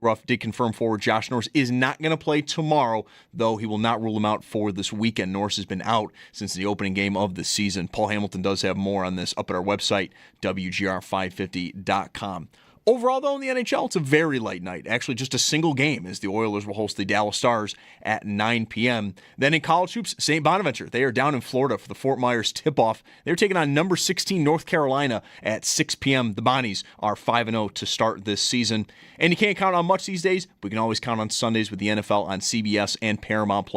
Ruff did confirm forward Josh Norris is not going to play tomorrow, though he will not rule him out for this weekend. Norris has been out since the opening game of the season. Paul Hamilton does have more on this up at our website, WGR550.com. Overall, though, in the NHL, it's a very light night. Actually, just a single game as the Oilers will host the Dallas Stars at 9 p.m. Then in college hoops, St. Bonaventure. They are down in Florida for the Fort Myers tip-off. They're taking on number 16 North Carolina at 6 p.m. The Bonnies are 5-0 to start this season. And you can't count on much these days, but you can always count on Sundays with the NFL on CBS and Paramount+.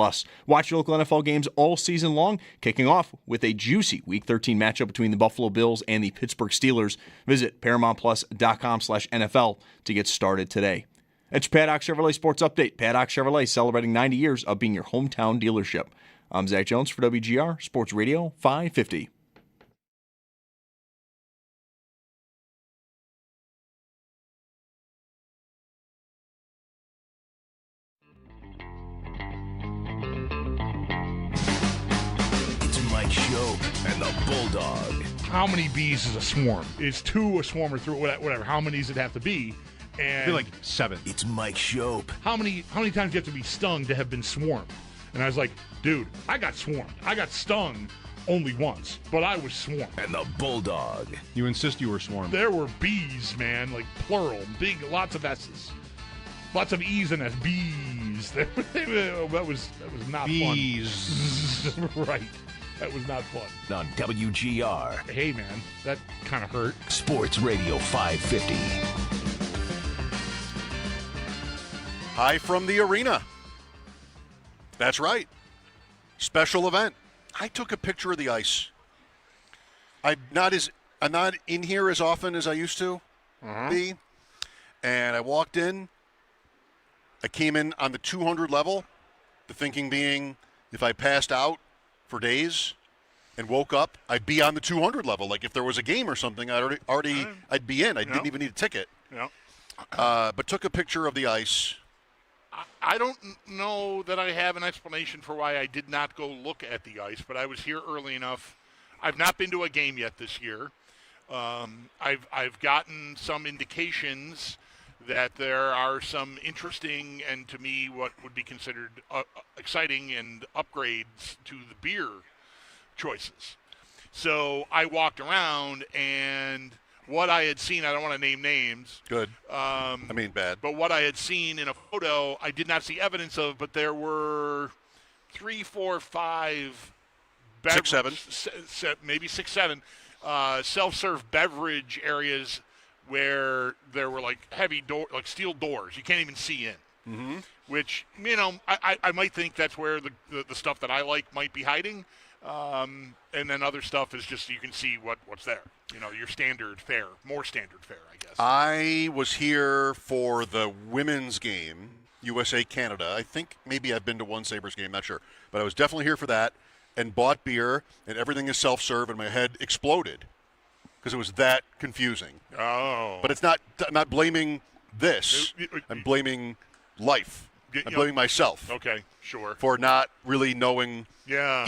Watch your local NFL games all season long, kicking off with a juicy Week 13 matchup between the Buffalo Bills and the Pittsburgh Steelers. Visit ParamountPlus.com/NFL to get started today. That's your Paddock Chevrolet Sports Update. Paddock Chevrolet celebrating 90 years of being your hometown dealership. I'm Zach Jones for WGR Sports Radio 550. It's Mike Schopp and the Bulldog. How many bees is a swarm? Is 2 a swarm or 3, whatever? How many does it have to be? And I feel like 7. It's Mike Schopp. How many times do you have to be stung to have been swarmed? And I was like, dude, I got swarmed. I got stung only once, but I was swarmed. And the Bulldog. You insist you were swarmed. There were bees, man, like plural, big, lots of S's. Lots of E's in S. Bees. that was not bees. Fun. Right. That was not fun. On WGR. Hey, man, that kind of hurt. Sports Radio 550. Hi from the arena. That's right. Special event. I took a picture of the ice. I'm not in here as often as I used to be. And I walked in. I came in on the 200 level. The thinking being, if I passed out for days and woke up, I'd be on the 200 level. Like if there was a game or something, I'd be in. I didn't even need a ticket. Yep. But took a picture of the ice. I don't know that I have an explanation for why I did not go look at the ice, but I was here early enough. I've not been to a game yet this year. I've gotten some indications that there are some interesting and, to me, what would be considered exciting and upgrades to the beer choices. So I walked around, and what I had seen, I don't want to name names. Good. Bad. But what I had seen in a photo, I did not see evidence of, but there were 3, 4, 5 6, 7. Maybe 6, 7 self-serve beverage areas where there were like heavy like steel doors you can't even see in. Mm-hmm. Which, I might think that's where the stuff that I like might be hiding. And then other stuff is just you can see what's there. Your standard fare, more standard fare, I guess. I was here for the women's game, USA-Canada. I think maybe I've been to one Sabres game, not sure. But I was definitely here for that and bought beer, and everything is self-serve, and my head exploded because it was that confusing. Oh. But it's not. I'm not blaming this. I'm blaming life. I'm blaming myself. Okay, sure. For not really knowing. Yeah.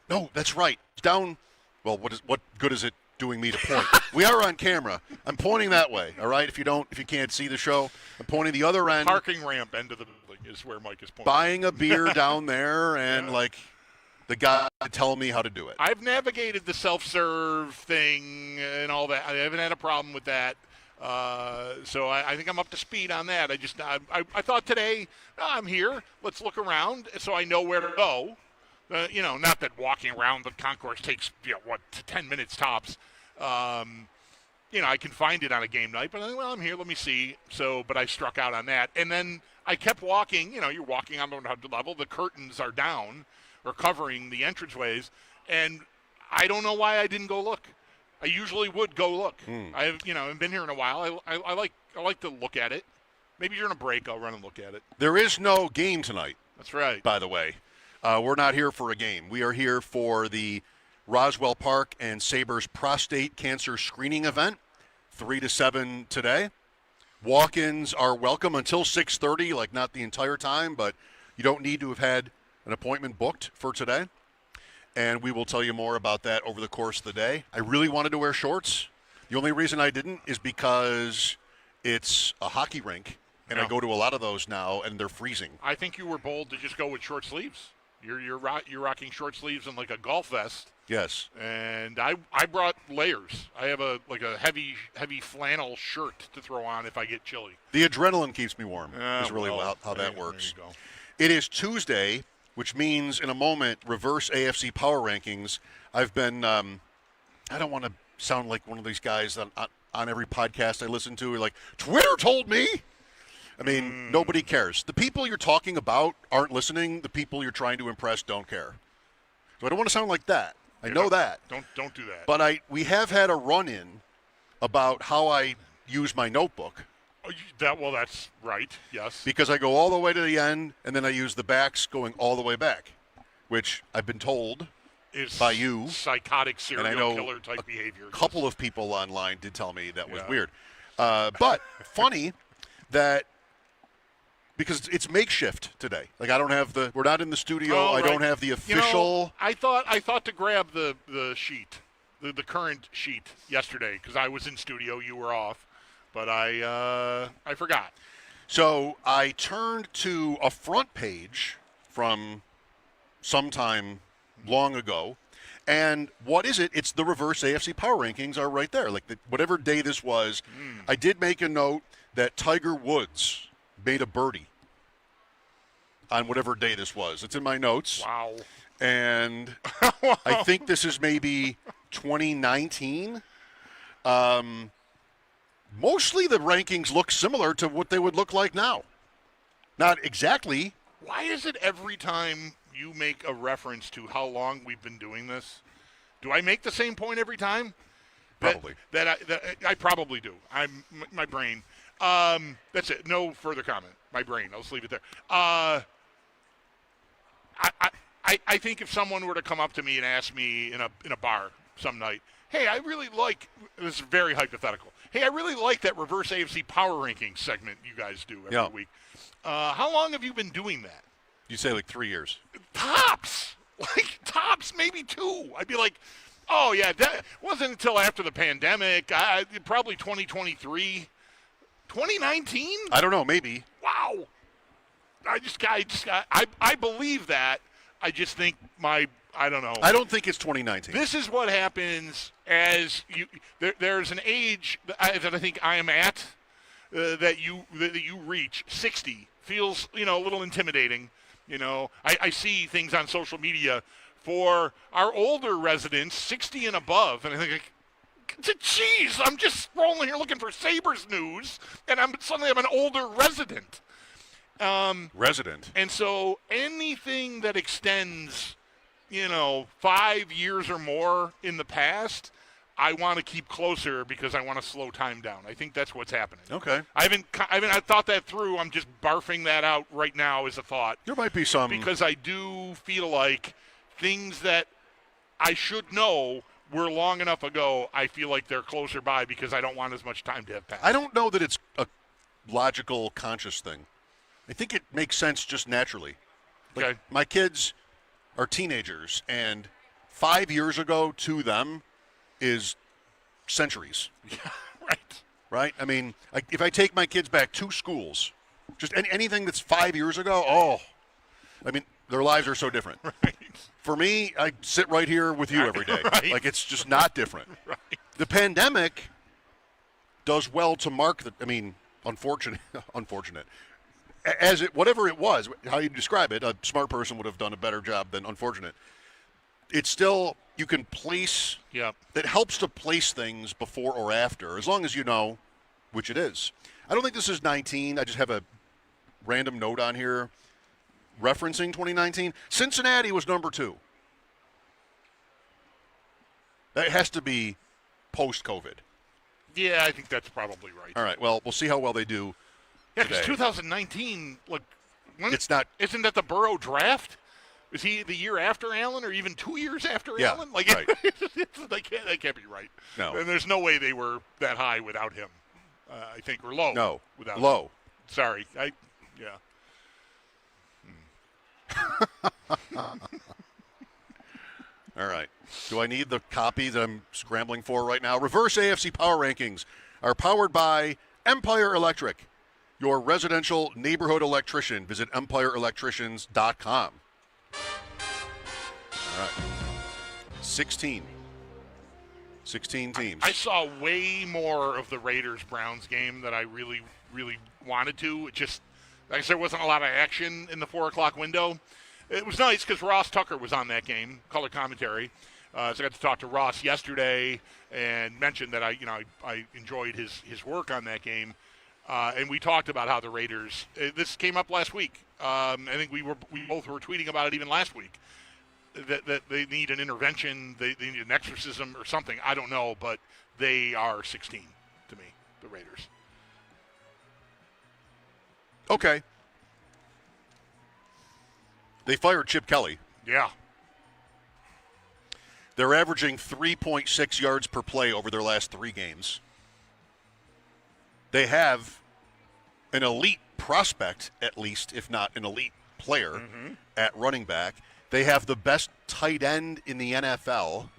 No, that's right. It's down. Well, what good is it doing me to point? We are on camera. I'm pointing that way. All right. If you can't see the show, I'm pointing the other end. Parking ramp end of the building is where Mike is pointing. Buying a beer down there and the guy telling me how to do it. I've navigated the self-serve thing and all that. I haven't had a problem with that. So I think I'm up to speed on that. I thought today, I'm here. Let's look around so I know where to go. Not that walking around the concourse takes, 10 minutes tops. I can find it on a game night, but I'm here. Let me see. But I struck out on that. And then I kept walking. You're walking on the level. The curtains are down or covering the entranceways. And I don't know why I didn't go look. I usually would go look. I've been here in a while. I like to look at it. Maybe during a break I'll run and look at it. There is no game tonight. That's right. By the way, we're not here for a game. We are here for the Roswell Park and Sabres prostate cancer screening event, 3 to 7 today. Walk-ins are welcome until 6:30, like not the entire time, but you don't need to have had an appointment booked for today. And we will tell you more about that over the course of the day. I really wanted to wear shorts. The only reason I didn't is because it's a hockey rink and I go to a lot of those now, and they're freezing. I think you were bold to just go with short sleeves. You're rocking short sleeves and like a golf vest. Yes. And I brought layers. I have a heavy flannel shirt to throw on if I get chilly. The adrenaline keeps me warm. Is really how that works. There you go. It is Tuesday, which means in a moment, reverse AFC power rankings. I've been, I don't want to sound like one of these guys on every podcast I listen to. Like, Twitter told me. I mean, nobody cares. The people you're talking about aren't listening. The people you're trying to impress don't care. So I don't want to sound like that. I know that. Don't do that. But we have had a run-in about how I use my notebook. That's right, yes. Because I go all the way to the end, and then I use the backs going all the way back, which I've been told is by you. Psychotic serial killer type behavior. A couple of people online did tell me that was weird. But funny that because it's makeshift today. Like we're not in the studio. I don't have the official. I thought to grab the sheet, the current sheet yesterday because I was in studio. You were off, but I forgot. So I turned to a front page from sometime long ago. And what is it? It's the reverse AFC power rankings are right there. Like whatever day this was, I did make a note that Tiger Woods made a birdie on whatever day this was. It's in my notes. Wow. And I think this is maybe 2019. Mostly the rankings look similar to what they would look like now. Not exactly. Why is it every time you make a reference to how long we've been doing this, do I make the same point every time? Probably. That I probably do. My brain. That's it. No further comment. My brain. I'll just leave it there. I think if someone were to come up to me and ask me in a bar some night, hey, I really like, this is very hypothetical, hey, I really like that reverse AFC power rankings segment you guys do every week. How long have you been doing that? You say like 3 years. Tops, maybe 2. I'd be like, oh yeah, that wasn't until after the pandemic. Probably 2023, 2019. I don't know, maybe. Wow. I believe that. I just think I don't know. I don't think it's 2019. This is what happens as you. There's an age that I think I am at that you reach. 60 feels a little intimidating. I see things on social media for our older residents, 60 and above, and I think, geez, I'm just scrolling here looking for Sabres news, and suddenly I'm an older resident. And so anything that extends, 5 years or more in the past, I want to keep closer because I want to slow time down. I think that's what's happening. Okay. I haven't thought that through. I'm just barfing that out right now as a thought. There might be some. Because I do feel like things that I should know were long enough ago, I feel like they're closer by because I don't want as much time to have passed. I don't know that it's a logical, conscious thing. I think it makes sense just naturally. Okay. My kids are teenagers, and 5 years ago to them is centuries. Yeah, right. Right? I mean, if I take my kids back 2 schools, just anything that's 5 years ago, their lives are so different. Right. For me, I sit right here with you every day. Right. Like, it's just not different. Right. The pandemic does well to mark unfortunate. Whatever it was, how you describe it, a smart person would have done a better job than unfortunate. It's still, you can place, that helps to place things before or after, as long as you know which it is. I don't think this is 19. I just have a random note on here referencing 2019. Cincinnati was number 2. That has to be post-COVID. Yeah, I think that's probably right. All right, well, we'll see how well they do. Yeah, because 2019, it's not. Isn't that the Burrow draft? Is he the year after Allen, or even 2 years after Allen? Right. That can't be right. No, and there's no way they were that high without him. I think, or low. No, without low. Him. Sorry, All right. Do I need the copy that I'm scrambling for right now? Reverse AFC Power Rankings are powered by Empire Electric. your residential neighborhood electrician. Visit EmpireElectricians.com. All right. 16 teams. I saw way more of the Raiders-Browns game than I really, really wanted to. It just, like I said, there wasn't a lot of action in the 4 o'clock window. It was nice because Ross Tucker was on that game, color commentary. So I got to talk to Ross yesterday and mentioned that I enjoyed his work on that game. And we talked about how the Raiders, this came up last week. I think we both were tweeting about it even last week. That they need an intervention, they need an exorcism or something. I don't know, but they are 16 to me, the Raiders. Okay. They fired Chip Kelly. Yeah. They're averaging 3.6 yards per play over their last 3 games. They have an elite prospect, at least, if not an elite player, at running back. They have the best tight end in the NFL,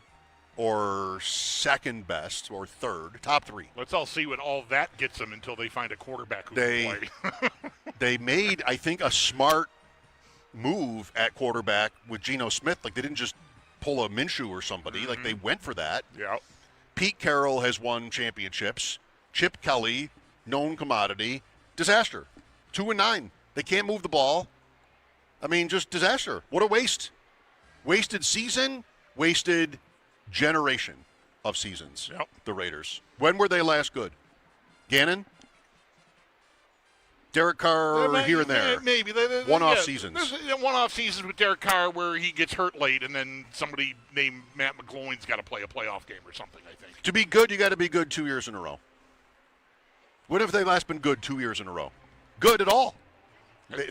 or second best, or third, top 3. Let's all see what all that gets them until they find a quarterback who can play. They made, I think, a smart move at quarterback with Geno Smith. Like, they didn't just pull a Minshew or somebody. Like, they went for that. Yeah. Pete Carroll has won championships. Chip Kelly, known commodity. Disaster. 2-9. They can't move the ball. I mean, just disaster. What a waste. Wasted season, wasted generation of seasons, the Raiders. When were they last good? Gannon? Derek Carr here and there. Maybe. One-off seasons. There's one-off seasons with Derek Carr where he gets hurt late and then somebody named Matt McGloin's got to play a playoff game or something, I think. To be good, you got to be good 2 years in a row. When have they last been good 2 years in a row? Good at all?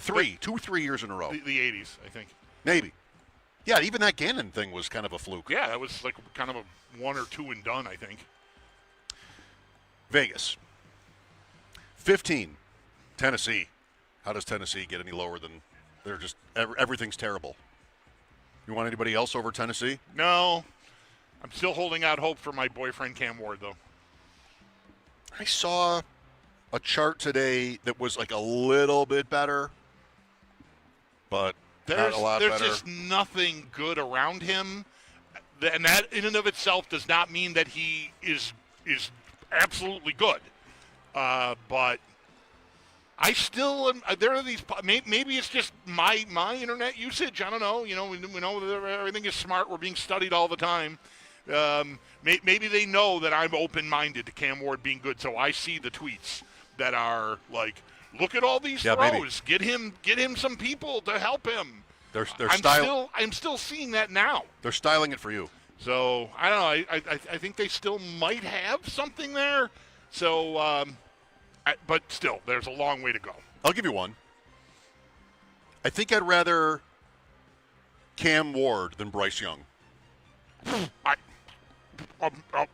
3 years in a row. The 80s, I think. Maybe. Yeah, even that Gannon thing was kind of a fluke. Yeah, that was like kind of a 1 or 2 and done, I think. Vegas. 15. Tennessee. How does Tennessee get any lower than they're just everything's terrible? You want anybody else over Tennessee? No. I'm still holding out hope for my boyfriend Cam Ward, though. I saw a chart today that was like a little bit better, but not a lot better. There's just nothing good around him, and that in and of itself does not mean that he is absolutely good. But I still am. There are these. Maybe it's just my internet usage. I don't know. You know, we know that everything is smart. We're being studied all the time. Maybe they know that I'm open-minded to Cam Ward being good, so I see the tweets that are like, "Look at all these throws. Maybe. Get him some people to help him." I'm still seeing that now. They're styling it for you. So I don't know. I think they still might have something there. So, but still, there's a long way to go. I'll give you one. I think I'd rather Cam Ward than Bryce Young.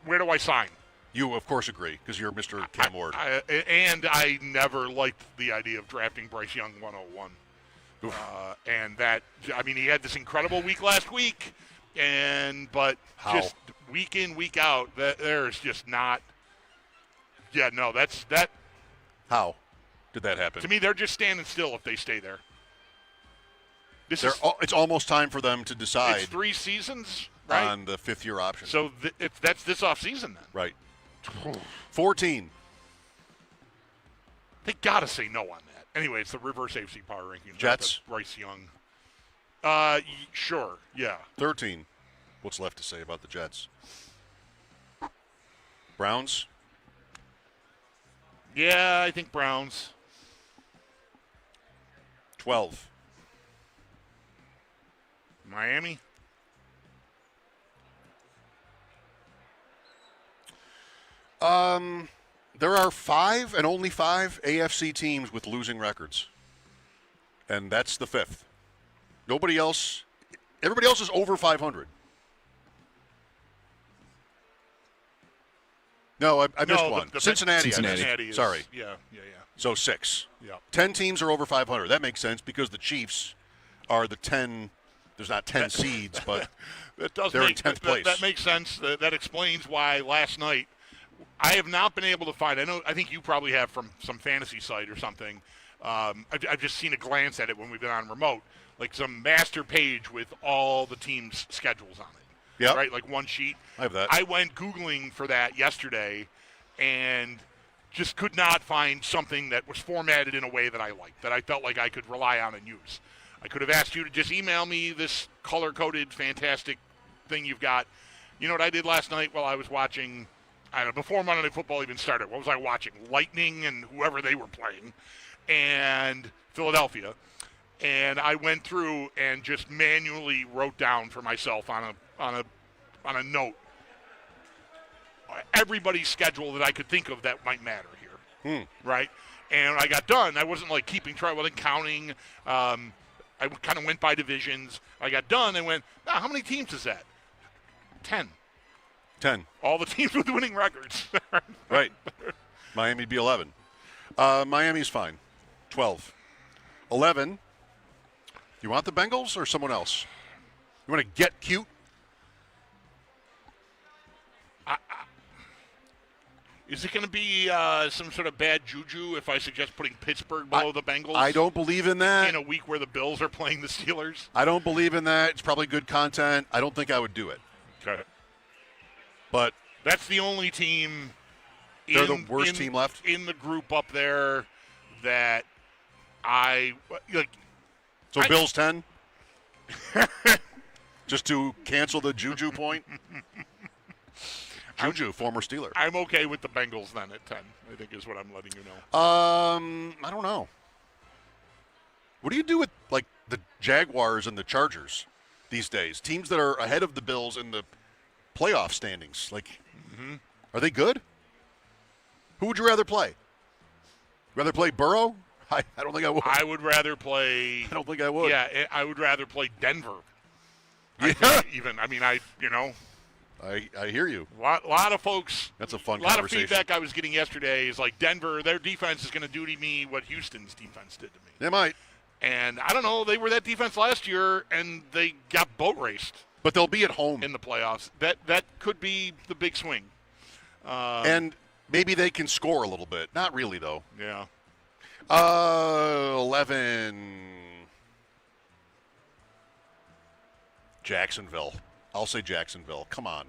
Where do I sign? You, of course, agree because you're Mr. Cam Ward. And I never liked the idea of drafting Bryce Young 101. And that, I mean, he had this incredible week last week, but just week in, week out, there's just not. Yeah, no, that's that. How did that happen? To me, they're just standing still if they stay there. It's almost time for them to decide. It's 3 seasons, right? On the 5th-year option. So that's this offseason then. Right. 14. They got to say no on that. Anyway, it's the reverse AFC power ranking. Jets. Bryce Young. Sure, yeah. 13. What's left to say about the Jets? Browns. Yeah, I think Browns. 12. Miami. There are 5 and only 5 AFC teams with losing records. And that's the 5th. Nobody else. Everybody else is over 500. No, I missed one. Cincinnati. Sorry. Yeah. So 6. Yeah. 10 teams are over 500. That makes sense because the Chiefs are the 10. There's not 10 seeds, but that does they're make, in 10th place. That makes sense. That explains why last night I have not been able to find. I think you probably have from some fantasy site or something. I've just seen a glance at it when we've been on remote, like some master page with all the teams' schedules on it. Yeah. Right, like one sheet. I have that. I went Googling for that yesterday, and just could not find something that was formatted in a way that I liked, that I felt like I could rely on and use. I could have asked you to just email me this color-coded, fantastic thing you've got. You know what I did last night while I was watching, I don't know, before Monday Night Football even started? What was I watching? Lightning and whoever they were playing, and Philadelphia. And I went through and just manually wrote down for myself on a note everybody's schedule that I could think of that might matter here, right? And when I got done, I wasn't like keeping track, I wasn't counting. I kind of went by divisions. I got done and went, how many teams is that? 10. 10. All the teams with winning records. Right. Miami'd be 11. Miami's fine. 12. 11. You want the Bengals or someone else? You want to get cute? Is it going to be some sort of bad juju if I suggest putting Pittsburgh below the Bengals? I don't believe in that. In a week where the Bills are playing the Steelers? I don't believe in that. It's probably good content. I don't think I would do it. Okay. But that's the only team. They're the worst team left in the group up there that I like. So Bills 10? Just to cancel the juju point? Juju, former Steeler. I'm okay with the Bengals then at 10, I think is what I'm letting you know. I don't know. What do you do with, like, the Jaguars and the Chargers these days? Teams that are ahead of the Bills in the playoff standings. Like, Are they good? Who would you rather play? Rather play Burrow? I don't think I would. I would rather play. I don't think I would. Yeah, I would rather play Denver. Yeah. I hear you. A lot of folks. That's a fun conversation. conversation. A lot of feedback I was getting yesterday is like Denver, their defense is going to do to me what Houston's defense did to me. They might. And I don't know, they were that defense last year, and they got boat raced. But they'll be at home in the playoffs. That could be the big swing. And maybe they can score a little bit. Not really, though. Yeah. 11. Jacksonville. I'll say Jacksonville. Come on.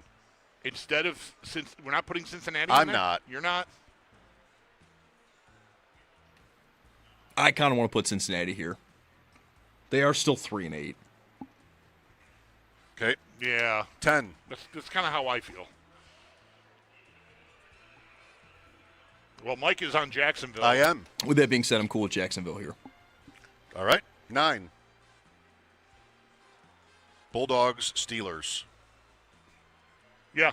Instead of, since we're not putting Cincinnati I'm in there? not. You're not? I kind of want to put Cincinnati here. They are still 3-8. Okay. Yeah. 10. That's kind of how I feel. Well, Mike is on Jacksonville. I am. With that being said, I'm cool with Jacksonville here. All right. 9. Bulldogs, Steelers. Yeah.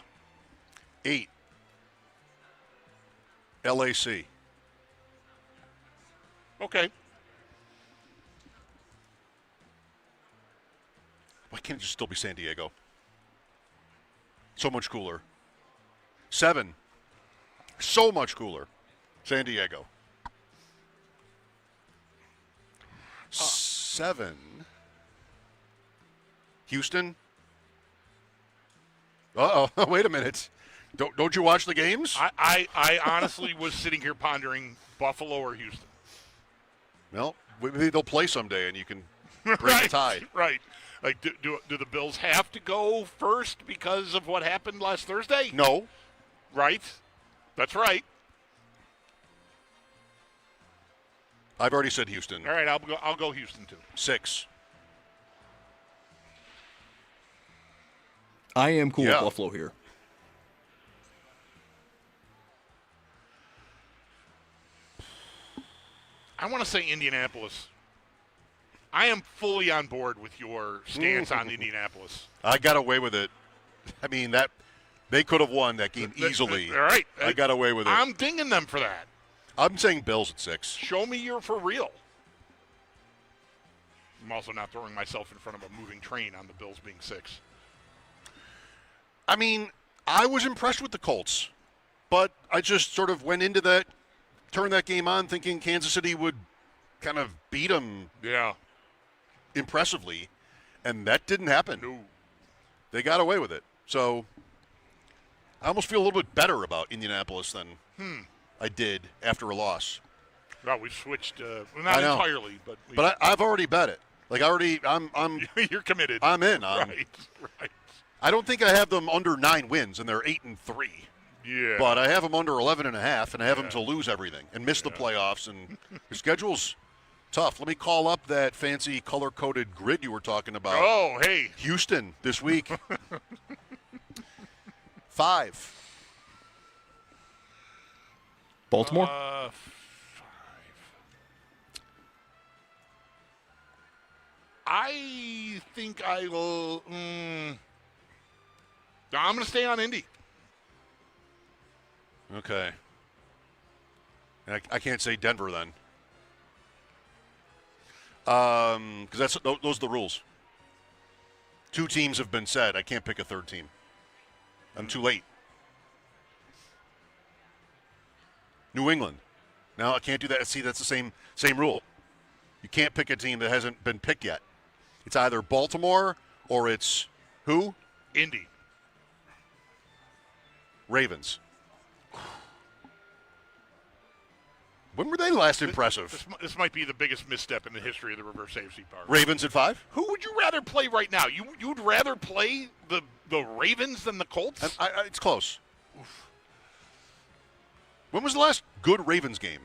8. LAC. Okay. Why can't it just still be San Diego? So much cooler. 7. So much cooler. San Diego. 7. Houston. Uh-oh. Wait a minute. Don't you watch the games? I honestly was sitting here pondering Buffalo or Houston. Well, maybe they'll play someday and you can break Right, the tie. Right. Like, do the Bills have to go first because of what happened last Thursday? No. Right. That's right. I've already said Houston. All right, I'll go Houston too. 6. I am cool Yeah. with Buffalo here. I want to say Indianapolis. I am fully on board with your stance on Indianapolis. I got away with it. I mean, that they could have won that game easily. All right. I got away with it. I'm dinging them for that. I'm saying Bills at 6. Show me you're for real. I'm also not throwing myself in front of a moving train on the Bills being 6. I mean, I was impressed with the Colts, but I just sort of went into that, turned that game on thinking Kansas City would kind of beat them Yeah. impressively, and that didn't happen. No. They got away with it. So I almost feel a little bit better about Indianapolis than I did after a loss. Well, we switched, not entirely, but I've already bet it. Like I'm you're committed. I'm in. Right. I don't think I have them under 9 wins, and they're 8-3. Yeah. But I have them under 11.5, and I have them to lose everything and miss the playoffs. And the schedule's tough. Let me call up that fancy color-coded grid you were talking about. Oh, hey. Houston this week. 5. Baltimore? 5. I think I will. I'm going to stay on Indy. Okay. I can't say Denver then. Because those are the rules. 2 teams have been said. I can't pick a third team. I'm too late. New England. No, I can't do that. See, that's the same rule. You can't pick a team that hasn't been picked yet. It's either Baltimore or it's who? Indy. Ravens. When were they last impressive? This might be the biggest misstep in the history of the reverse AFC power. Ravens at 5? Who would you rather play right now? You'd rather play the Ravens than the Colts? It's close. Oof. When was the last good Ravens game?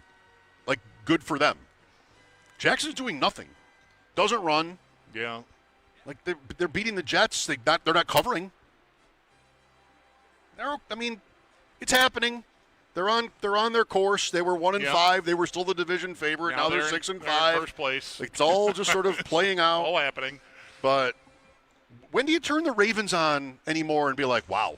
Like, good for them. Jackson's doing nothing. Doesn't run. Yeah. Like, they're beating the Jets. They're not covering. It's happening. They're on their course. They were 1-5. They were still the division favorite. Now they're 6-5. They're in first place. It's all just sort of playing out. All happening. But when do you turn the Ravens on anymore and be like, wow?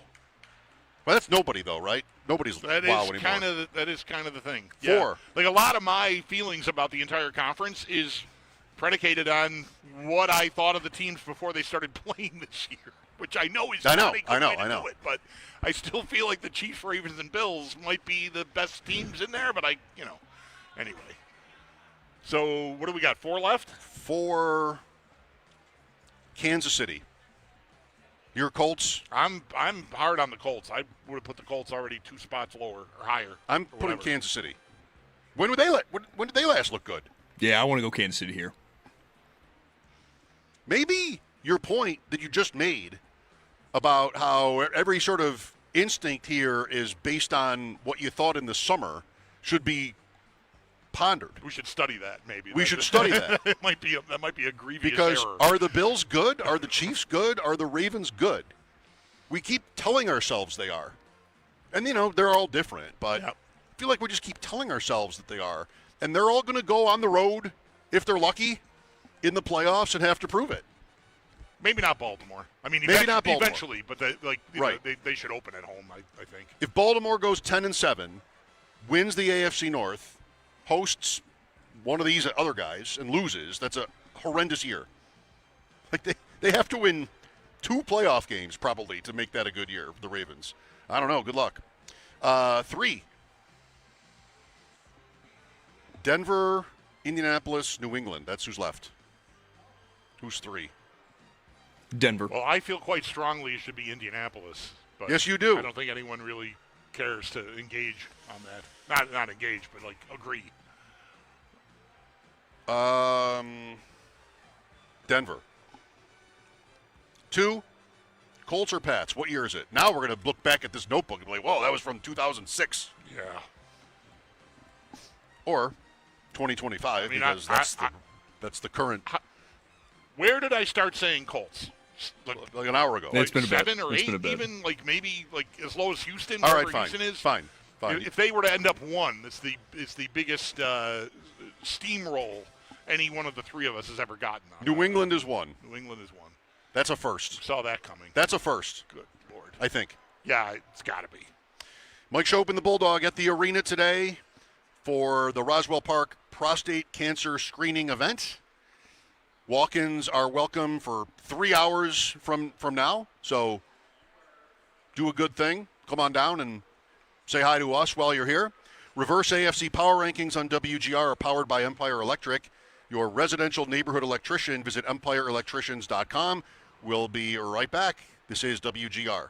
Well, that's nobody though, right? Nobody's wow anymore. That is kind of the thing. 4. Yeah. Like a lot of my feelings about the entire conference is predicated on what I thought of the teams before they started playing this year, which I know is not a good way to do it, but I still feel like the Chiefs, Ravens, and Bills might be the best teams in there, but anyway. So what do we got, 4 left? 4, Kansas City. Your Colts? I'm hard on the Colts. I would have put the Colts already 2 spots lower or higher. I'm putting Kansas City. When did they last look good? Yeah, I want to go Kansas City here. Maybe your point that you just made about how every sort of instinct here is based on what you thought in the summer should be pondered. We should study that, maybe. We should study that. That might be a grievous because error. Are the Bills good? Are the Chiefs good? Are the Ravens good? We keep telling ourselves they are. And, they're all different, but I feel like we just keep telling ourselves that they are. And they're all going to go on the road, if they're lucky, in the playoffs and have to prove it. Maybe not Baltimore. I mean, maybe not Baltimore. Eventually, but they should open at home, I think. If Baltimore goes 10-7, wins the AFC North, hosts one of these other guys, and loses, that's a horrendous year. Like they have to win 2 playoff games probably to make that a good year for the Ravens. I don't know. Good luck. 3. Denver, Indianapolis, New England. That's who's left. Who's 3? Denver. Well, I feel quite strongly it should be Indianapolis. But yes, you do. I don't think anyone really cares to engage on that. Not engage, but agree. Denver. 2, Colts or Pats? What year is it? Now we're going to look back at this notebook and be like, whoa, that was from 2006. Yeah. Or 2025, because that's the current. Where did I start saying Colts? Like an hour ago. It's been a bit. 7 or 8, even maybe as low as Houston. All right, fine. Houston is. Fine. If they were to end up 1, it's the biggest steamroll any one of the 3 of us has ever gotten. New England is 1. New England is 1. That's a first. Saw that coming. That's a first. Good Lord. I think. Yeah, it's got to be. Mike Schopp and the Bulldog at the arena today for the Roswell Park Prostate Cancer Screening Event. Walk-ins are welcome for 3 hours from now, so do a good thing. Come on down and say hi to us while you're here. Reverse AFC Power Rankings on WGR are powered by Empire Electric, your residential neighborhood electrician. Visit empireelectricians.com. We'll be right back. This is WGR.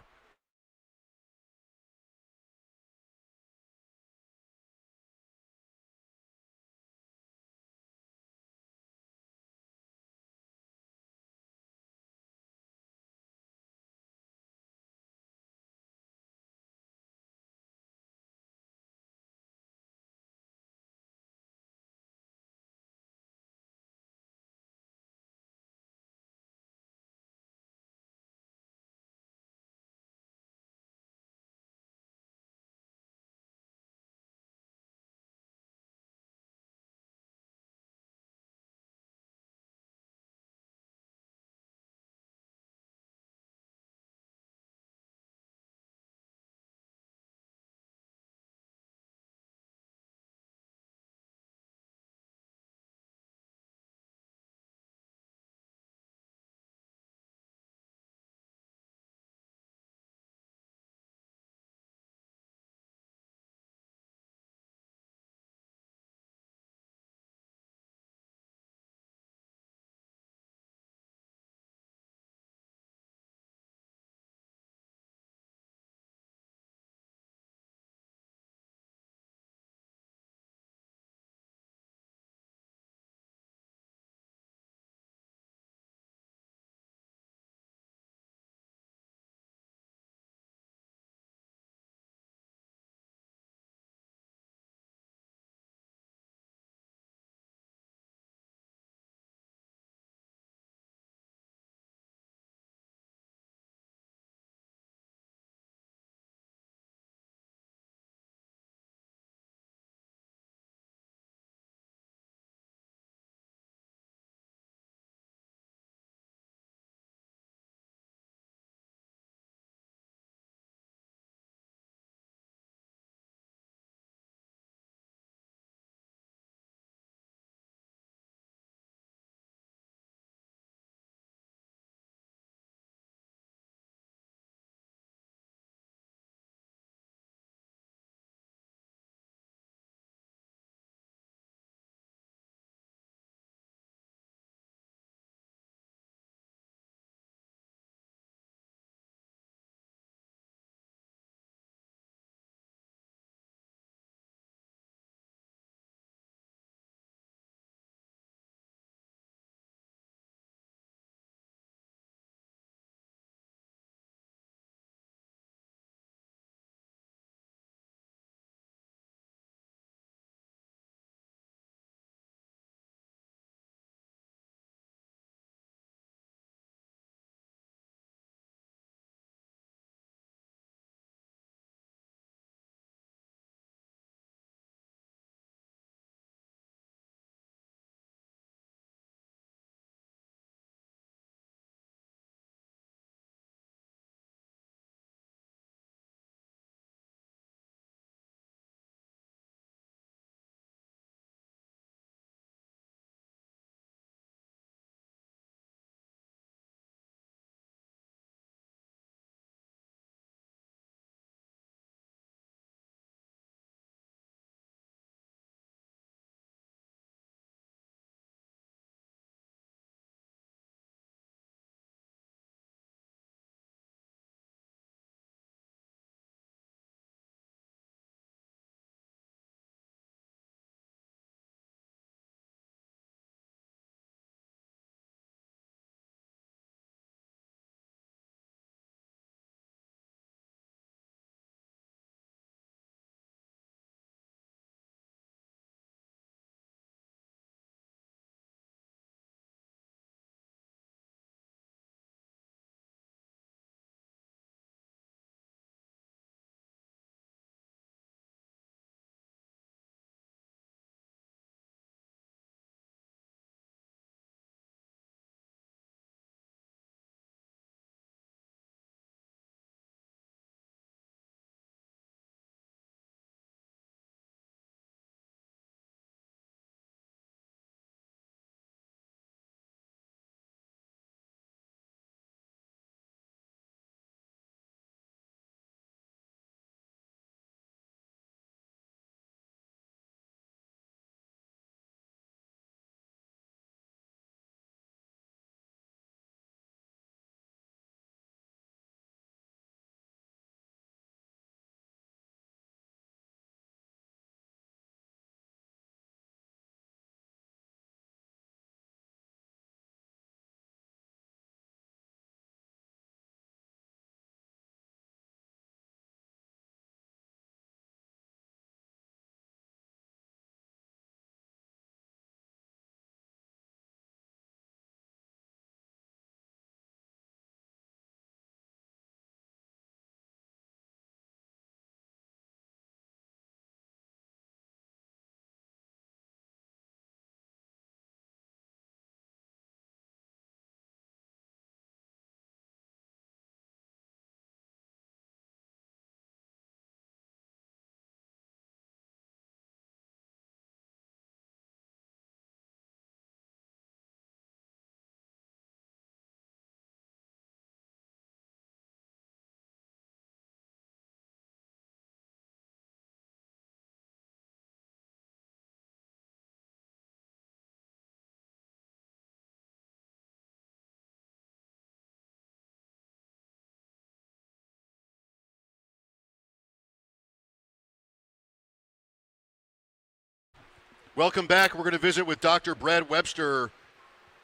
Welcome back. We're going to visit with Dr. Brad Webster,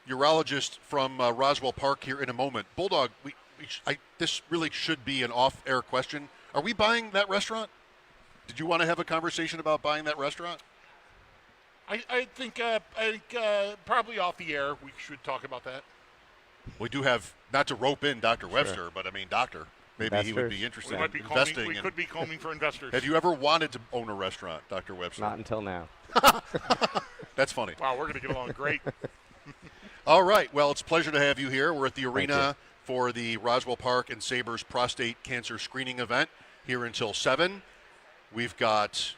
urologist from Roswell Park, here in a moment. Bulldog, this really should be an off-air question. Are we buying that restaurant? Did you want to have a conversation about buying that restaurant? I think probably off the air we should talk about that. We do have, not to rope in Dr. Webster, but I mean, doctor. Maybe he would be interested in investing. We could be combing for investors. Have you ever wanted to own a restaurant, Dr. Webster? Not until now. That's funny. Wow, we're going to get along great. All right. Well, it's a pleasure to have you here. We're at the arena for the Roswell Park and Sabres prostate cancer screening event here until 7. We've got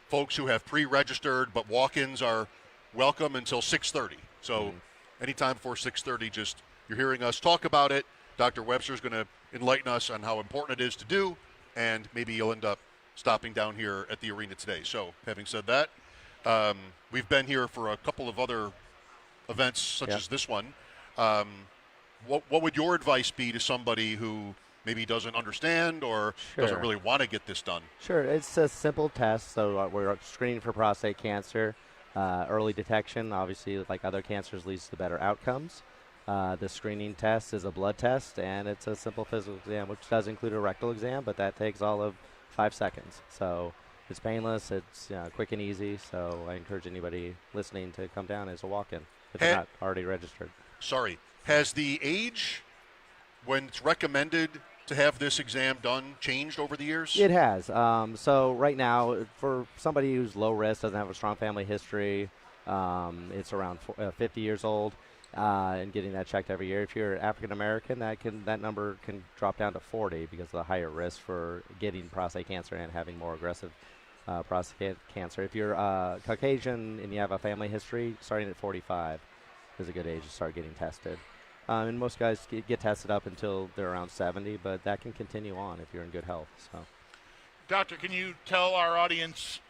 folks who have pre-registered, but walk-ins are welcome until 6:30. So anytime before 6:30, just you're hearing us talk about it. Dr. Webster is going to enlighten us on how important it is to do, and maybe you'll end up stopping down here at the arena today. So having said that, we've been here for a couple of other events such as this one. What would your advice be to somebody who maybe doesn't understand or doesn't really want to get this done? Sure. It's a simple test. So we're screening for prostate cancer. Early detection, obviously, like other cancers, leads to better outcomes. The screening test is a blood test, and it's a simple physical exam, which does include a rectal exam, but that takes all of 5 seconds. So it's painless, it's quick and easy, so I encourage anybody listening to come down as a walk-in if they're not already registered. Sorry. Has the age when it's recommended to have this exam done changed over the years? It has. So right now, for somebody who's low risk, doesn't have a strong family history, it's around 50 years old. And getting that checked every year. If you're African American, that number can drop down to 40 because of the higher risk for getting prostate cancer and having more aggressive prostate cancer. If you're Caucasian and you have a family history, starting at 45 is a good age to start getting tested. And most guys get tested up until they're around 70, but that can continue on if you're in good health. So, Doctor, can you tell our audience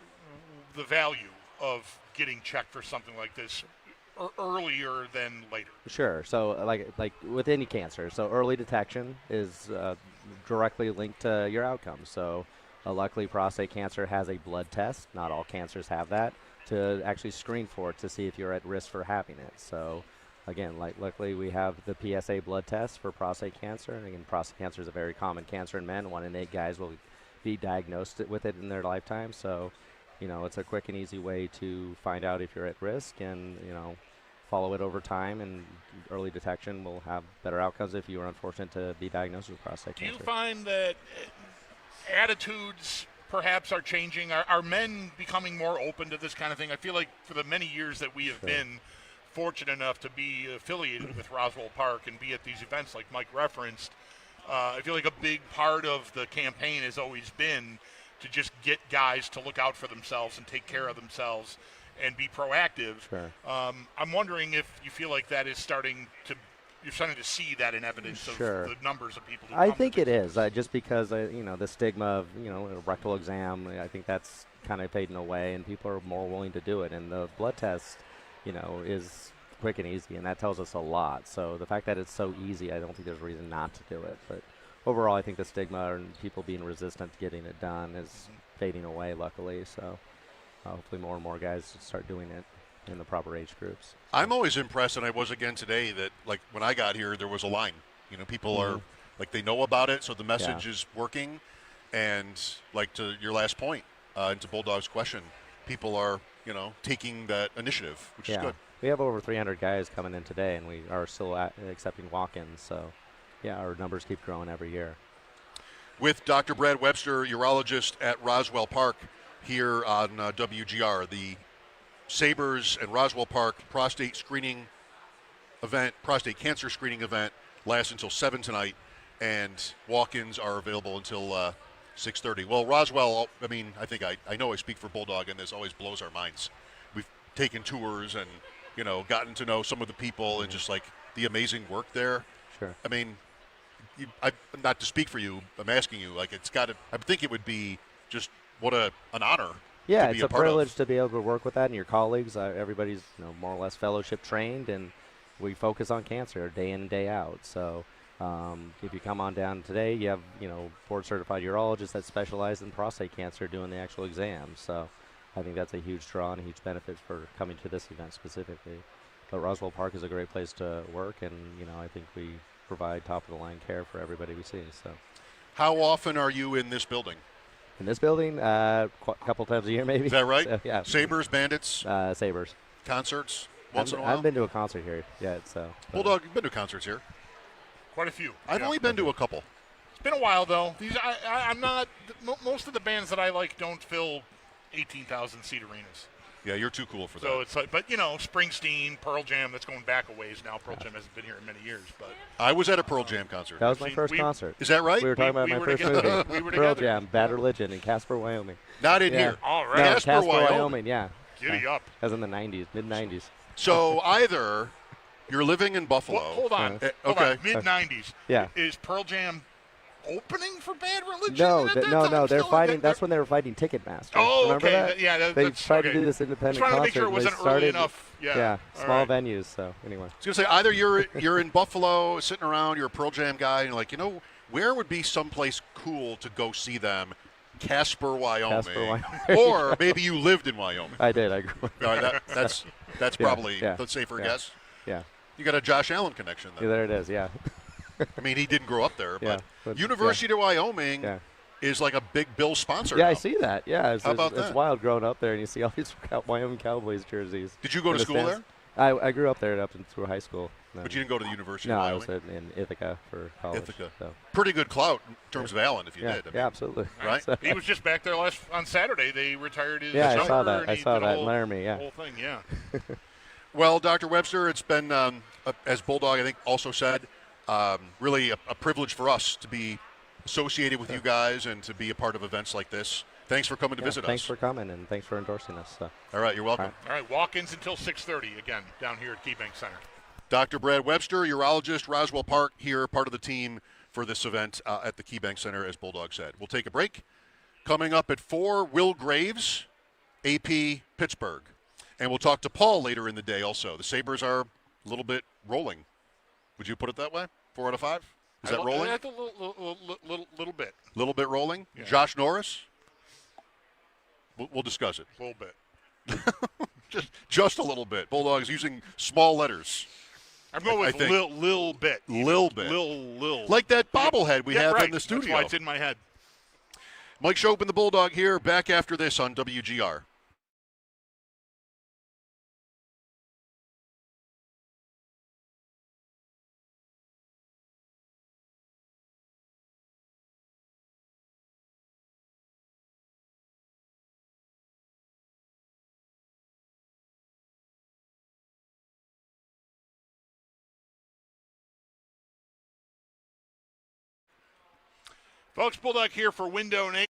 the value of getting checked for something like this earlier than later? Sure. So like with any cancer, so early detection is directly linked to your outcomes. So luckily prostate cancer has a blood test. Not all cancers have that, to actually screen for it to see if you're at risk for having it. So again, luckily we have the PSA blood test for prostate cancer. And again, prostate cancer is a very common cancer in men. 1 in 8 guys will be diagnosed with it in their lifetime. So it's a quick and easy way to find out if you're at risk, and follow it over time, and early detection will have better outcomes if you are unfortunate to be diagnosed with prostate cancer. Do you find that attitudes perhaps are changing? Are men becoming more open to this kind of thing? I feel like for the many years that we have been fortunate enough to be affiliated with Roswell Park and be at these events like Mike referenced, I feel like a big part of the campaign has always been to just get guys to look out for themselves and take care of themselves and be proactive. Sure. I'm wondering if you feel like that is you're starting to see that in evidence of the numbers of people who I come think to it is, just because, the stigma of, a rectal exam, I think that's kind of fading away, and people are more willing to do it. And the blood test, is quick and easy, and that tells us a lot. So the fact that it's so easy, I don't think there's a reason not to do it. But overall, I think the stigma and people being resistant to getting it done is fading away, luckily. So hopefully more and more guys start doing it in the proper age groups. I'm always impressed, and I was again today, that like when I got here, there was a line. People are like, they know about it, so the message is working. And like to your last point, and to Bulldog's question, people are taking that initiative, which is good. We have over 300 guys coming in today, and we are still accepting walk-ins. So our numbers keep growing every year. With Dr. Brad Webster, urologist at Roswell Park, here on WGR, the Sabres and Roswell Park prostate cancer screening event lasts until 7 tonight, and walk-ins are available until 6:30. Well, Roswell, I think I know I speak for Bulldog, and this always blows our minds. We've taken tours and, gotten to know some of the people and just like the amazing work there. Sure. Not to speak for you, I'm asking you, like, I think it would be just what an honor. Yeah, to be it's a part privilege of. to be able to work with that, and your colleagues. Everybody's more or less fellowship trained, and we focus on cancer day in and day out. So if you come on down today, you have board certified urologists that specialize in prostate cancer doing the actual exams. So I think that's a huge draw and a huge benefit for coming to this event specifically. But Roswell Park is a great place to work, and I think we provide top-of-the-line care for everybody we see. So, How often are you in this building? in this building, a couple times a year maybe. Is that right? So, yeah. Sabres, Bandits, Sabres. concerts I once in a haven't- I while? haven't been to a concert here yet, so. but- Bulldog, you've been to concerts here. Quite a few. I've Yeah. only been to a couple. It's been a while though. I'm not. Most of the bands that I like don't fill 18,000 seat arenas. Yeah, you're too cool for that. So it's like, but Springsteen, Pearl Jam. That's going back a ways now. Pearl Jam hasn't been here in many years, but I was at a Pearl Jam concert. That was my See, first we- concert. Is that right? We were talking about we my were first together. movie. We were Pearl together. Jam, Bad Religion in Casper, Wyoming. Not in Yeah. here. all No, right. Casper, Wyoming. yeah. Giddy up. That was in the 90s, mid-90s. So either you're living in Buffalo. Well, hold on. Okay. Mid 90s. Yeah. Is Pearl Jam opening for Bad Religion? No, At that no, time? they're Still, fighting. That's when they were fighting Ticketmaster. Oh, Remember okay. that? Yeah, they that's tried okay. to do this Just independent trying to concert. make sure it and wasn't they started, early enough. Yeah. All small right. venues. So anyway, I was gonna say either you're in Buffalo sitting around, you're a Pearl Jam guy, and you're like, where would be someplace cool to go see them? Casper, Wyoming. Casper, Wyoming. Or maybe you lived in Wyoming. I did. I grew up. All right, that's Yeah, probably yeah, the safer yeah. guess. Yeah. You got a Josh Allen connection Yeah, then. there it is. Yeah. I mean, he didn't grow up there, Yeah, but but- University of Wyoming Yeah. is like a big Bill sponsor. Yeah, now. I see that. Yeah, How about it's that? wild growing up there, and you see all these Wyoming Cowboys jerseys. Did you go in to the school stands. there? I grew up there up through high school. But you didn't go to the University No, of I Wyoming? was in Ithaca for college. Ithaca. So. Pretty good clout in terms of Allen, if you Yeah, did. I mean, yeah, absolutely. Right? So- He was just back there on Saturday. They retired his Yeah, I number, saw that. and I he saw did a that in whole- Laramie, yeah. Whole thing, yeah. Well, Dr. Webster, it's been, as Bulldog, I think, also said, really a privilege for us to be associated with you guys and to be a part of events like this. Thanks for coming to visit Thanks us. for coming, and thanks for endorsing us. So. All right, you're welcome. All All right, walk-ins until 6:30 again down here at KeyBank Center. Dr. Brad Webster, urologist, Roswell Park, here, part of the team for this event at the KeyBank Center, as Bulldog said. We'll take a break. Coming up at 4, Will Graves, AP Pittsburgh. And we'll talk to Paul later in the day also. The Sabres are a little bit rolling. Would you put it that way? 4 out of 5? Is that rolling? A little bit. A little bit rolling? Yeah. Josh Norris? We'll discuss it. A little bit. Just a little bit. Bulldog is using small letters. I'm going with I think- lil bit. Lil bit. Lil. Like that bobblehead we Yeah, have right. in the studio. That's why it's in my head. Mike Schopp and the Bulldog here, back after this on WGR. Folks, Bulldog here for Window Nation.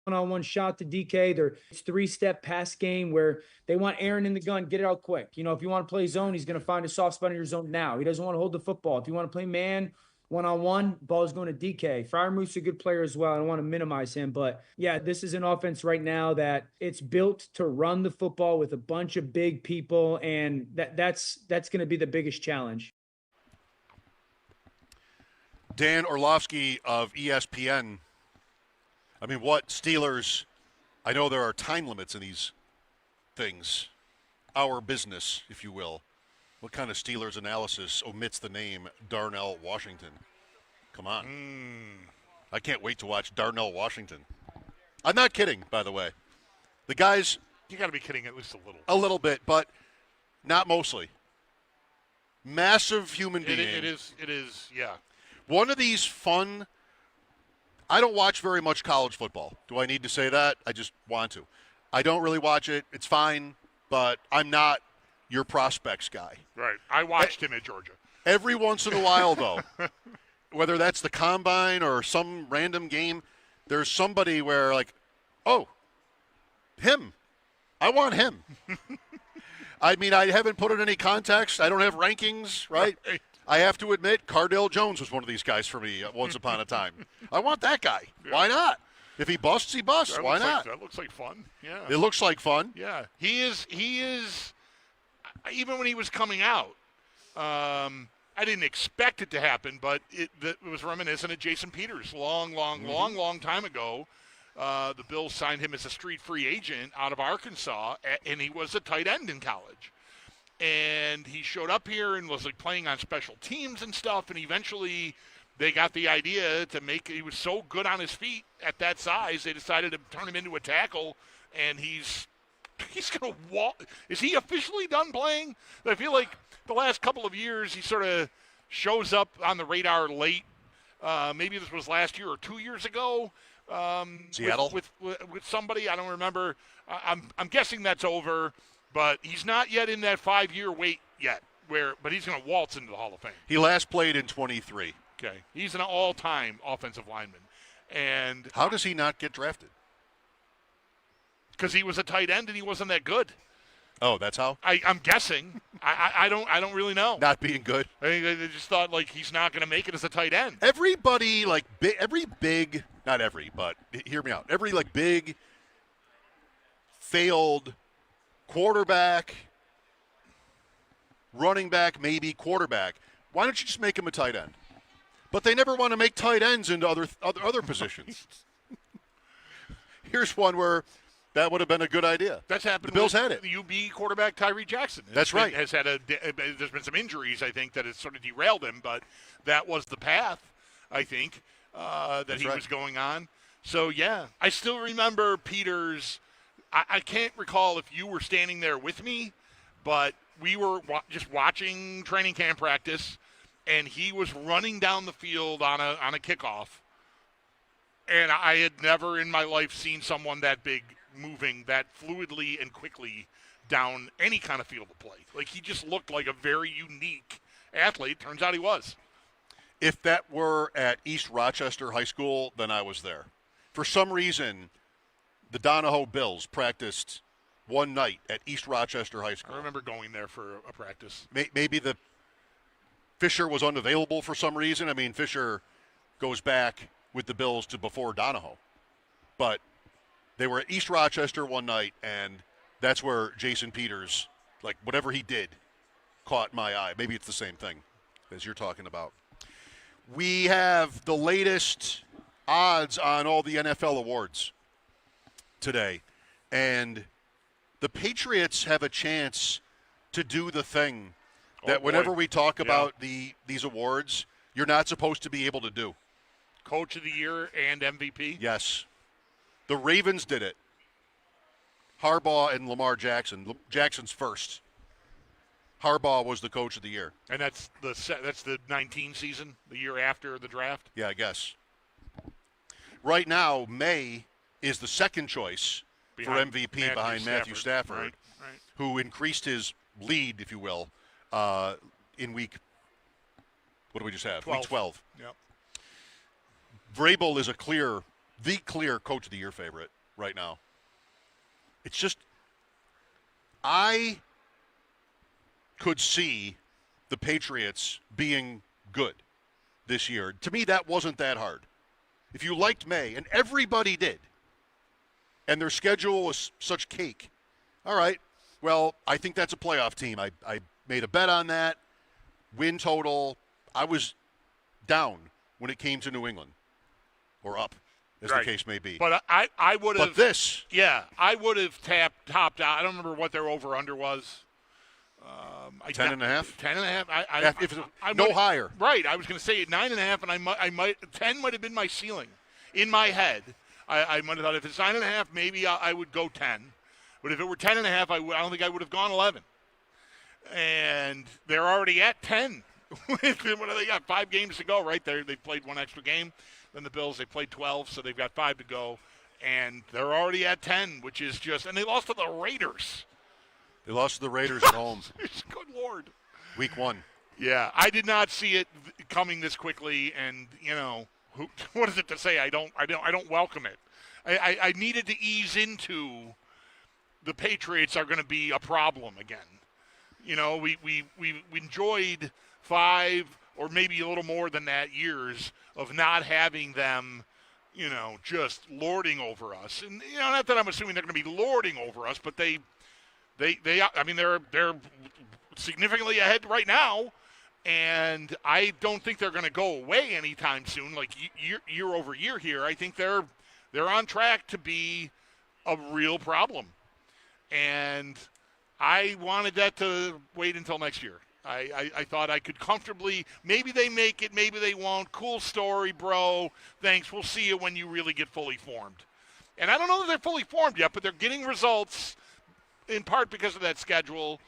one-on-one shot to DK. It's 3-step pass game where they want Aaron in the gun, get it out quick. You know, if you want to play zone, he's going to find a soft spot in your zone now. He doesn't want to hold the football. If you want to play man, one-on-one, ball is going to DK. Freiermuth's a good player as well. I don't want to minimize him, but yeah, this is an offense right now that it's built to run the football with a bunch of big people, and that's going to be the biggest challenge. Dan Orlovsky of ESPN. I mean, what Steelers, I know there are time limits in these things. Our business, if you will. What kind of Steelers analysis omits the name Darnell Washington? Come on. I can't wait to watch Darnell Washington. I'm not kidding, by the way. The guys... You got to be kidding at least a little. A little bit, but not mostly. Massive human being. It is, yeah. One of these fun... I don't watch very much college football. Do I need to say that? I just want to. I don't really watch it. It's fine, but I'm not your prospects guy. Right. I watched him at Georgia. Every once in a while, though, whether that's the combine or some random game, there's somebody where, like, oh, him. I want him. I mean, I haven't put in any context. I don't have rankings, right? I have to admit, Cardale Jones was one of these guys for me once upon a time. I want that guy. Yeah. Why not? If he busts, he busts. Why not? That looks like fun. Yeah. It looks like fun. Yeah. He is. Even when he was coming out, I didn't expect it to happen, but it was reminiscent of Jason Peters. Long time ago. The Bills signed him as a street free agent out of Arkansas, and he was a tight end in college. And he showed up here and was like playing on special teams and stuff. And eventually they got the idea to he was so good on his feet at that size, they decided to turn him into a tackle. And he's going to walk. Is he officially done playing? I feel like the last couple of years he sort of shows up on the radar late. Maybe this was last year or 2 years ago. Seattle? With somebody, I don't remember. I'm guessing that's over. But he's not yet in that 5-year wait yet, but he's going to waltz into the Hall of Fame. He last played in 23. Okay. He's an all-time offensive lineman. And how does he not get drafted? Because he was a tight end and he wasn't that good. Oh, that's how? I'm guessing. I don't really know. Not being good? I just thought, like, he's not going to make it as a tight end. Everybody, like, every big, not every, but hear me out. Every, like, big, failed quarterback, running back, maybe quarterback. Why don't you just make him a tight end? But they never want to make tight ends into other positions. Here's one where that would have been a good idea. That's happened. The Bills had it. The UB quarterback Tyree Jackson. That's right. There's been some injuries, I think, that has sort of derailed him, but that was the path, I think, that he was going on. So yeah, I still remember Peters. I can't recall if you were standing there with me, but we were just watching training camp practice, and he was running down the field on a kickoff. And I had never in my life seen someone that big moving that fluidly and quickly down any kind of field of play. Like, he just looked like a very unique athlete. Turns out he was. If that were at East Rochester High School, then I was there. For some reason, the Donahoe Bills practiced one night at East Rochester High School. I remember going there for a practice. Maybe the Fisher was unavailable for some reason. I mean, Fisher goes back with the Bills to before Donahoe. But they were at East Rochester one night, and that's where Jason Peters, like, whatever he did, caught my eye. Maybe it's the same thing as you're talking about. We have the latest odds on all the NFL awards today. And the Patriots have a chance to do the thing that whenever we talk about these awards, you're not supposed to be able to do. Coach of the Year and MVP? Yes. The Ravens did it. Harbaugh and Lamar Jackson. Jackson's first. Harbaugh was the Coach of the Year. And that's the 19 season, the year after the draft? Yeah, I guess. Right now, May is the second choice for MVP behind Matthew Stafford, right. Who increased his lead, if you will, in week, what do we just have? 12. Week 12. Yep. Vrabel is a clear the clear Coach of the Year favorite right now. It's just, I could see the Patriots being good this year. To me, that wasn't that hard. If you liked May, and everybody did, and their schedule was such cake, all right, well, I think that's a playoff team. I made a bet on that. Win total, I was down when it came to New England, or up, as the case may be. But I would have. But this. Yeah, I would have topped out. I don't remember what their over-under was. 10.5? 10.5. If no higher. Right. I was going to say 9.5, and I might 10 might have been my ceiling in my head. I might have thought if it's 9.5, maybe I would go 10. But if it were 10.5, I don't think I would have gone 11. And they're already at 10. What do they got? 5 games to go, right? They played one extra game. Then the Bills, they played 12, so they've got 5 to go. And they're already at 10, which is just – and they lost to the Raiders. They lost to the Raiders at home. Good Lord. Week 1. Yeah, I did not see it coming this quickly, and what is it to say? I don't welcome it. I needed to ease into the Patriots are going to be a problem again. We enjoyed 5 or maybe a little more than that years of not having them, just lording over us. And not that I'm assuming they're going to be lording over us, but they're significantly ahead right now, and I don't think they're going to go away anytime soon. Like year over year here, I think they're on track to be a real problem, and I wanted that to wait until next year. I thought I could comfortably. Maybe they make it, maybe they won't. Cool story, bro. Thanks. We'll see you when you really get fully formed. And I don't know that they're fully formed yet, but they're getting results. In part because of that schedule,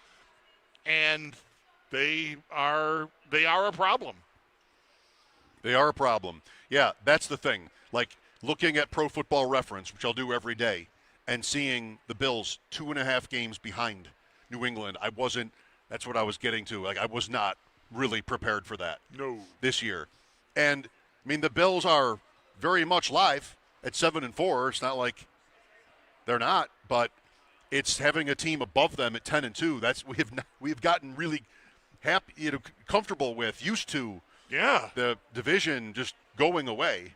and they are a problem. They are a problem. Yeah, that's the thing. Like looking at Pro Football Reference, which I'll do every day, and seeing the Bills 2.5 games behind New England, that's what I was getting to. Like I was not really prepared for that. No. This year. And I mean the Bills are very much live at 7-4. It's not like they're not, but it's having a team above them at 10-2. That's we've gotten really happy, comfortable with, used to. Yeah. The division just going away,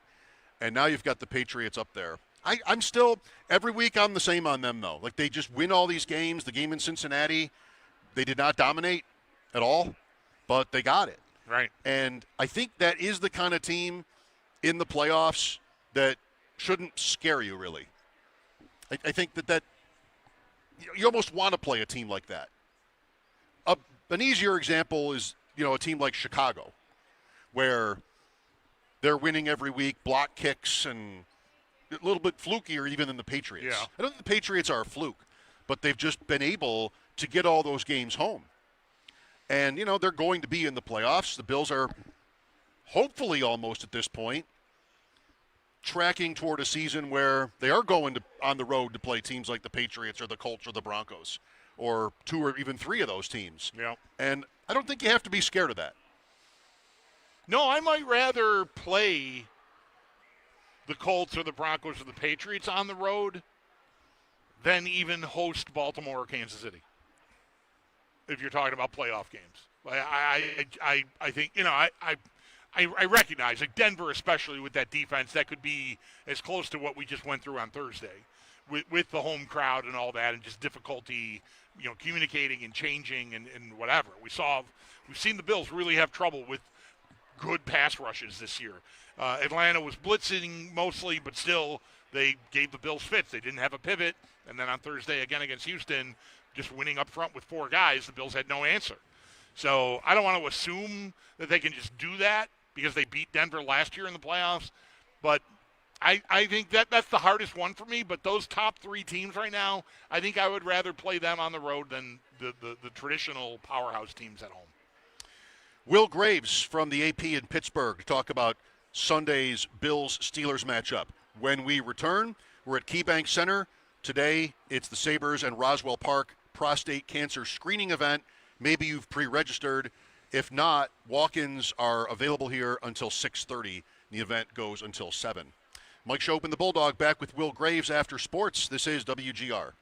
and now you've got the Patriots up there. I'm still every week I'm the same on them though. Like they just win all these games. The game in Cincinnati, they did not dominate at all, but they got it. Right. And I think that is the kind of team in the playoffs that shouldn't scare you really. I think that you almost want to play a team like that. An easier example is, a team like Chicago, where they're winning every week, block kicks, and a little bit flukier even than the Patriots. Yeah. I don't think the Patriots are a fluke, but they've just been able to get all those games home. And, they're going to be in the playoffs. The Bills are hopefully almost at this point tracking toward a season where they are going on the road to play teams like the Patriots or the Colts or the Broncos, or 2 or even 3 of those teams. Yeah. And I don't think you have to be scared of that. No, I might rather play the Colts or the Broncos or the Patriots on the road than even host Baltimore or Kansas City, if you're talking about playoff games. I think, I recognize, like Denver especially with that defense, that could be as close to what we just went through on Thursday with the home crowd and all that, and just difficulty, communicating and changing and whatever. We've seen the Bills really have trouble with good pass rushes this year. Atlanta was blitzing mostly, but still they gave the Bills fits. They didn't have a pivot, and then on Thursday again against Houston, just winning up front with 4 guys, the Bills had no answer. So I don't want to assume that they can just do that because they beat Denver last year in the playoffs. But I think that's the hardest one for me. But those top 3 teams right now, I think I would rather play them on the road than the traditional powerhouse teams at home. Will Graves from the AP in Pittsburgh to talk about Sunday's Bills-Steelers matchup. When we return, we're at KeyBank Center. Today, it's the Sabres and Roswell Park prostate cancer screening event. Maybe you've pre-registered. If not, walk-ins are available here until 6:30. The event goes until 7. Mike Schopp and the Bulldog back with Will Graves after sports. This is WGR.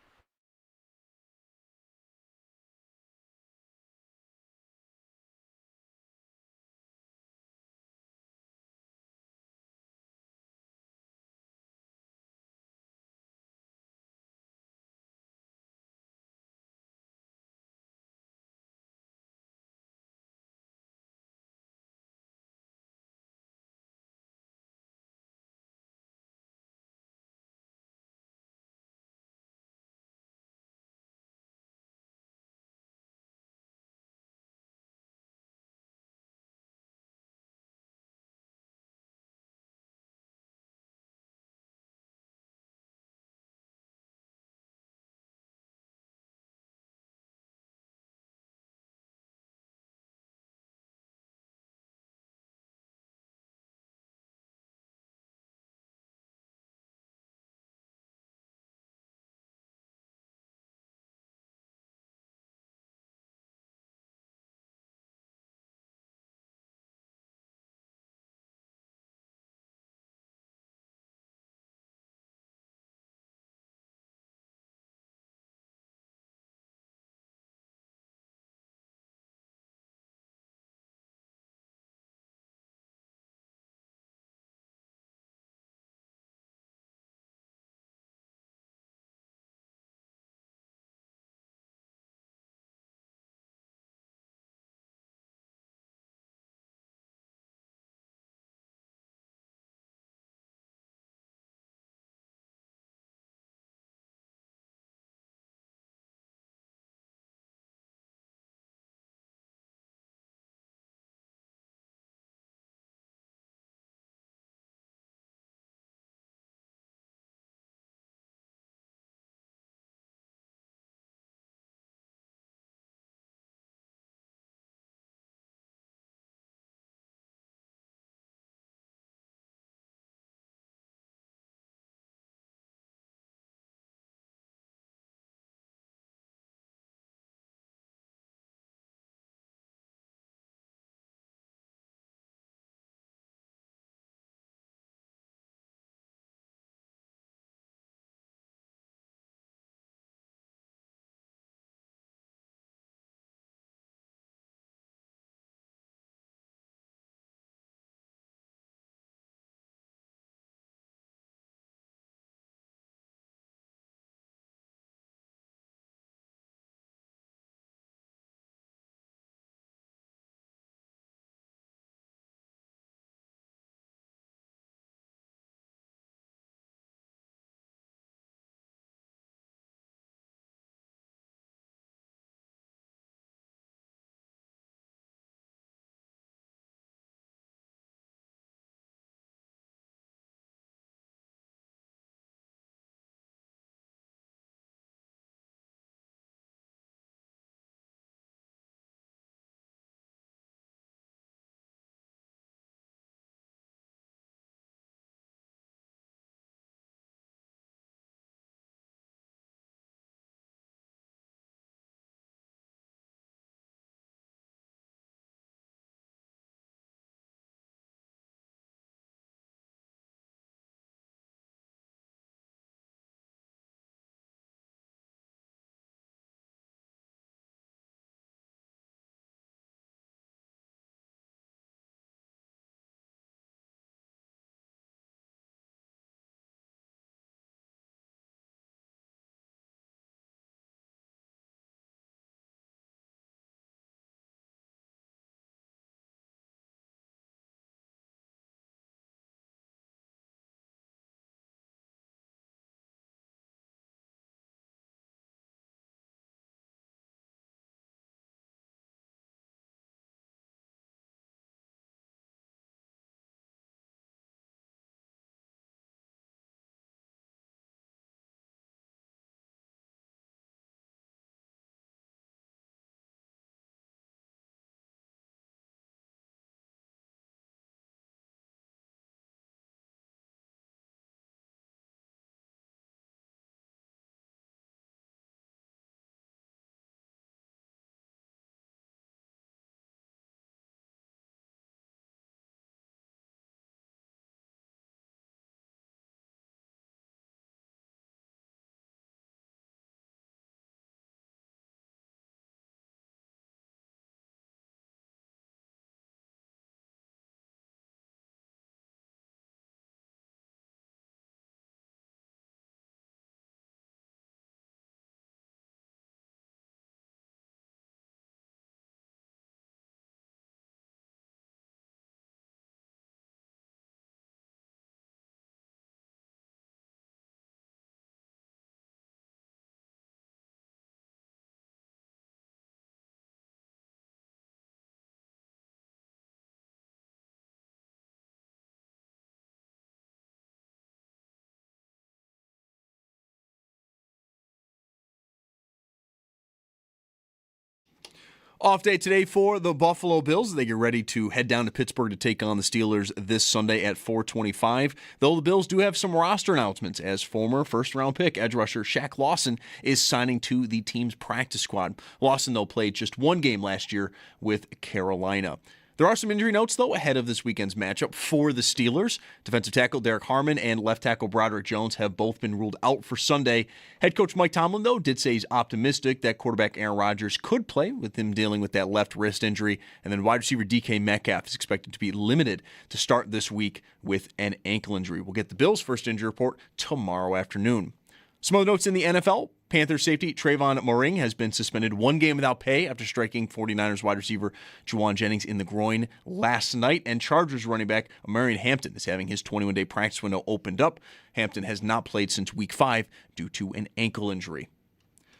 Off day today for the Buffalo Bills. They get ready to head down to Pittsburgh to take on the Steelers this Sunday at 4:25. Though the Bills do have some roster announcements, as former first-round pick edge rusher Shaq Lawson is signing to the team's practice squad. Lawson, though, played just one game last year with Carolina. There are some injury notes, though, ahead of this weekend's matchup for the Steelers. Defensive tackle Derek Harmon and left tackle Broderick Jones have both been ruled out for Sunday. Head coach Mike Tomlin, though, did say he's optimistic that quarterback Aaron Rodgers could play, with him dealing with that left wrist injury. And then wide receiver DK Metcalf is expected to be limited to start this week with an ankle injury. We'll get the Bills' first injury report tomorrow afternoon. Some other notes in the NFL. Panthers safety Trayvon Moring has been suspended one game without pay after striking 49ers wide receiver Juwan Jennings in the groin last night. And Chargers running back Marion Hampton is having his 21-day practice window opened up. Hampton has not played since Week 5 due to an ankle injury.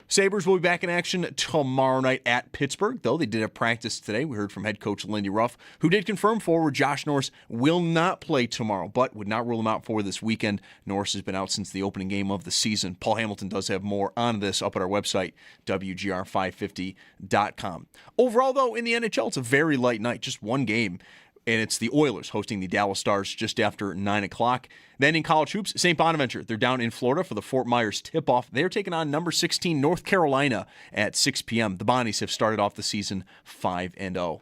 Sabres will be back in action tomorrow night at Pittsburgh, though they did have practice today. We heard from head coach Lindy Ruff, who did confirm forward Josh Norris will not play tomorrow, but would not rule him out for this weekend. Norris has been out since the opening game of the season. Paul Hamilton does have more on this up at our website, WGR550.com. Overall, though, in the NHL, it's a very light night, just one game. And it's the Oilers hosting the Dallas Stars just after 9 o'clock. Then in college hoops, St. Bonaventure, they're down in Florida for the Fort Myers tip-off. They're taking on number 16 North Carolina at 6 p.m. The Bonnies have started off the season 5-0. And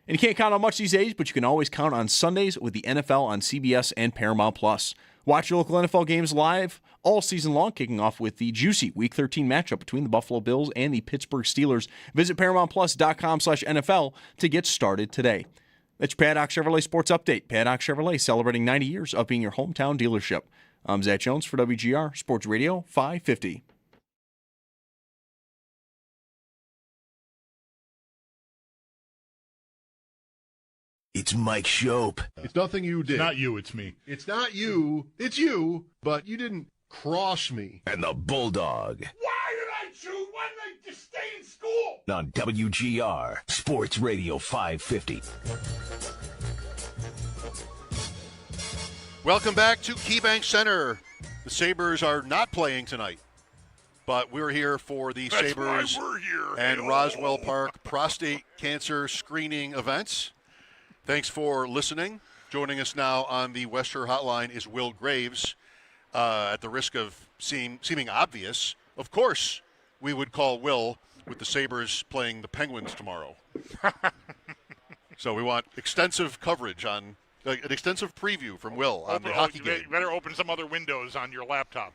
you can't count on much these days, but you can always count on Sundays with the NFL on CBS and Paramount+. Watch your local NFL games live all season long, kicking off with the juicy Week 13 matchup between the Buffalo Bills and the Pittsburgh Steelers. Visit ParamountPlus.com/NFL to get started today. That's your Paddock Chevrolet Sports Update. Paddock Chevrolet celebrating 90 years of being your hometown dealership. I'm Zach Jones for WGR Sports Radio 550. It's Mike Schopp. It's nothing you did. It's not you, it's me. It's not you. It's you, but you didn't cross me. And the Bulldog. Why did I choose? Why did I just stay in school? On WGR Sports Radio 550. Welcome back to KeyBank Center. The Sabres are not playing tonight, but we're here for the That's Sabres why we're here. and Hey-oh. Roswell Park prostate cancer screening events. Thanks for listening. Joining us now on the Wester Hotline is Will Graves. At the risk of seeming obvious, of course, we would call Will with the Sabres playing the Penguins tomorrow. So we want extensive coverage on an extensive preview from Will on the hockey game. You better open some other windows on your laptop.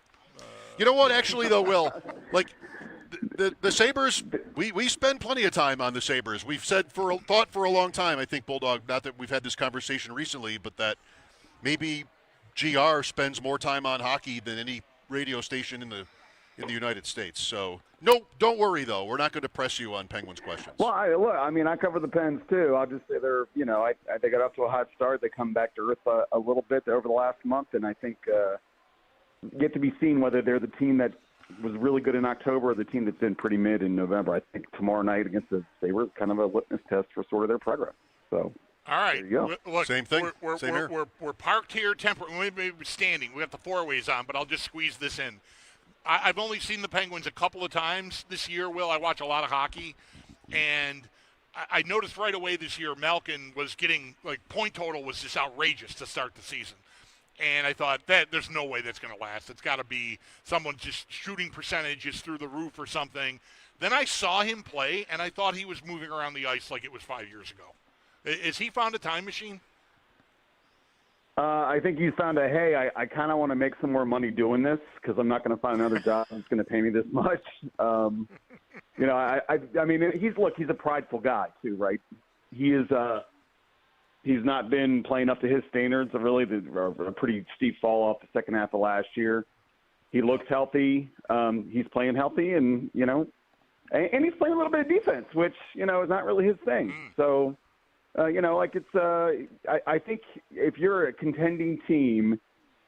You know what? Actually, though, Will, like the Sabres, we spend plenty of time on the Sabres. We've thought for a long time. I think Bulldog. Not that we've had this conversation recently, but that maybe GR spends more time on hockey than any radio station in the United States. So no, don't worry though. We're not going to press you on Penguins questions. Well, I cover the Pens too. I'll just say they got off to a hot start. They come back to earth a little bit over the last month, and I think get to be seen whether they're the team that was really good in October or the team that's been pretty mid in November. I think tomorrow night against the Sabres kind of a litmus test for sort of their progress. So. All right. There you go. Look, same thing. Same here. We're parked here temporarily. We're standing. We got the four-ways on, but I'll just squeeze this in. I've only seen the Penguins a couple of times this year, Will. I watch a lot of hockey, and I noticed right away this year Malkin was getting, point total was just outrageous to start the season. And I thought that there's no way that's going to last. It's got to be someone just shooting percentages through the roof or something. Then I saw him play, and I thought he was moving around the ice like it was 5 years ago. Has he found a time machine? I think he's found I kind of want to make some more money doing this because I'm not going to find another job that's going to pay me this much. I mean, he's a prideful guy too, right? He's not been playing up to his standards. Really, a pretty steep fall off the second half of last year. He looks healthy. He's playing healthy, and and he's playing a little bit of defense, which is not really his thing. So. I think if you're a contending team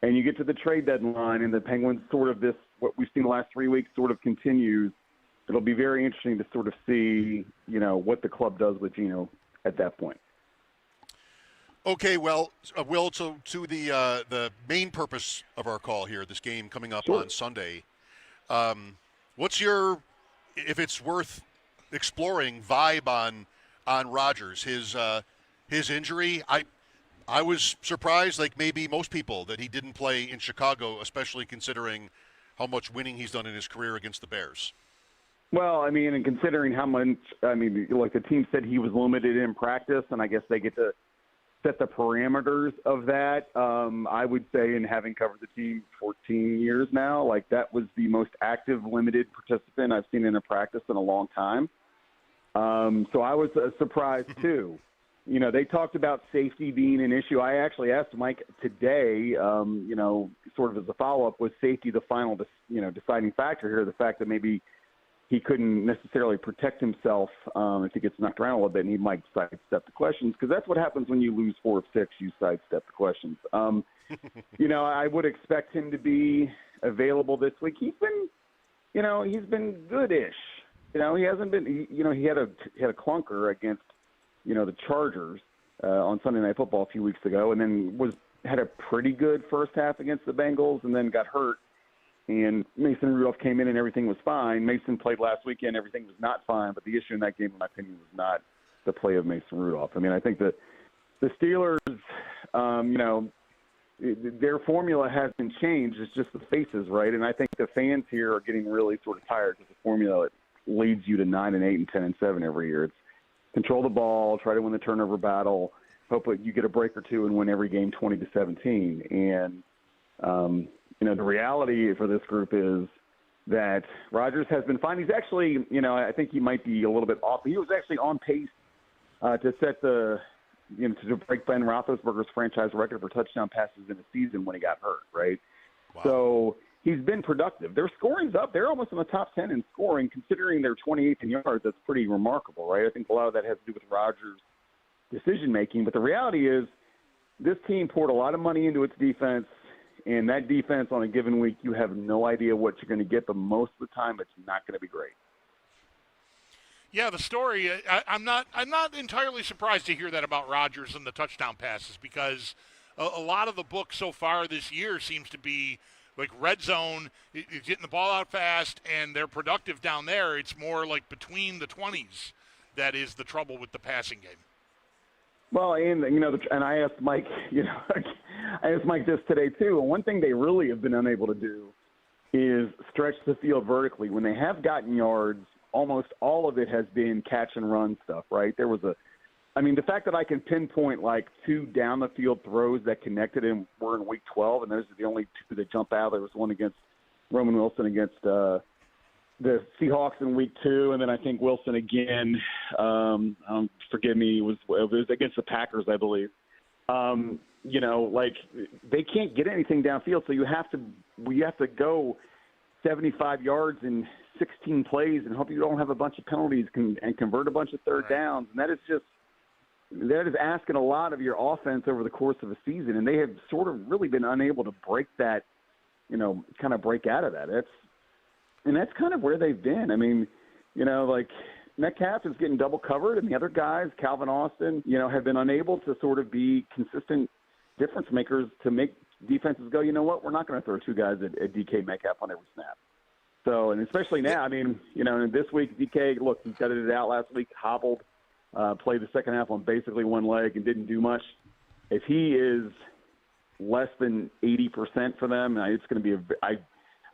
and you get to the trade deadline and the Penguins what we've seen the last 3 weeks sort of continues, it'll be very interesting to sort of see, what the club does with Gino at that point. Okay, well, Will, to the main purpose of our call here, this game coming up on Sunday, what's your, if it's worth exploring vibe on Rodgers. His injury, I was surprised, like maybe most people, that he didn't play in Chicago, especially considering how much winning he's done in his career against the Bears. Well, I mean, and considering how much, like the team said he was limited in practice, and I guess they get to set the parameters of that. I would say, in having covered the team 14 years now, like that was the most active limited participant I've seen in a practice in a long time. So I was surprised too. You know, they talked about safety being an issue. I actually asked Mike today, sort of as a follow-up, was safety the final, deciding factor here? The fact that maybe he couldn't necessarily protect himself if he gets knocked around a little bit, and he might sidestep the questions, because that's what happens when you lose 4 of 6. You sidestep the questions. I would expect him to be available this week. He's been good-ish. He hasn't been. He had a clunker against the Chargers on Sunday Night Football a few weeks ago, and then had a pretty good first half against the Bengals, and then got hurt. And Mason Rudolph came in and everything was fine. Mason played last weekend, everything was not fine. But the issue in that game, in my opinion, was not the play of Mason Rudolph. I mean, I think that the Steelers, their formula hasn't changed. It's just the faces, right? And I think the fans here are getting really sort of tired because the formula leads you to 9-8 and 10-7 every year. It's control the ball, try to win the turnover battle, hope that you get a break or two and win every game 20-17. And the reality for this group is that Rodgers has been fine. He's actually, I think he might be a little bit off. He was actually on pace to set to break Ben Roethlisberger's franchise record for touchdown passes in a season when he got hurt, right? Wow. So he's been productive. Their scoring's up. They're almost in the top 10 in scoring, considering they're 28th in yards. That's pretty remarkable, right? I think a lot of that has to do with Rodgers' decision-making. But the reality is this team poured a lot of money into its defense, and that defense on a given week, you have no idea what you're going to get, but most of the time it's not going to be great. Yeah, the story, I'm not entirely surprised to hear that about Rodgers and the touchdown passes, because a lot of the book so far this year seems to be like red zone, getting the ball out fast, and they're productive down there. It's more like between the 20s that is the trouble with the passing game. Well, and I asked Mike, I asked Mike this today too. And one thing they really have been unable to do is stretch the field vertically. When they have gotten yards, almost all of it has been catch and run stuff, right? There was the fact that I can pinpoint like 2 down the field throws that connected and were in week 12, and those are the only 2 that jump out. There was one against Roman Wilson against the Seahawks in week 2, and then I think Wilson again. Forgive me, it was against the Packers, I believe. They can't get anything downfield, so you have to go 75 yards in 16 plays and hope you don't have a bunch of penalties and convert a bunch of third downs, and that is asking a lot of your offense over the course of a season, and they have sort of really been unable to break that, kind of break out of that. That's kind of where they've been. I mean, Metcalf is getting double covered, and the other guys, Calvin Austin, have been unable to sort of be consistent difference makers to make defenses go, you know what, we're not going to throw 2 guys at DK Metcalf on every snap. So, and especially now, this week, DK, look, he gutted it out last week, hobbled, played the second half on basically one leg and didn't do much. If he is less than 80% for them, it's going to be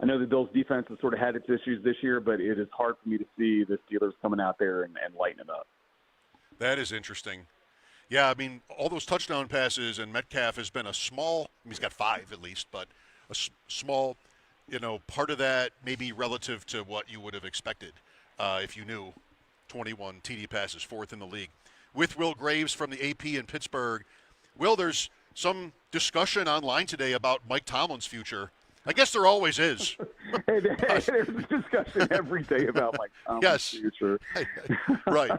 I know the Bills' defense has sort of had its issues this year, but it is hard for me to see the Steelers coming out there and lighting it up. That is interesting. Yeah, all those touchdown passes, and Metcalf has been a small – he's got 5 at least, but a small, part of that maybe relative to what you would have expected if you knew 21 TD passes, 4th in the league. With Will Graves from the AP in Pittsburgh. Will, there's some discussion online today about Mike Tomlin's future. I guess there always is. There's a discussion every day about Mike Tomlin's future. Right.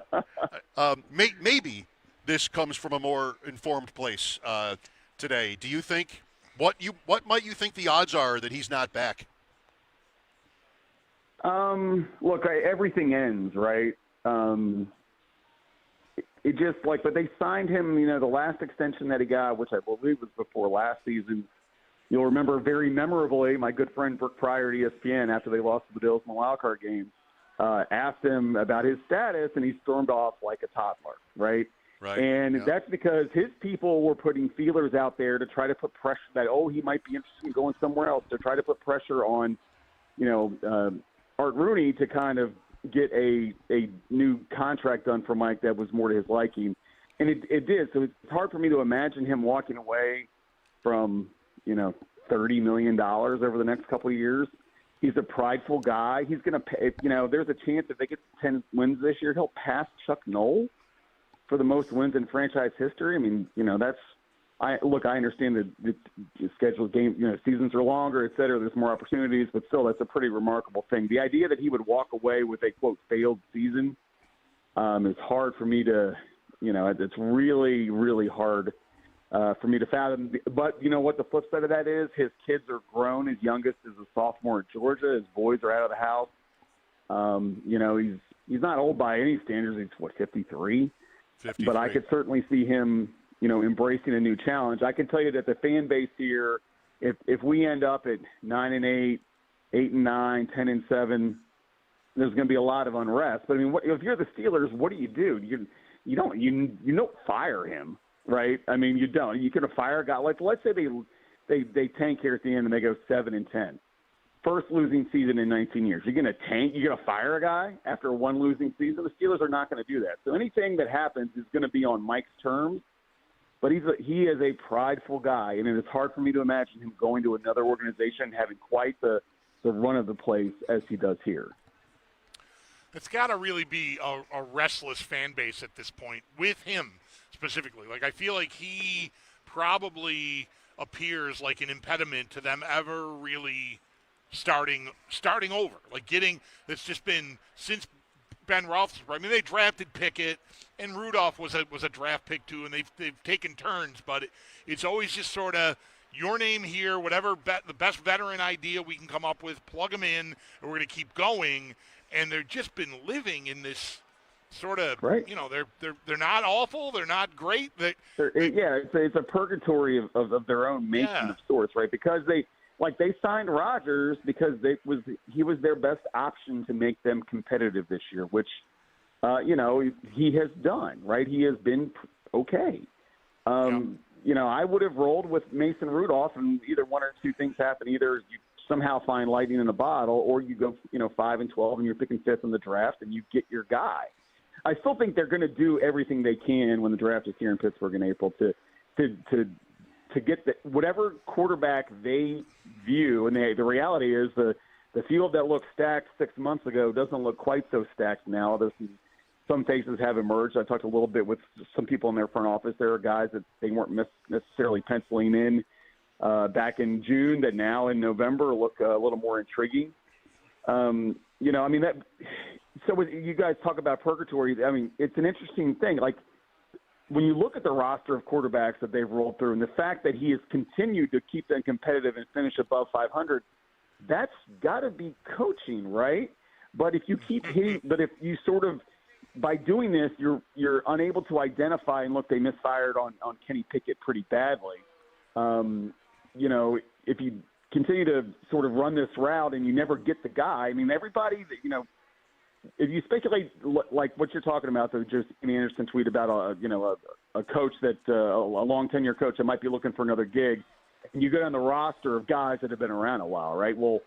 Maybe this comes from a more informed place today. Do you think what might you think the odds are that he's not back? Look, everything ends, right? It just but they signed him. The last extension that he got, which I believe was before last season. You'll remember very memorably my good friend Brooke Pryor at ESPN after they lost to the Bills in the wild card game asked him about his status, and he stormed off like a toddler, right? Right. And that's because his people were putting feelers out there to try to put pressure that, he might be interested in going somewhere else, to try to put pressure on, Art Rooney to kind of get a new contract done for Mike that was more to his liking. And it did. So it's hard for me to imagine him walking away from, $30 million over the next couple of years. He's a prideful guy. He's going to pay, there's a chance if they get 10 wins this year, he'll pass Chuck Noll for the most wins in franchise history. I mean, I understand that the scheduled game, seasons are longer, et cetera. There's more opportunities, but still, that's a pretty remarkable thing. The idea that he would walk away with a, quote, failed season is hard for me to, it's really, really hard for me to fathom. But you know what the flip side of that is? His kids are grown. His youngest is a sophomore at Georgia. His boys are out of the house. He's not old by any standards. He's, 53? 53. But I could certainly see him, embracing a new challenge. I can tell you that the fan base here, if we end up at 9-8, 8-9, 10-7, there's going to be a lot of unrest. But I mean, if you're the Steelers, what do? You don't fire him, right? I mean, you don't. You can fire a guy. Like, let's say they tank here at the end and they go 7-10. First losing season in 19 years. You're going to tank? You're going to fire a guy after one losing season? The Steelers are not going to do that. So anything that happens is going to be on Mike's terms. But he is a prideful guy, and it is hard for me to imagine him going to another organization and having quite the run of the place as he does here. It's got to really be a restless fan base at this point with him specifically. Like, I feel like he probably appears like an impediment to them ever really starting over. Like, it's just been since Ben Roethlisberger. I mean, they drafted Pickett, and Rudolph was a draft pick too, and they've taken turns. But it's always just sort of your name here, whatever the best veteran idea we can come up with, plug them in, and we're going to keep going. And they've just been living in this sort of, right. They're not awful, they're not great. It's a purgatory of their own making of sorts, right? Because they signed Rodgers because he was their best option to make them competitive this year, which, he has done, right? He has been okay. I would have rolled with Mason Rudolph, and either one or two things happen. Either you somehow find lightning in a bottle, or you go, 5-12, and you're picking fifth in the draft, and you get your guy. I still think they're going to do everything they can when the draft is here in Pittsburgh in April to get whatever quarterback they view. And the reality is the field that looked stacked 6 months ago doesn't look quite so stacked now. There's some faces have emerged. I talked a little bit with some people in their front office. There are guys that they weren't necessarily penciling in back in June that now in November look a little more intriguing. So you guys talk about purgatory. I mean, it's an interesting thing. Like, when you look at the roster of quarterbacks that they've rolled through and the fact that he has continued to keep them competitive and finish above 500, that's got to be coaching, right? But if you keep hitting, if you sort of, by doing this, you're unable to identify, and look, they misfired on Kenny Pickett pretty badly. If you continue to sort of run this route and you never get the guy, I mean, everybody that, if you speculate like what you're talking about, though, just Ian Anderson tweet about a coach that a long tenure coach that might be looking for another gig, and you go down the roster of guys that have been around a while, right? Well,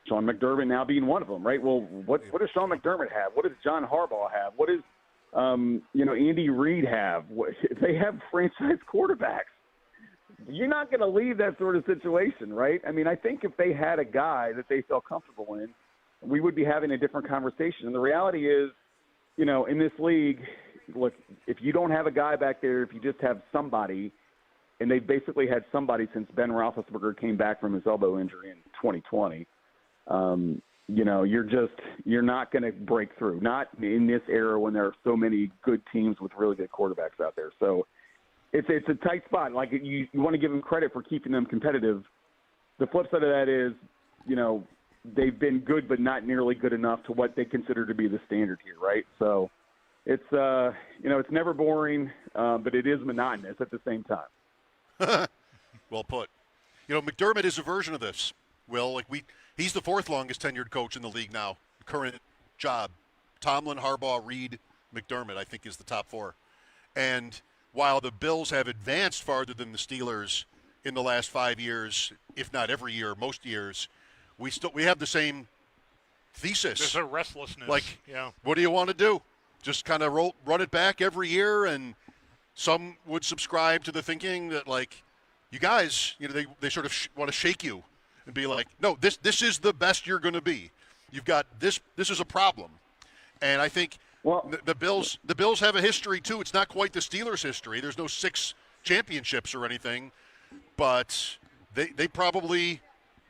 Sean McDermott now being one of them, right? Well, what does Sean McDermott have? What does John Harbaugh have? What does Andy Reid have? They have franchise quarterbacks. You're not going to leave that sort of situation, right? I mean, I think if they had a guy that they felt comfortable in, we would be having a different conversation. And the reality is, in this league, look, if you don't have a guy back there, if you just have somebody, and they've basically had somebody since Ben Roethlisberger came back from his elbow injury in 2020, you're not going to break through. Not in this era when there are so many good teams with really good quarterbacks out there. So it's a tight spot. Like, you want to give them credit for keeping them competitive. The flip side of that is, they've been good, but not nearly good enough to what they consider to be the standard here, right? So it's it's never boring, but it is monotonous at the same time. Well put. McDermott is a version of this. Well, he's the fourth longest tenured coach in the league now, current job. Tomlin, Harbaugh, Reed, McDermott, I think, is the top four. And while the Bills have advanced farther than the Steelers in the last 5 years, if not every year, most years, we have the same thesis. There's a restlessness. Like, yeah. What do you want to do? Just kind of run it back every year? And some would subscribe to the thinking that, like, you guys, they sort of want to shake you and be like, no, this is the best you're going to be. You've got this is a problem. And I think the Bills have a history too. It's not quite the Steelers' history. There's no 6 championships or anything, but they probably,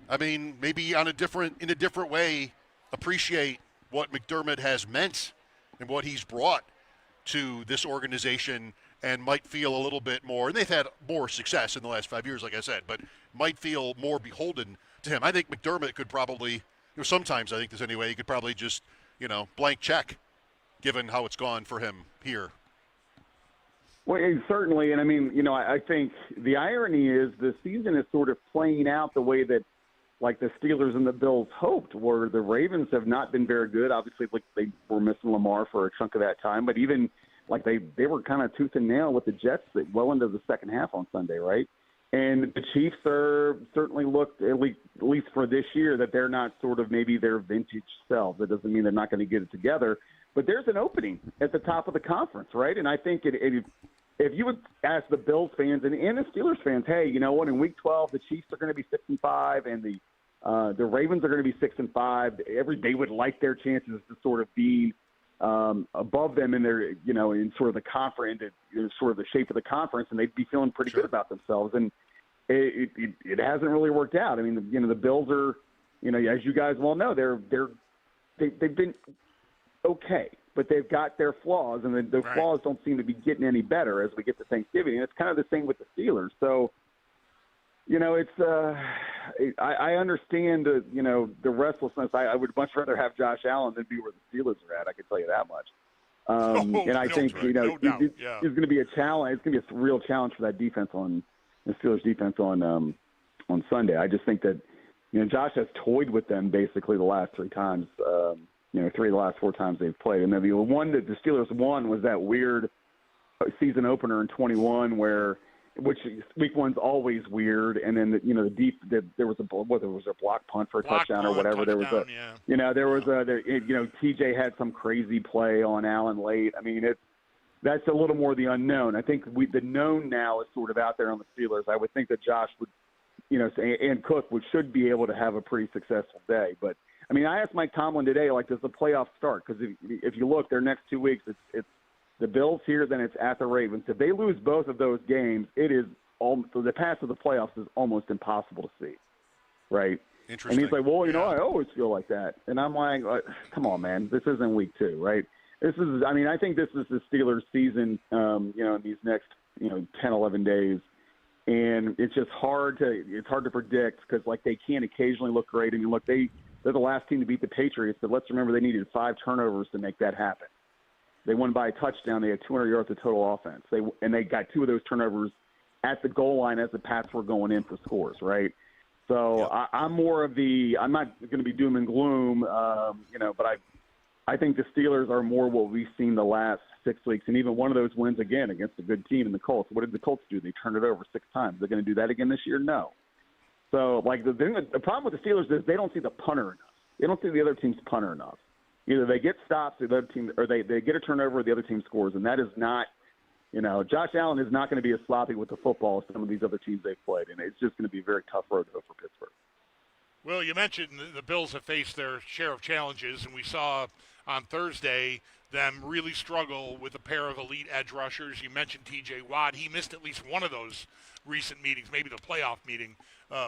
I mean, maybe in a different way, appreciate what McDermott has meant and what he's brought to this organization, and might feel a little bit more. And they've had more success in the last 5 years, like I said, but might feel more beholden to him. I think McDermott could probably, sometimes I think this anyway, he could probably just, blank check, given how it's gone for him here. Well, certainly, and I mean, I think the irony is the season is sort of playing out the way that, like, the Steelers and the Bills hoped, where the Ravens have not been very good. Obviously, like, they were missing Lamar for a chunk of that time, but even like they were kind of tooth and nail with the Jets well into the second half on Sunday, right? And the Chiefs certainly looked, at least for this year, that they're not sort of maybe their vintage selves. That doesn't mean they're not going to get it together. But there's an opening at the top of the conference, right? And I think if you would ask the Bills fans and the Steelers fans, hey, you know what, in Week 12, the Chiefs are going to be 6-5 and the Ravens are going to be 6-5. They would like their chances to sort of be above them in their, in sort of the conference, sort of the shape of the conference, and they'd be feeling pretty good about themselves. And it hasn't really worked out. I mean, the Bills are, as you guys well know, they've been okay, but they've got their flaws, and the flaws don't seem to be getting any better as we get to Thanksgiving. And it's kind of the same with the Steelers. So, I understand, the restlessness. I would much rather have Josh Allen than be where the Steelers are at. I can tell you that much. And I think, it's going to be a challenge. It's going to be a real challenge for that defense on the Steelers defense on Sunday. I just think that, Josh has toyed with them basically the last 3 times, 3 of the last 4 times they've played. And then the one that the Steelers won was that weird season opener in 21 which Week 1's always weird, and then there was a block punt for a touchdown or whatever. There was TJ had some crazy play on Allen late. I mean, that's a little more the unknown. I think the known now is sort of out there on the Steelers. I would think that Josh would, and Cook should be able to have a pretty successful day. But I mean, I asked Mike Tomlin today, like, does the playoffs start? Because if you look, their next 2 weeks, it's the Bills here, then it's at the Ravens. If they lose both of those games, so the path to the playoffs is almost impossible to see, right? Interesting. And he's like, well, I always feel like that. And I'm like, come on, man, this isn't Week 2, right? I think this is the Steelers' season, in these next, 10, 11 days. And it's just hard to predict because, like, they can occasionally look great. I mean, look, they're the last team to beat the Patriots, but let's remember they needed 5 turnovers to make that happen. They won by a touchdown. They had 200 yards of total offense. They got 2 of those turnovers at the goal line as the Pats were going in for scores, right? So I'm more of I'm not going to be doom and gloom, but I think the Steelers are more what we've seen the last 6 weeks. And even one of those wins again against a good team in the Colts. What did the Colts do? They turned it over 6 times. They're going to do that again this year? No. So, like, the problem with the Steelers is they don't see the punter enough. They don't see the other team's punter enough. Either they get stops, or the other team, or they get a turnover, or the other team scores, and that is not, Josh Allen is not going to be as sloppy with the football as some of these other teams they've played, and it's just going to be a very tough road to go for Pittsburgh. Well, you mentioned the Bills have faced their share of challenges, and we saw on Thursday them really struggle with a pair of elite edge rushers. You mentioned T.J. Watt. He missed at least one of those recent meetings, maybe the playoff meeting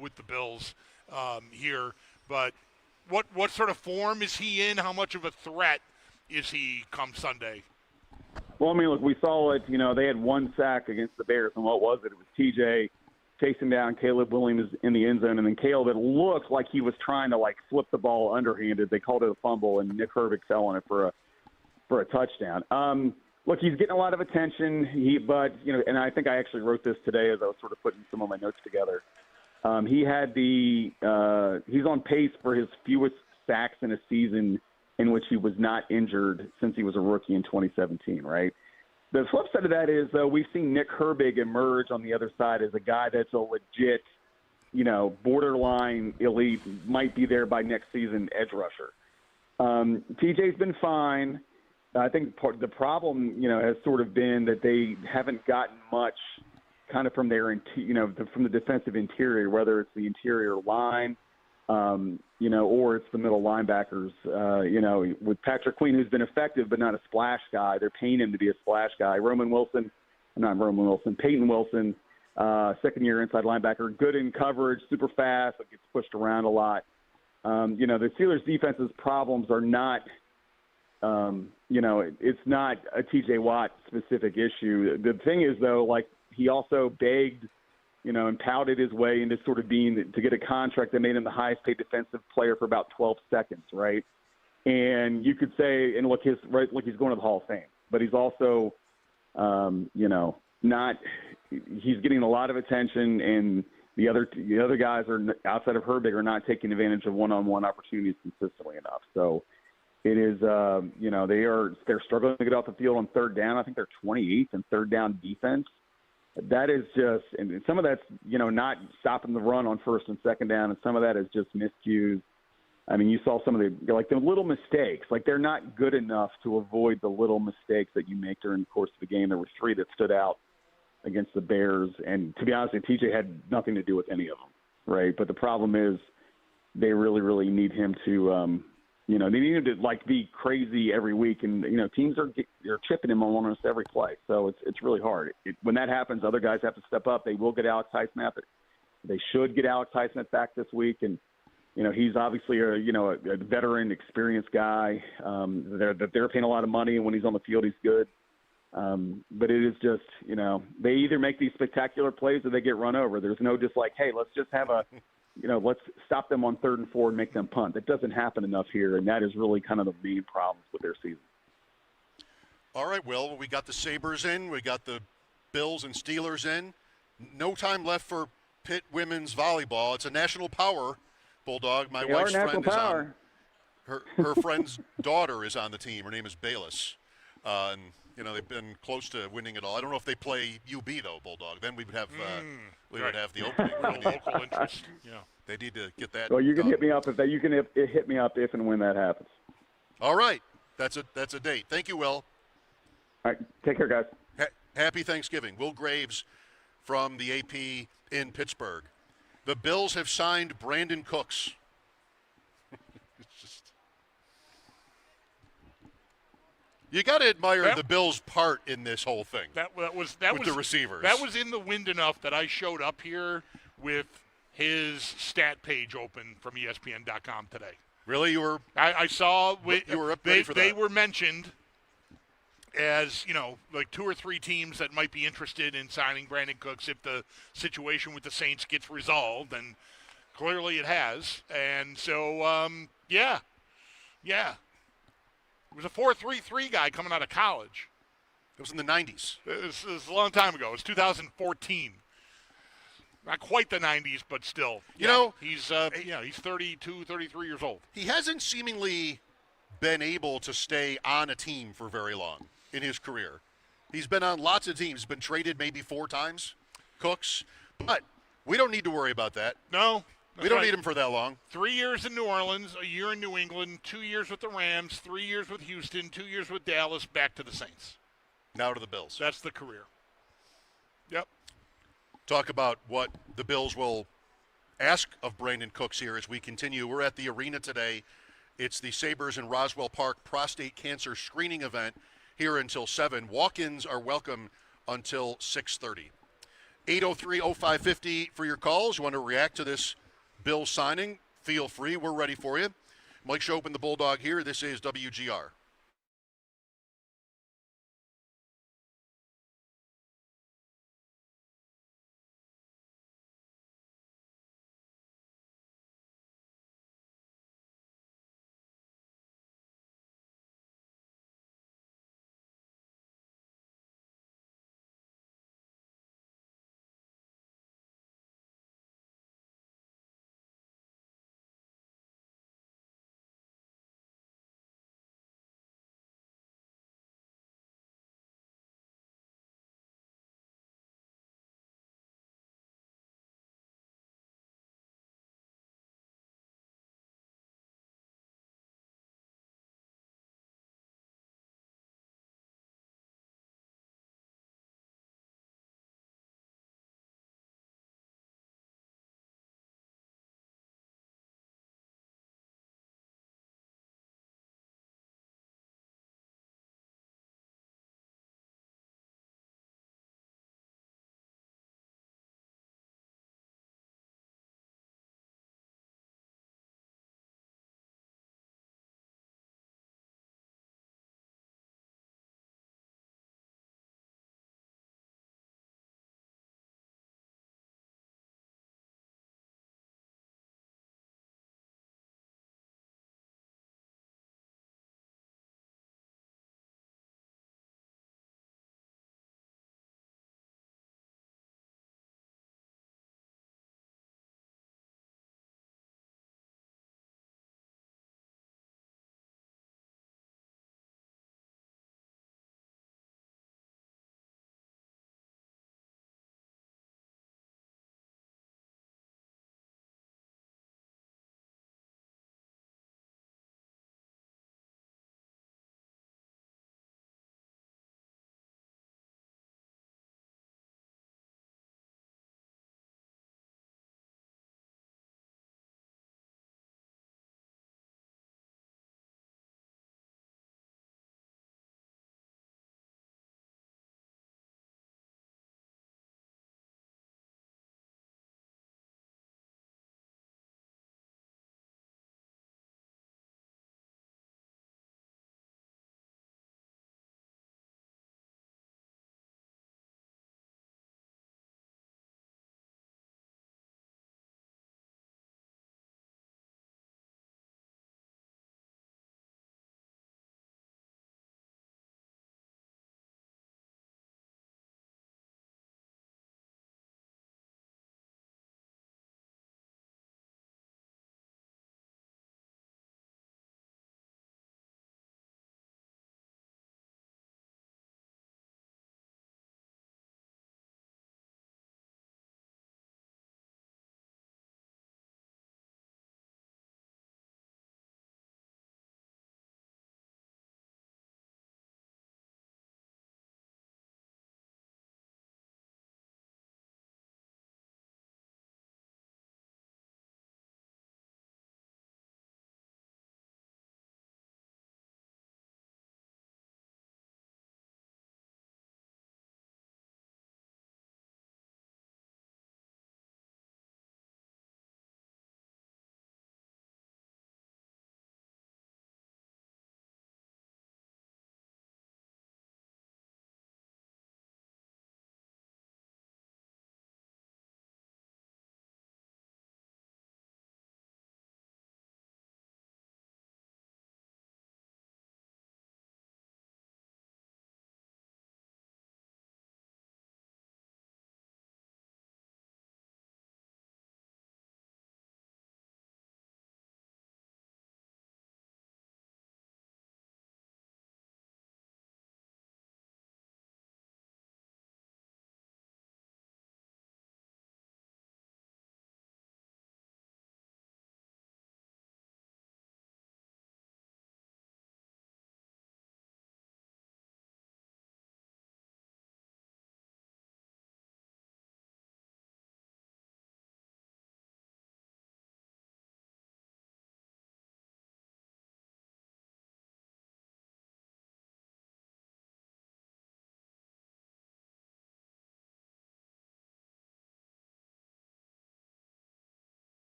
with the Bills here, but What sort of form is he in? How much of a threat is he come Sunday? Well, I mean, look, we saw it. They had 1 sack against the Bears, and what was it? It was TJ chasing down Caleb Williams in the end zone, and then Caleb, it looked like he was trying to, like, flip the ball underhanded. They called it a fumble, and Nick Herbig fell on it for a touchdown. Look, he's getting a lot of attention. And I think I actually wrote this today as I was sort of putting some of my notes together. He's on pace for his fewest sacks in a season in which he was not injured since he was a rookie in 2017, right? The flip side of that is, though, we've seen Nick Herbig emerge on the other side as a guy that's a legit, borderline elite, might be there by next season edge rusher. TJ's been fine. I think the problem, has sort of been that they haven't gotten much kind of from their, from the defensive interior, whether it's the interior line, or it's the middle linebackers. With Patrick Queen, who's been effective but not a splash guy, they're paying him to be a splash guy. Peyton Wilson, second-year inside linebacker, good in coverage, super fast, but gets pushed around a lot. The Steelers' defense's problems are not, it's not a TJ Watt specific issue. The thing is, though, he also begged, and touted his way into sort of to get a contract that made him the highest paid defensive player for about 12 seconds, right? And you could say, and look, he's going to the Hall of Fame, but he's also, he's getting a lot of attention, and the other guys are outside of Herbig are not taking advantage of one-on-one opportunities consistently enough. So it is, they're struggling to get off the field on third down. I think they're 28th in third down defense. That is just, and some of that's, not stopping the run on first and second down, and some of that is just miscues. I mean, you saw some of the little mistakes. They're not good enough to avoid the little mistakes that you make during the course of the game. There were 3 that stood out against the Bears, and to be honest, TJ had nothing to do with any of them, right? But the problem is they really, really need him to, they need him to be crazy every week, and teams are chipping him on almost every play, so it's really hard. When that happens, other guys have to step up. They will get Alex Highsmith. They should get Alex Highsmith back this week, and he's obviously a veteran, experienced guy. They're paying a lot of money, and when he's on the field, he's good. But it is just, they either make these spectacular plays or they get run over. There's no just hey, let's just have let's stop them on 3rd and 4 and make them punt. That doesn't happen enough here, and that is really kind of the main problems with their season. All right, Will, we got the Sabres in. We got the Bills and Steelers in. No time left for Pitt women's volleyball. It's a national power, Bulldog. My wife's friend is on. Her friend's daughter is on the team. Her name is Bayless. And they've been close to winning it all. I don't know if they play UB though, Bulldog. Then we would have would have the opening. Local interest. Yeah. They need to get that. Well, you can hit me up hit me up if and when that happens. All right, that's a date. Thank you, Will. All right, take care, guys. Happy Thanksgiving. Will Graves from the AP in Pittsburgh. The Bills have signed Brandon Cooks. You got to admire the Bills' part in this whole thing. That was the receivers. That was in the wind enough that I showed up here with his stat page open from ESPN.com today. Really, you were? I saw. You were up ready for that. They were mentioned as 2 or 3 teams that might be interested in signing Brandon Cooks if the situation with the Saints gets resolved, and clearly it has. And so, yeah. It was a 4.33 guy coming out of college. It was in the 90s. It was a long time ago. It was 2014. Not quite the 90s, but still. He's 32, 33 years old. He hasn't seemingly been able to stay on a team for very long in his career. He's been on lots of teams. He's been traded maybe 4 times, Cooks. But we don't need to worry about that. No. We don't need him for that long. 3 years in New Orleans, a year in New England, 2 years with the Rams, 3 years with Houston, 2 years with Dallas, back to the Saints. Now to the Bills. That's the career. Yep. Talk about what the Bills will ask of Brandon Cooks here as we continue. We're at the arena today. It's the Sabres in Roswell Park prostate cancer screening event here until 7. Walk-ins are welcome until 6:30. 803-0550 for your calls. You want to react to this Bill signing, feel free. We're ready for you. Mike Schopp and the Bulldog here. This is WGR.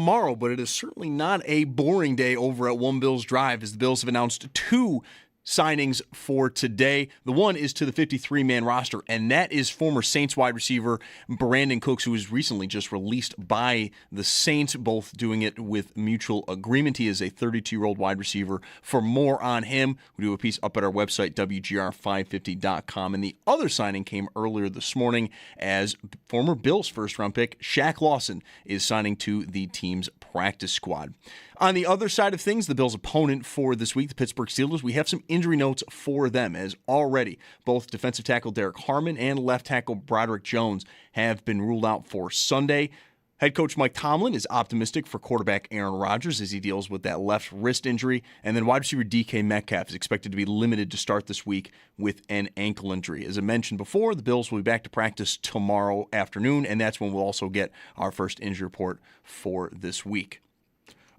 tomorrow, but it is certainly not a boring day over at One Bills Drive as the Bills have announced 2 signings for today. The one is to the 53-man roster, and that is former Saints wide receiver Brandon Cooks, who was recently just released by the Saints, both doing it with mutual agreement. He is a 32-year-old wide receiver. For more on him, we do a piece up at our website, WGR550.com. And the other signing came earlier this morning as former Bills first-round pick Shaq Lawson is signing to the team's practice squad. On the other side of things, the Bills' opponent for this week, the Pittsburgh Steelers, we have some injury notes for them, as already both defensive tackle Derek Harmon and left tackle Broderick Jones have been ruled out for Sunday. Head coach Mike Tomlin is optimistic for quarterback Aaron Rodgers as he deals with that left wrist injury. And then wide receiver DK Metcalf is expected to be limited to start this week with an ankle injury. As I mentioned before, the Bills will be back to practice tomorrow afternoon, and that's when we'll also get our first injury report for this week.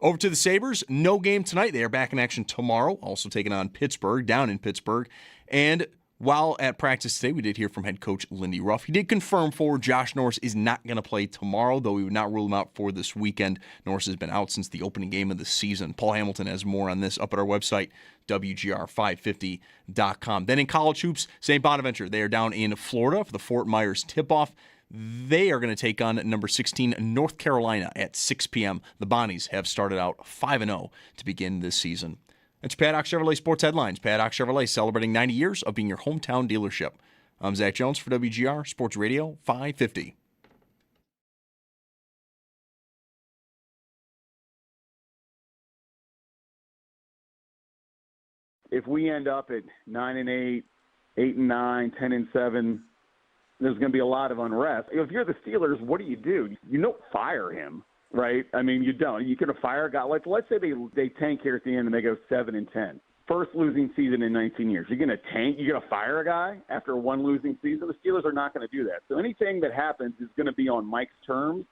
Over to the Sabres, no game tonight. They are back in action tomorrow, also taking on Pittsburgh, down in Pittsburgh. And while at practice today, we did hear from head coach Lindy Ruff. He did confirm forward Josh Norris is not going to play tomorrow, though we would not rule him out for this weekend. Norris has been out since the opening game of the season. Paul Hamilton has more on this up at our website, WGR550.com. Then in college hoops, St. Bonaventure, they are down in Florida for the Fort Myers tip-off. They are going to take on number 16 North Carolina at 6 p.m. The Bonnies have started out 5-0 to begin this season. That's Paddock Chevrolet Sports Headlines. Paddock Chevrolet celebrating 90 years of being your hometown dealership. I'm Zach Jones for WGR Sports Radio 550. If we end up at 9-8, 8-9, 10-7, there's going to be a lot of unrest. If you're the Steelers, what do? You don't fire him, right? I mean, you don't. You can fire a guy. Like, let's say they tank here at the end and they go 7-10. First losing season in 19 years. You're going to tank? You're going to fire a guy after one losing season? The Steelers are not going to do that. So anything that happens is going to be on Mike's terms.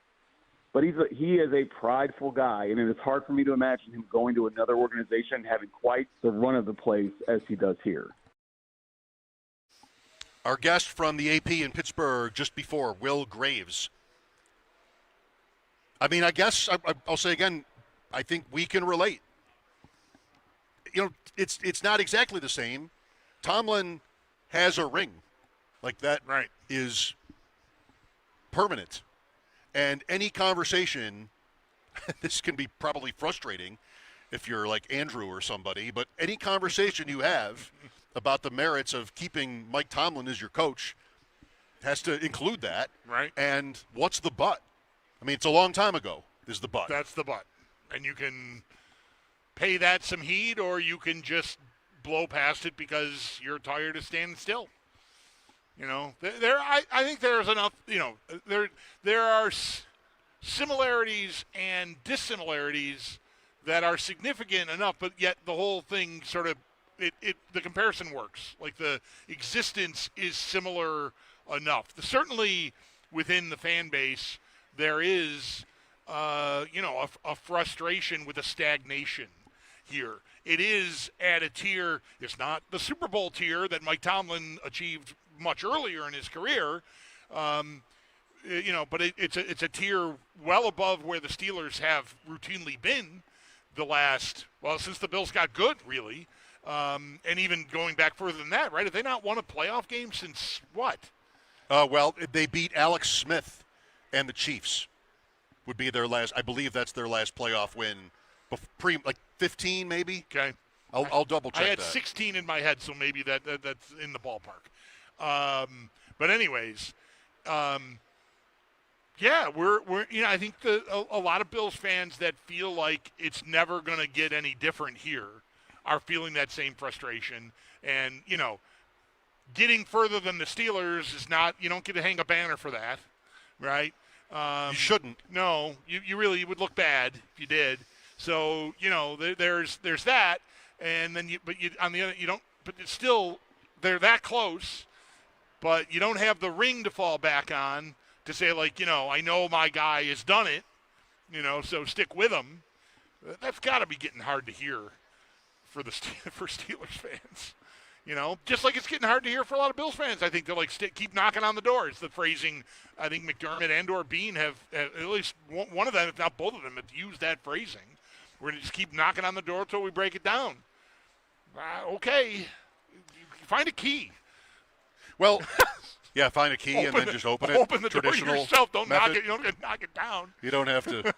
But he is a prideful guy, and it's hard for me to imagine him going to another organization and having quite the run of the place as he does here. Our guest from the AP in Pittsburgh just before, Will Graves. I mean, I guess I'll say again, I think we can relate. You know, it's not exactly the same. Tomlin has a ring. Like that right. is permanent. And any conversation, this can be probably frustrating if you're like Andrew or somebody, but any conversation you have about the merits of keeping Mike Tomlin as your coach has to include that. Right. And what's the but? I mean, it's a long time ago is the but. That's the but. And you can pay that some heed, or you can just blow past it because you're tired of standing still. You know, I think there's enough, you know, there are similarities and dissimilarities that are significant enough, but yet the whole thing sort of, the comparison works. Like the existence is similar enough. Certainly within the fan base, there is, a frustration with a stagnation here. It is at a tier, it's not the Super Bowl tier that Mike Tomlin achieved much earlier in his career, but it's a tier well above where the Steelers have routinely been since the Bills got good, really. And even going back further than that, right? Have they not won a playoff game since what? They beat Alex Smith and the Chiefs would be their last. I believe that's their last playoff win. 15 maybe. Okay. I'll double check. I had that. 16 in my head, so maybe that's in the ballpark. But anyways, we're I think a lot of Bills fans that feel like it's never going to get any different here are feeling that same frustration. And, getting further than the Steelers is not, you don't get to hang a banner for that, right? You shouldn't. No, you really would look bad if you did. So, there's that. And then on the other, but it's still, they're that close, but you don't have the ring to fall back on to say, like, I know my guy has done it, so stick with him. That's got to be getting hard to hear for Steelers fans. Just like it's getting hard to hear for a lot of Bills fans. I think they're like keep knocking on the door. It's the phrasing. I think McDermott and/or Bean have at least one of them, if not both of them, have used that phrasing. We're gonna just keep knocking on the door until we break it down. Okay, find a key. Well, yeah, find a key and then just open it. Open the door yourself. Don't knock it. You don't knock it down. You don't have to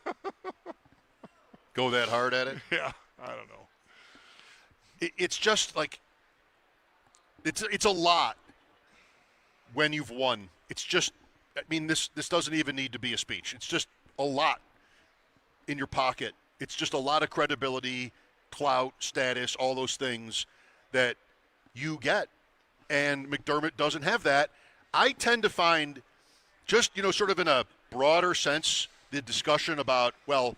go that hard at it. Yeah, I don't know. It's just like it's a lot when you've won. It's just, I mean, this doesn't even need to be a speech. It's just a lot in your pocket. It's just a lot of credibility, clout, status, all those things that you get. And McDermott doesn't have that. I tend to find just, sort of in a broader sense, the discussion about, well,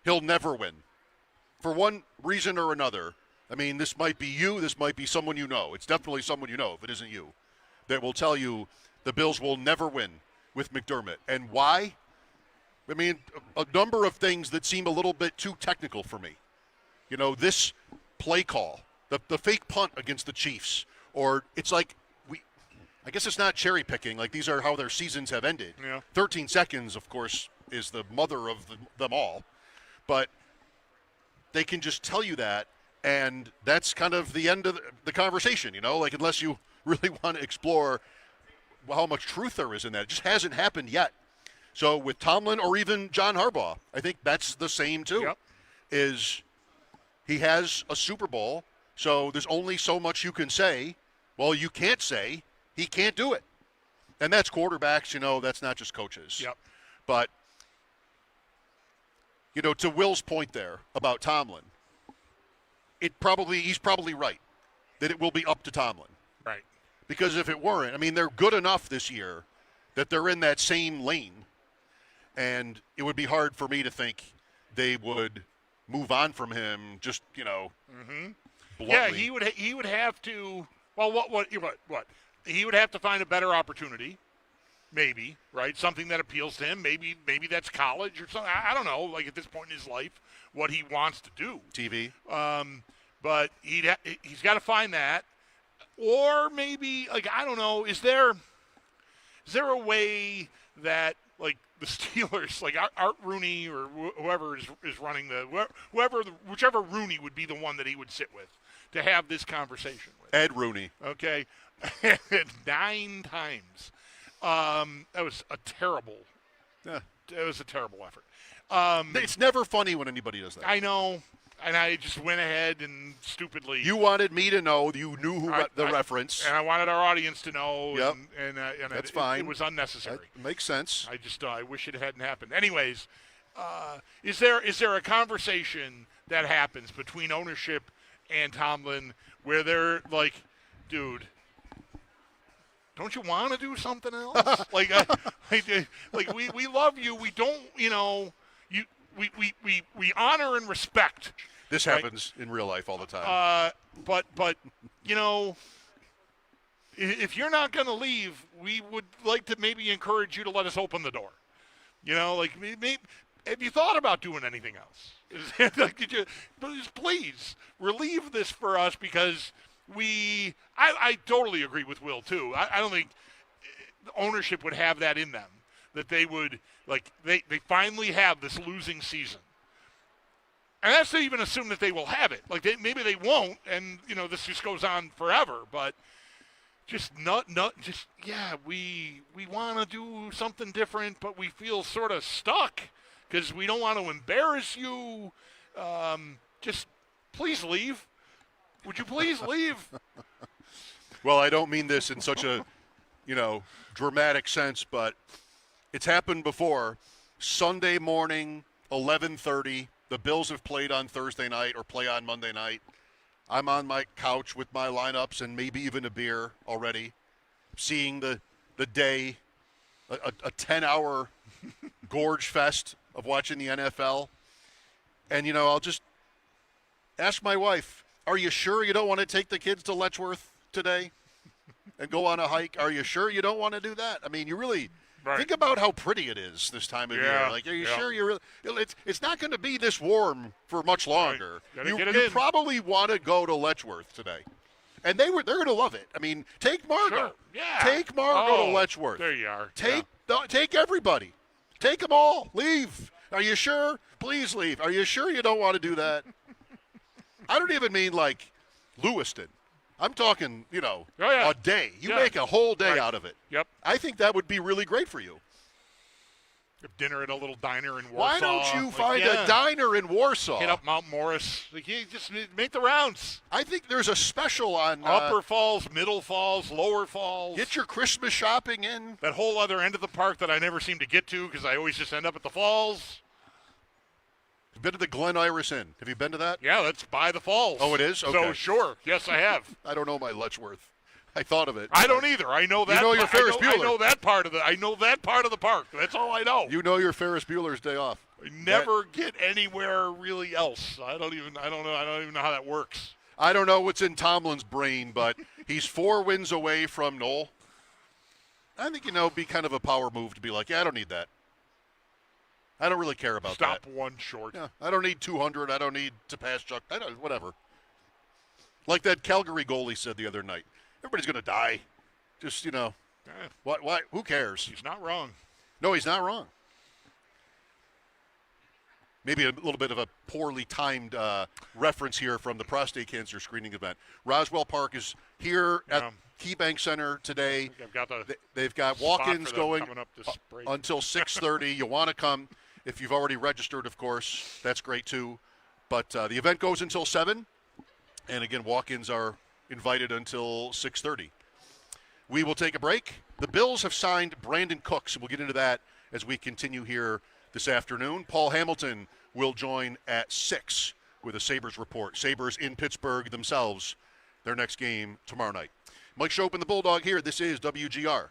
he'll never win for one reason or another. I mean, this might be you. This might be someone you know. It's definitely someone you know, if it isn't you, that will tell you the Bills will never win with McDermott. And why? I mean, a number of things that seem a little bit too technical for me. This play call, the fake punt against the Chiefs, or it's like I guess it's not cherry picking. Like, these are how their seasons have ended. Yeah. 13 seconds, of course, is the mother of them all. But they can just tell you that, and that's kind of the end of the conversation, Like, unless you really want to explore how much truth there is in that. It just hasn't happened yet. So with Tomlin or even John Harbaugh, I think that's the same too. Yep. Is he has a Super Bowl, so there's only so much you can say. Well, you can't say he can't do it. And that's quarterbacks, that's not just coaches. Yep. But, to Will's point there about Tomlin, he's probably right that it will be up to Tomlin. Right. Because if it weren't, I mean, they're good enough this year that they're in that same lane. And it would be hard for me to think they would move on from him just, bluntly. Yeah, he would have to. Well, what? He would have to find a better opportunity, maybe, right? Something that appeals to him. Maybe that's college or something. I don't know. Like, at this point in his life, what he wants to do. TV. But he's got to find that, or maybe, like, I don't know. Is there a way that, like, the Steelers, like Art Rooney or whoever is running whichever Rooney would be the one that he would sit with to have this conversation with. Ed Rooney. Okay. 9 times. That was a terrible. Yeah. It was a terrible effort. It's never funny when anybody does that. I know. And I just went ahead and stupidly. You wanted me to know. You knew the reference. And I wanted our audience to know. Yep. And that's fine. It was unnecessary. That makes sense. I wish it hadn't happened. Anyways, is there a conversation that happens between ownership and Tomlin where they're like, dude, don't you want to do something else? like we love you. We don't, we honor and respect. This right? happens in real life all the time. But if you're not going to leave, we would like to maybe encourage you to let us open the door. Maybe, have you thought about doing anything else? Please relieve this for us, because I totally agree with Will too. I don't think ownership would have that in them, that they would, like, they finally have this losing season. And that's to even assume that they will have it. Like, maybe they won't, and this just goes on forever. But we want to do something different, but we feel sort of stuck because we don't want to embarrass you. Just please leave. Would you please leave? Well, I don't mean this in such a, dramatic sense, but it's happened before. Sunday morning, 11:30. The Bills have played on Thursday night or play on Monday night. I'm on my couch with my lineups and maybe even a beer already, seeing the day, a 10-hour gorge fest of watching the NFL. And, I'll just ask my wife, are you sure you don't want to take the kids to Letchworth today and go on a hike? Are you sure you don't want to do that? I mean, you really think about how pretty it is this time of year. Like, are you sure you really? It's not going to be this warm for much longer. Right. You probably want to go to Letchworth today. And they're going to love it. I mean, take Margot. Sure. Yeah. Take Margot to Oh, Letchworth. There you are. Take everybody. Take them all. Leave. Are you sure? Please leave. Are you sure you don't want to do that? I don't even mean like Lewiston. I'm talking, a day. You make a whole day out of it. Yep. I think that would be really great for you. Dinner at a little diner in Warsaw. Why don't you find a diner in Warsaw? Hit up Mount Morris. You just make the rounds. I think there's a special on Upper Falls, Middle Falls, Lower Falls. Get your Christmas shopping in. That whole other end of the park that I never seem to get to because I always just end up at the falls. You've been to the Glen Iris Inn. Have you been to that? Yeah, that's by the falls. Oh, it is? Okay. So, sure. Yes, I have. I don't know my Letchworth. I thought of it. I don't either. I know that. You know your Ferris Bueller. I know that part of the park. That's all I know. You know your Ferris Bueller's Day Off. I never get anywhere really else. I don't even know how that works. I don't know what's in Tomlin's brain, but he's 4 wins away from Knoll. I think, it'd be kind of a power move to be like, yeah, I don't need that. I don't really care about that. Stop one short. Yeah, I don't need 200. I don't need to pass Chuck. Whatever. Like that Calgary goalie said the other night. Everybody's going to die. Just, what? Who cares? He's not wrong. No, he's not wrong. Maybe a little bit of a poorly timed reference here from the prostate cancer screening event. Roswell Park is here at KeyBank Center today. They've got walk-ins going until 6:30. You want to come. If you've already registered, of course, that's great too. But the event goes until 7. And again, walk-ins are invited until 6:30. We will take a break. The Bills have signed Brandon Cooks, and we'll get into that as we continue here this afternoon. Paul Hamilton will join at 6 with a Sabres report. Sabres in Pittsburgh themselves, their next game tomorrow night. Mike Schopp and the Bulldog here. This is WGR.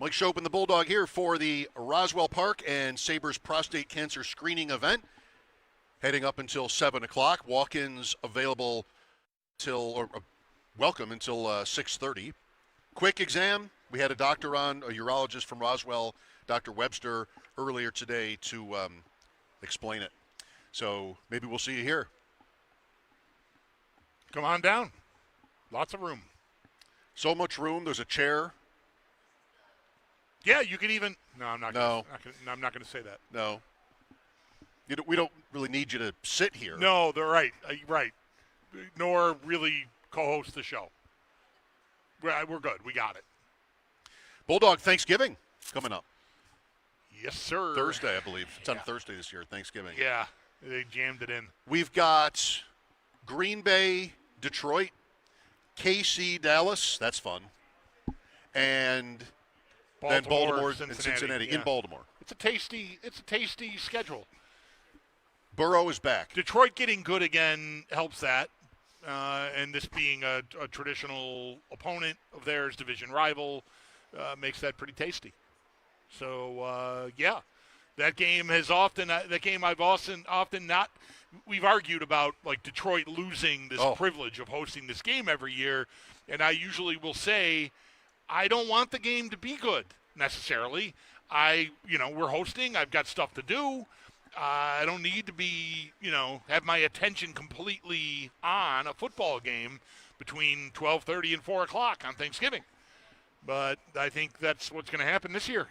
Mike Schopp and the Bulldog here for the Roswell Park and Sabres prostate cancer screening event. Heading up until 7 o'clock. Walk-ins available welcome until 6:30. Quick exam. We had a doctor on, a urologist from Roswell, Dr. Webster, earlier today to explain it. So maybe we'll see you here. Come on down. Lots of room. So much room. There's a chair. Yeah, you could even. No, I'm not. No. I'm not going to say that. No. We don't really need you to sit here. No, they're right. Right. Nor really co-host the show. We're good. We got it. Bulldog Thanksgiving coming up. Yes, sir. Thursday, I believe. It's on Thursday this year, Thanksgiving. Yeah, they jammed it in. We've got Green Bay, Detroit, KC, Dallas. That's fun. And then Baltimore and Cincinnati yeah. in Baltimore. It's a tasty schedule. Burrow is back. Detroit getting good again helps that. And this being a traditional opponent of theirs, division rival, makes that pretty tasty. So, that game I've often not, we've argued about, like, Detroit losing this privilege of hosting this game every year. And I usually will say, I don't want the game to be good necessarily. We're hosting. I've got stuff to do. I don't need to be, have my attention completely on a football game between 12:30 and 4 o'clock on Thanksgiving. But I think that's what's going to happen this year.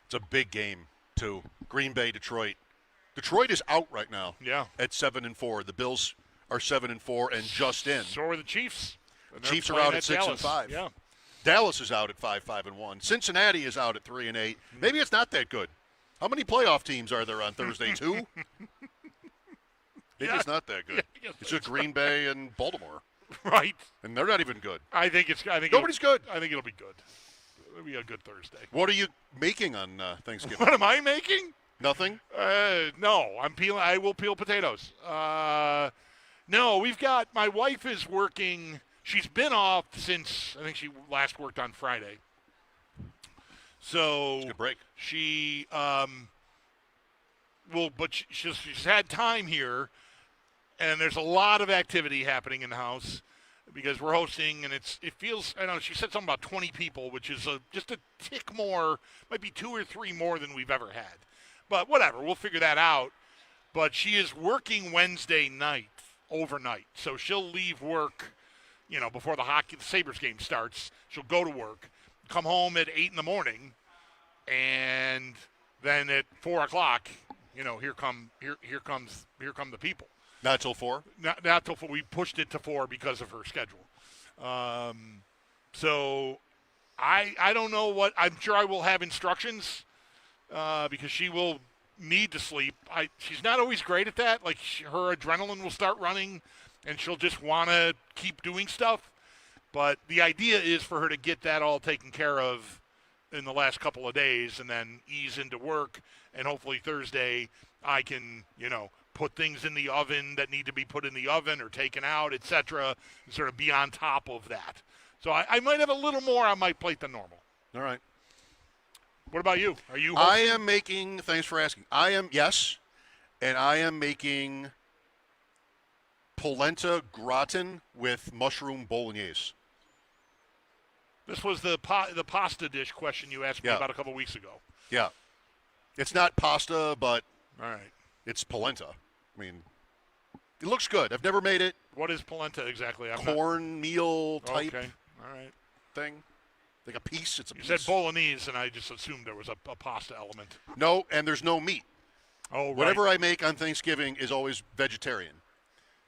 It's a big game, too. Green Bay, Detroit. Detroit is out right now. Yeah. At 7-4. The Bills are 7-4 and just in. So are the Chiefs. Chiefs are out at 6-5. Yeah. Dallas is out at 5-5-1. Cincinnati is out at 3-8. Maybe it's not that good. How many playoff teams are there on Thursday? 2? Maybe it's not that good. Yeah, it's just Green Bay and Baltimore. Right. And they're not even good. Nobody's good. I think it'll be good. It'll be a good Thursday. What are you making on Thanksgiving? What am I making? Nothing? No, I will peel potatoes. No, my wife is working. She's been off since, I think she last worked on Friday. So it's a good break. She she's had time here, and there's a lot of activity happening in the house because we're hosting, and it feels, I don't know, she said something about 20 people, which is just a tick more, might be 2 or 3 more than we've ever had. But whatever, we'll figure that out. But she is working Wednesday night, overnight. So she'll leave work, before the Sabres game starts. She'll go to work, come home at 8 in the morning, and then at 4 o'clock, here come the people. Not till 4? Not till 4. We pushed it to 4 because of her schedule. So I don't know what, I'm sure I will have instructions because she will need to sleep. She's not always great at that. Like, her adrenaline will start running, and she'll just want to keep doing stuff. But the idea is for her to get that all taken care of in the last couple of days and then ease into work. And hopefully Thursday I can, put things in the oven that need to be put in the oven or taken out, etc., and sort of be on top of that. So I might have a little more on my plate than normal. All right. What about you? Are you hosting? I am making, thanks for asking. Yes, and I am making polenta gratin with mushroom bolognese. This was the pasta dish question you asked me about a couple weeks ago. Yeah. It's not pasta, but all right, it's polenta. I mean, it looks good. I've never made it. What is polenta exactly? Cornmeal type all right. thing. Like a piece. It's a piece. You said bolognese, and I just assumed there was a pasta element. No, and there's no meat. Oh, right. Whatever I make on Thanksgiving is always vegetarian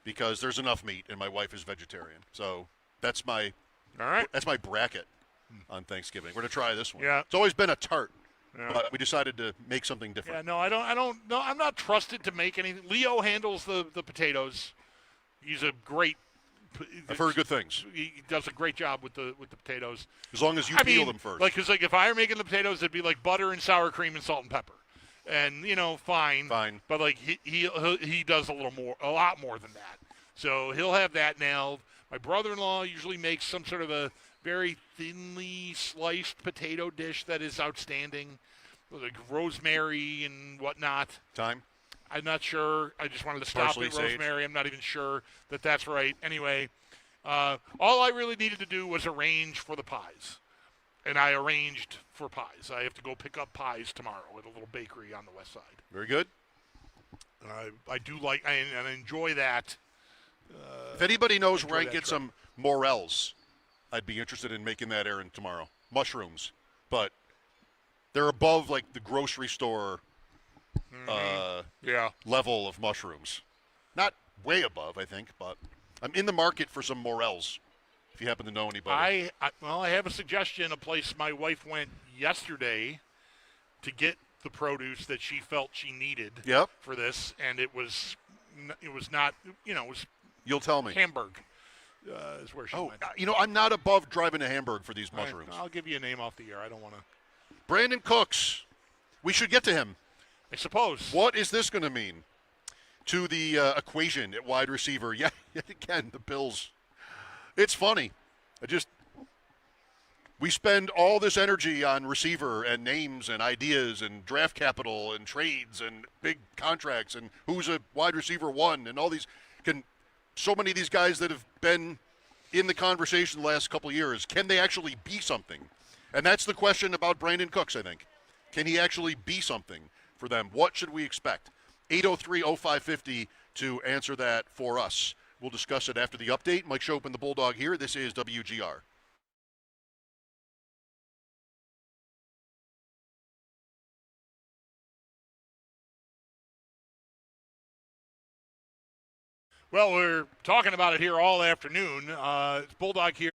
because there's enough meat, and my wife is vegetarian. So that's my bracket on Thanksgiving. We're going to try this one. Yeah. It's always been a tart, but we decided to make something different. Yeah, no, I don't know. I'm not trusted to make anything. Leo handles the potatoes. He's a great. I've heard good things. He does a great job with the potatoes. As long as you peel them first. Because if I were making the potatoes, it'd be like butter and sour cream and salt and pepper, and fine. Fine. But like he does a lot more than that. So he'll have that nailed. My brother-in-law usually makes some sort of a very thinly sliced potato dish that is outstanding, like rosemary and whatnot. Time? I'm not sure. I just wanted to stop Parsley, at sage. rosemary. I'm not even sure that that's right. Anyway, all I really needed to do was arrange for the pies. And I arranged for pies. I have to go pick up pies tomorrow at a little bakery on the west side. Very good. I do like and enjoy that. If anybody knows enjoy where I can that get some morels, I'd be interested in making that errand tomorrow. Mushrooms. But they're above, like, the grocery store level of mushrooms. Not way above, I think, but I'm in the market for some morels, if you happen to know anybody. I have a suggestion. A place my wife went yesterday to get the produce that she felt she needed for this, and it was not, it was You'll tell me. Hamburg is where she went. I'm not above driving to Hamburg for these mushrooms. I'll give you a name off the air. I don't want to. Brandon Cooks. We should get to him. I suppose. What is this going to mean to the equation at wide receiver? Yet again, the Bills. It's funny. We spend all this energy on receiver and names and ideas and draft capital and trades and big contracts and who's a wide receiver one and all these. So many of these guys that have been in the conversation the last couple of years, can they actually be something? And that's the question about Brandon Cooks, I think. Can he actually be something for them? What should we expect? 803-0550 to answer that for us. We'll discuss it after the update. Mike Schopp and the Bulldog here. This is WGR. Well, we're talking about it here all afternoon. It's Bulldog here.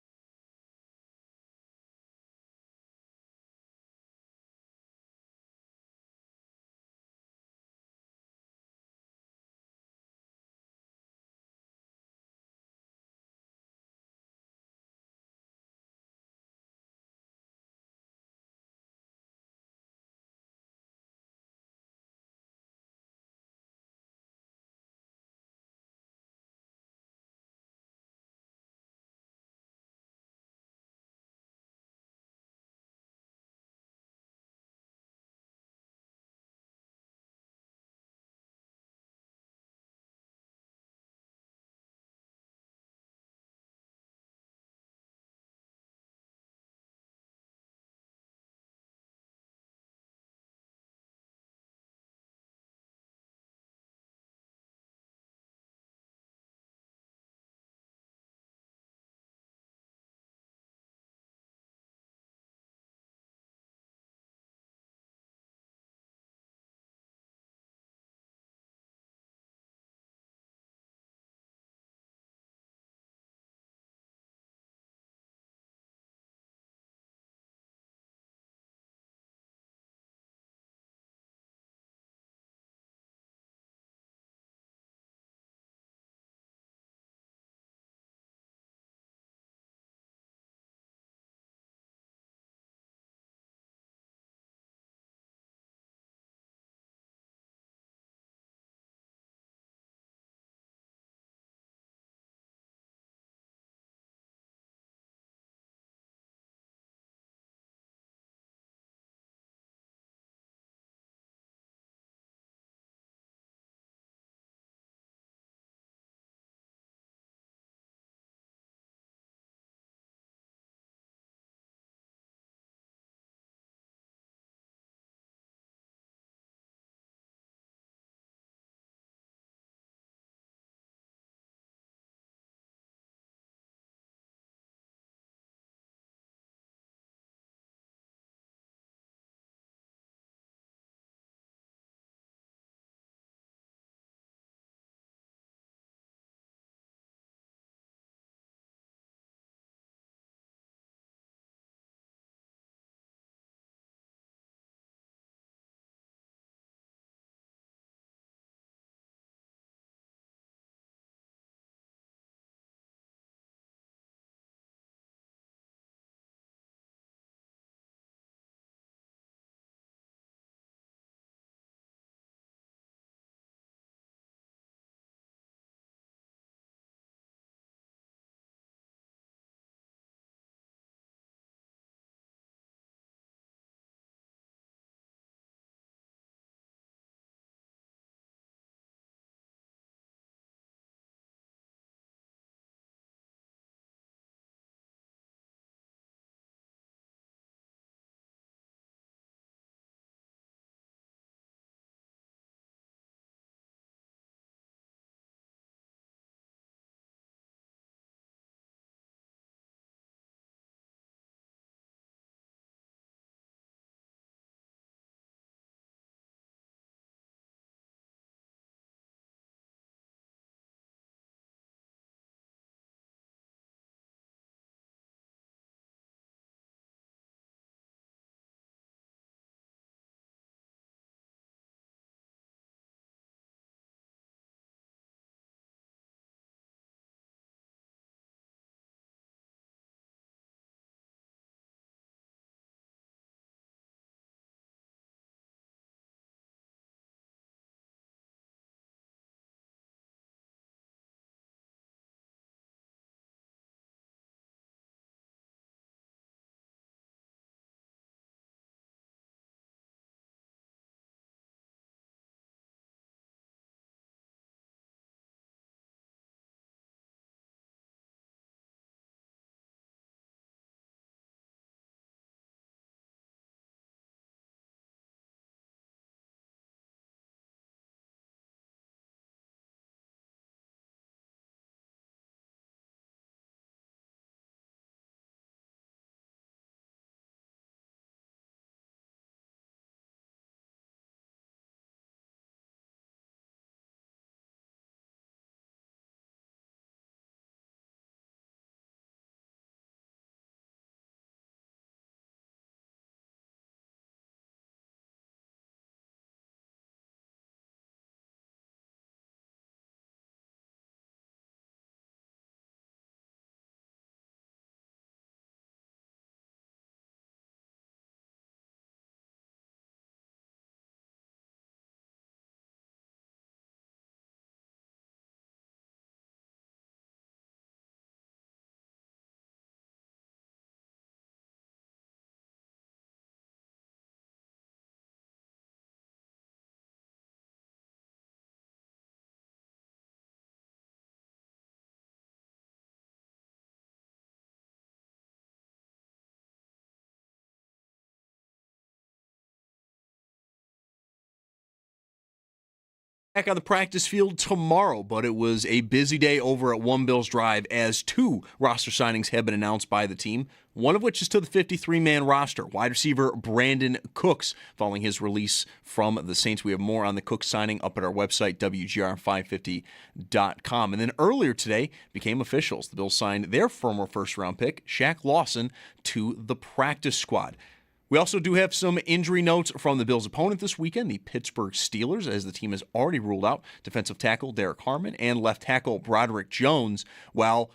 Back on the practice field tomorrow, but it was a busy day over at One Bills Drive as 2 roster signings have been announced by the team, one of which is to the 53-man roster. Wide receiver Brandon Cooks, following his release from the Saints. We have more on the Cooks signing up at our website, WGR550.com. And then earlier today became officials. The Bills signed their former first-round pick, Shaq Lawson, to the practice squad. We also do have some injury notes from the Bills' opponent this weekend, the Pittsburgh Steelers, as the team has already ruled out defensive tackle Derek Harmon and left tackle Broderick Jones, while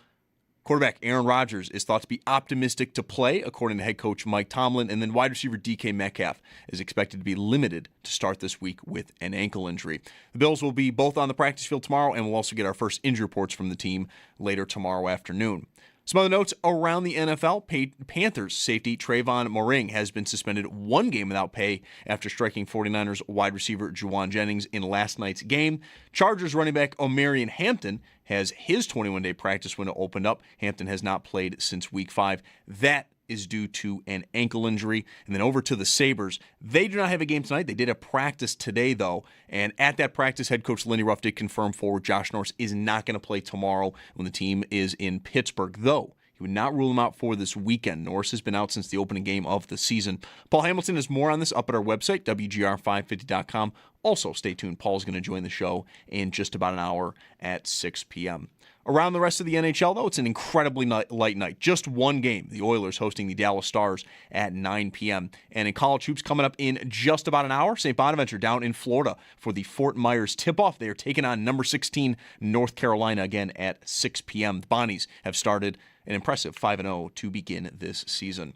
quarterback Aaron Rodgers is thought to be optimistic to play, according to head coach Mike Tomlin, and then wide receiver DK Metcalf is expected to be limited to start this week with an ankle injury. The Bills will be both on the practice field tomorrow, and we'll also get our first injury reports from the team later tomorrow afternoon. Some other notes around the NFL. Panthers safety Trayvon Moring has been suspended 1 game without pay after striking 49ers wide receiver Juwan Jennings in last night's game. Chargers running back Omarion Hampton has his 21-day practice window opened up. Hampton has not played since week 5. That is due to an ankle injury. And then over to the Sabres. They do not have a game tonight. They did a practice today, though. And at that practice, head coach Lindy Ruff did confirm forward Josh Norris is not going to play tomorrow when the team is in Pittsburgh, though he would not rule him out for this weekend. Norris has been out since the opening game of the season. Paul Hamilton has more on this up at our website, WGR550.com. Also, stay tuned. Paul's going to join the show in just about an hour at 6 p.m. Around the rest of the NHL, though, it's an incredibly light night. Just 1 game. The Oilers hosting the Dallas Stars at 9 p.m. And in college hoops, coming up in just about an hour, St. Bonaventure down in Florida for the Fort Myers tip-off. They are taking on number 16 North Carolina again at 6 p.m. The Bonnies have started an impressive 5-0 to begin this season.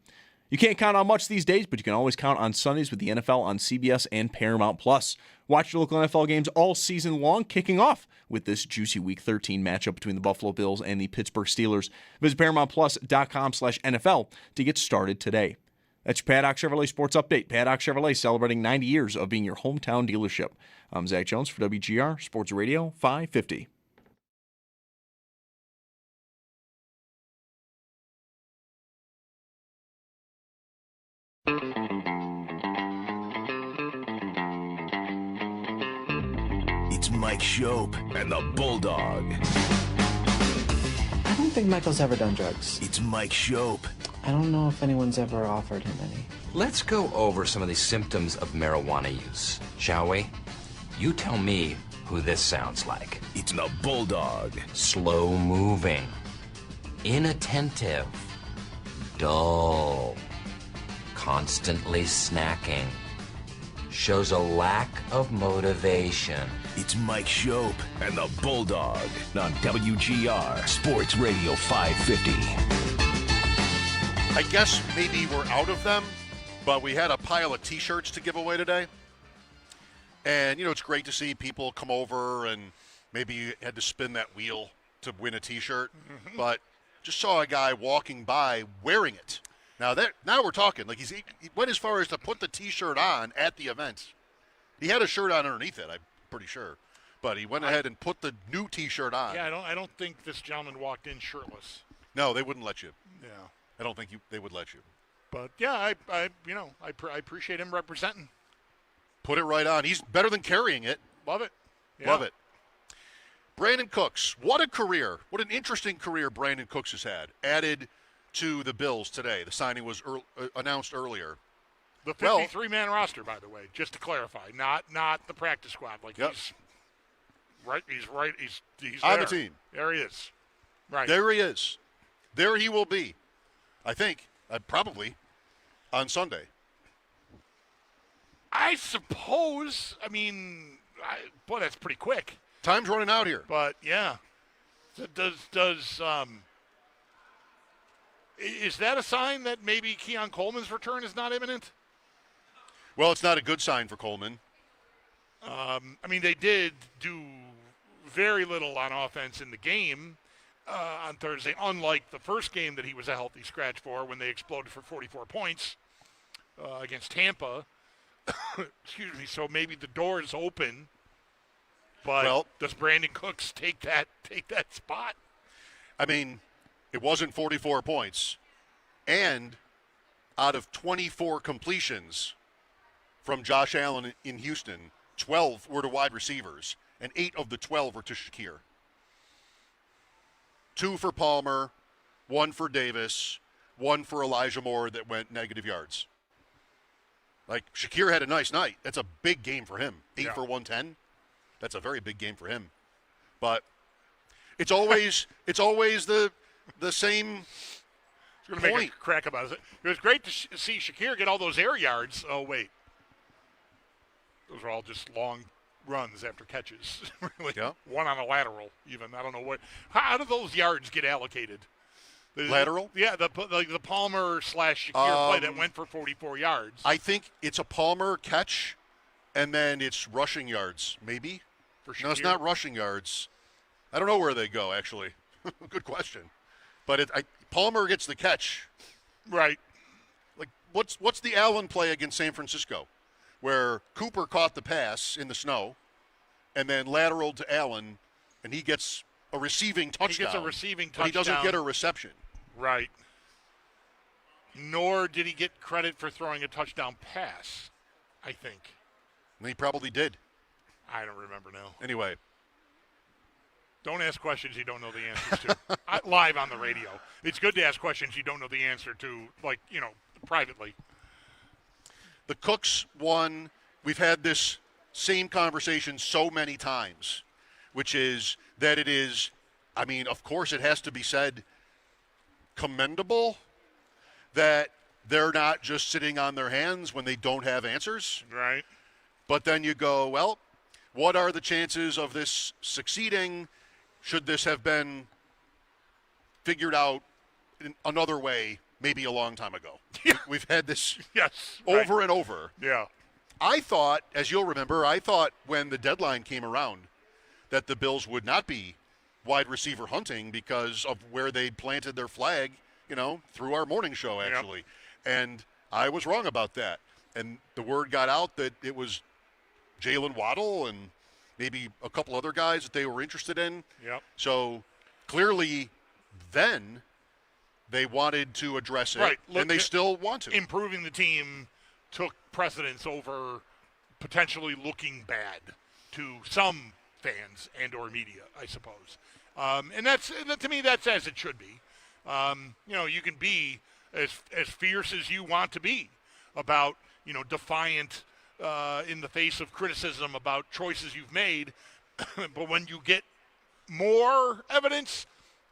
You can't count on much these days, but you can always count on Sundays with the NFL on CBS and Paramount+. Watch your local NFL games all season long, kicking off with this juicy Week 13 matchup between the Buffalo Bills and the Pittsburgh Steelers. Visit ParamountPlus.com/NFL to get started today. That's your Paddock Chevrolet Sports Update. Paddock Chevrolet celebrating 90 years of being your hometown dealership. I'm Zach Jones for WGR Sports Radio 550. It's Mike Schopp and the Bulldog. I don't think Michael's ever done drugs. It's Mike Schopp. I don't know if anyone's ever offered him any. Let's go over some of the symptoms of marijuana use, shall we? You tell me who this sounds like. It's the Bulldog. Slow moving, inattentive, dull, constantly snacking, shows a lack of motivation. It's Mike Schopp and the Bulldog on WGR Sports Radio 550. I guess maybe we're out of them, but we had a pile of T-shirts to give away today. And, it's great to see people come over and maybe you had to spin that wheel to win a T-shirt. Mm-hmm. But just saw a guy walking by wearing it. Now we're talking. Like he went as far as to put the T-shirt on at the event. He had a shirt on underneath it, I'm pretty sure. But he went ahead and put the new T-shirt on. Yeah, I don't think this gentleman walked in shirtless. No, they wouldn't let you. Yeah. I don't think they would let you. But yeah, I appreciate him representing. Put it right on. He's better than carrying it. Love it. Yeah. Love it. Brandon Cooks, what a career. What an interesting career Brandon Cooks has had. Added to the Bills today. The signing was announced earlier. The 53-man roster, by the way, just to clarify, not the practice squad. Like yep. He's right. He's on there. The team. There he is. Right. There he is. There he will be. I think probably on Sunday. I suppose. I mean, boy, that's pretty quick. Time's running out here. But yeah, so is that a sign that maybe Keon Coleman's return is not imminent? Well, it's not a good sign for Coleman. I mean, they did do very little on offense in the game on Thursday, unlike the first game that he was a healthy scratch for when they exploded for 44 points against Tampa. Excuse me. So maybe the door is open, but does Brandon Cooks take that spot? I mean, it wasn't 44 points, and out of 24 completions from Josh Allen in Houston, 12 were to wide receivers, and 8 of the 12 were to Shakir. 2 for Palmer, 1 for Davis, 1 for Elijah Moore that went negative yards. Like, Shakir had a nice night. That's a big game for him. 8 for 110. That's a very big game for him. But it's always the same Going to make a crack about it. It was great to see Shakir get all those air yards. Oh, wait. Those are all just long runs after catches. Really. Yeah. One on a lateral, even. I don't know what. How do those yards get allocated? Lateral? Yeah, the Palmer / Shakir play that went for 44 yards. I think it's a Palmer catch, and then it's rushing yards, maybe. For Shakir? No, it's not rushing yards. I don't know where they go, actually. Good question. But Palmer gets the catch. Right. Like, what's the Allen play against San Francisco, where Cooper caught the pass in the snow, and then lateraled to Allen, and he gets a receiving touchdown. He gets a receiving touchdown. But he doesn't get a reception. Right. Nor did he get credit for throwing a touchdown pass, I think. And he probably did. I don't remember now. Anyway. Don't ask questions you don't know the answers to. Live on the radio. It's good to ask questions you don't know the answer to, like, privately. The Cooks won. We've had this same conversation so many times, which is that it is, I mean, of course it has to be said, commendable that they're not just sitting on their hands when they don't have answers. Right. But then you go, well, what are the chances of this succeeding? Should this have been figured out in another way maybe a long time ago? Yeah. We've had this over and over. Yeah. I thought, as you'll remember, when the deadline came around that the Bills would not be wide receiver hunting because of where they'd planted their flag, through our morning show, actually. Yep. And I was wrong about that. And the word got out that it was Jalen Waddle and maybe a couple other guys that they were interested in. Yep. So clearly then they wanted to address it, right. and they still want to. Improving the team took precedence over potentially looking bad to some fans and or media, I suppose. And to me, that's as it should be. You can be as fierce as you want to be about, defiant in the face of criticism about choices you've made. But when you get more evidence,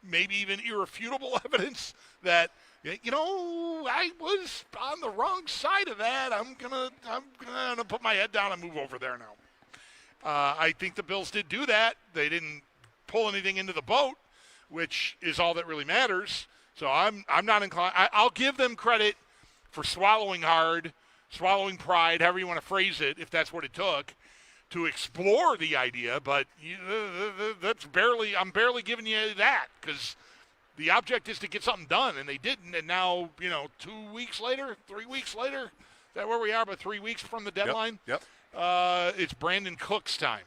maybe even irrefutable evidence that, I was on the wrong side of that, I'm gonna put my head down and move over there now. I think the Bills did do that. They didn't pull anything into the boat, which is all that really matters. So I'm not inclined. I'll give them credit for swallowing hard, swallowing pride, however you want to phrase it, if that's what it took, to explore the idea. But I'm barely giving you that, because the object is to get something done, and they didn't. And now, 2 weeks later, 3 weeks later, is that where we are? But 3 weeks from the deadline? Yep. It's Brandon Cook's time.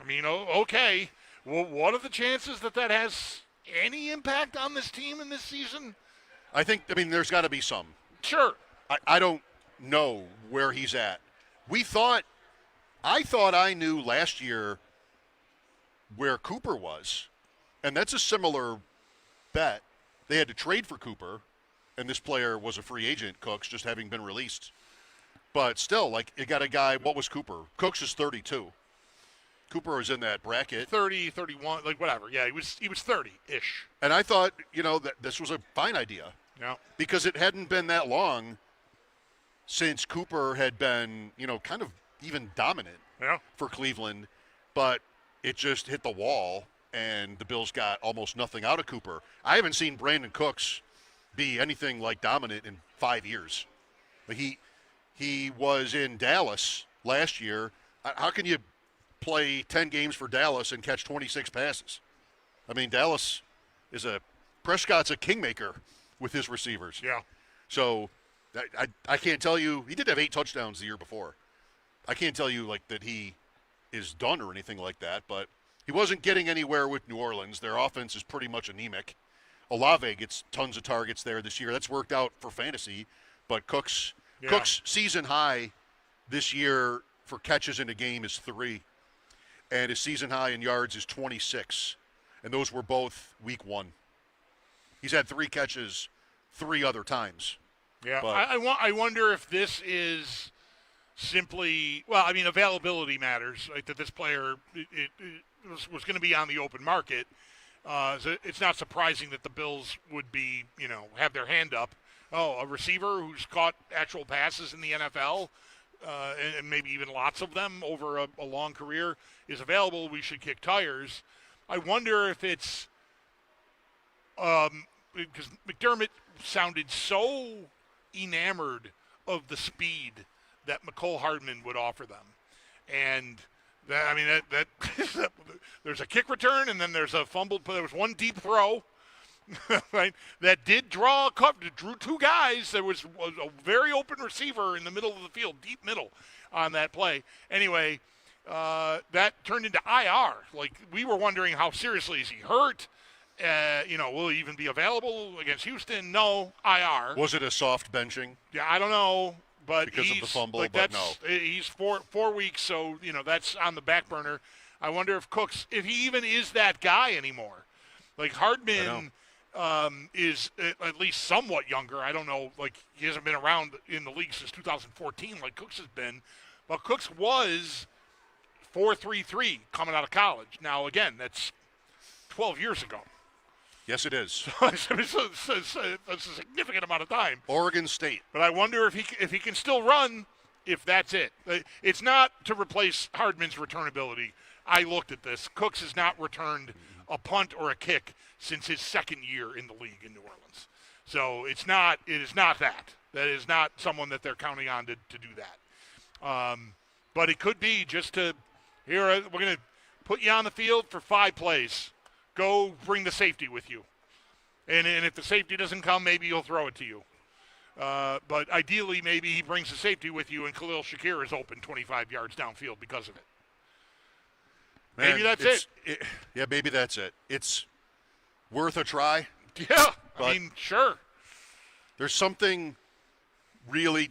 I mean, okay. Well, what are the chances that has any impact on this team in this season? There's got to be some. Sure. I don't know where he's at. I thought I knew last year where Cooper was, and that's a similar bet. They had to trade for Cooper, and this player was a free agent, Cooks, just having been released. But still, you got a guy, what was Cooper? Cooks is 32. Cooper was in that bracket. 30, 31, whatever. Yeah, he was 30-ish. And I thought, that this was a fine idea. Yeah. Because it hadn't been that long since Cooper had been, kind of even dominant for Cleveland. But it just hit the wall, and the Bills got almost nothing out of Cooper. I haven't seen Brandon Cooks be anything like dominant in 5 years. He was in Dallas last year. How can you play 10 games for Dallas and catch 26 passes? Dallas is Prescott's a kingmaker with his receivers. Yeah. So I can't tell you. He did have 8 touchdowns the year before. I can't tell you that he is done or anything like that, but he wasn't getting anywhere with New Orleans. Their offense is pretty much anemic. Olave gets tons of targets there this year. That's worked out for fantasy, but Cook's season high this year for catches in a game is 3. and his season high in yards is 26, and those were both week 1. He's had 3 catches 3 other times. Yeah, but I wonder if this is simply, well, I mean, availability matters, right? That this player was going to be on the open market. So it's not surprising that the Bills would be, have their hand up. Oh, a receiver who's caught actual passes in the NFL, and maybe even lots of them over a long career, is available. We should kick tires. I wonder if it's because McDermott sounded so enamored of the speed that McCole Hardman would offer them. And that there's a kick return, and then there's a fumble. There was one deep throw, right? That did draw a cover. Drew 2 guys. There was a very open receiver in the middle of the field, deep middle, on that play. Anyway, that turned into IR. Like, we were wondering, how seriously is he hurt? Will he even be available against Houston? No, IR. Was it a soft benching? Yeah, I don't know. But because of the fumble, but no. He's 4 weeks, so, that's on the back burner. I wonder if Cooks, if he even is that guy anymore. Like, Hardman is at least somewhat younger. I don't know, like, he hasn't been around in the league since 2014 like Cooks has been. But Cooks was 4.33 coming out of college. Now, again, that's 12 years ago. Yes, it is. It's a significant amount of time. Oregon State. But I wonder if he can still run, if that's it. It's not to replace Hardman's returnability. I looked at this. Cooks has not returned a punt or a kick since his second year in the league in New Orleans. So it is not that. That is not someone that they're counting on to do that. But it could be just to, we're going to put you on the field for 5 plays. Go bring the safety with you. And if the safety doesn't come, maybe he'll throw it to you. But ideally, maybe he brings the safety with you and Khalil Shakir is open 25 yards downfield because of it. Man, maybe that's it. Yeah, maybe that's it. It's worth a try. Yeah, I mean, sure. There's something really,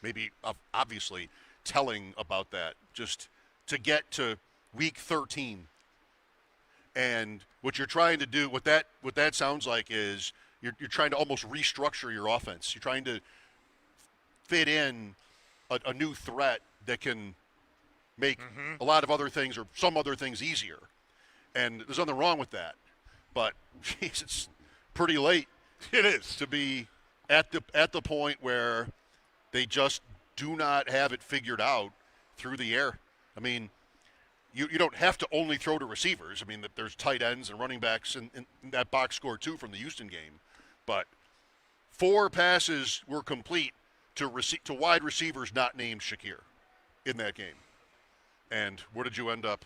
maybe obviously, telling about that. Just to get to week 13. And what you're trying to do, what that sounds like is you're trying to almost restructure your offense. You're trying to fit in a new threat that can make a lot of other things or some other things easier. And there's nothing wrong with that. But geez, it's pretty late. It is to be at the point where they just do not have it figured out through the air. I mean, You don't have to only throw to receivers. I mean, that there's tight ends and running backs in that box score, too, from the Houston game. But 4 passes were complete to wide receivers not named Shakir in that game. And where did you end up,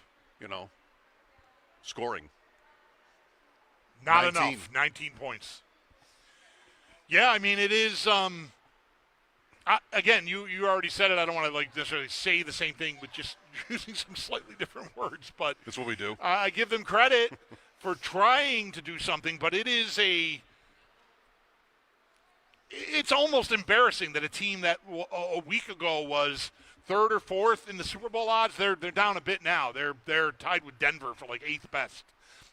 scoring? Not 19. enough. 19 points. Yeah, I mean, it is again, you already said it. I don't want to necessarily say the same thing, but just using some slightly different words. But that's what we do. I give them credit for trying to do something, but it's almost embarrassing that a team that a week ago was 3rd or 4th in the Super Bowl odds, they're down a bit now. They're tied with Denver for 8th best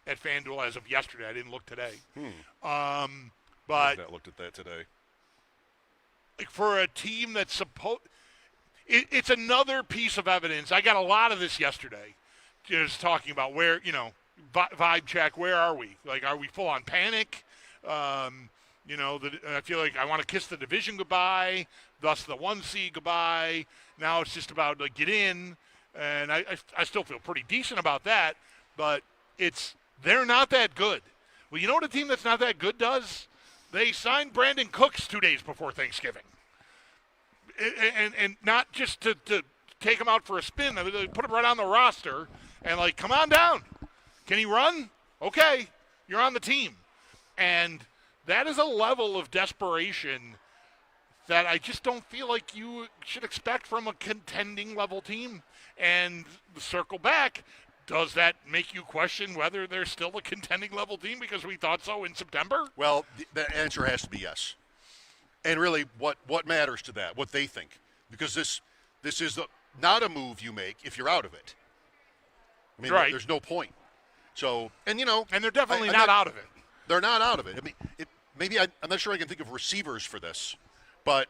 at FanDuel as of yesterday. I didn't look today. But I looked at that today. For a team that's it's another piece of evidence. I got a lot of this yesterday, just talking about where, vibe check, where are we? Are we full on panic? I feel like I want to kiss the division goodbye, thus the 1 seed goodbye. Now it's just about get in, and I still feel pretty decent about that, but they're not that good. Well, you know what a team that's not that good does? They signed Brandon Cooks 2 days before Thanksgiving. And not just to take him out for a spin. They put him right on the roster and, come on down. Can he run? Okay, you're on the team. And that is a level of desperation that I just don't feel like you should expect from a contending level team. And circle back, does that make you question whether they're still a contending level team because we thought so in September? Well, the answer has to be yes. And really, what matters to that? What they think? Because this is not a move you make if you're out of it. I mean, right. There's no point. So, and they're definitely not out of it. They're not out of it. I mean, I'm not sure I can think of receivers for this, but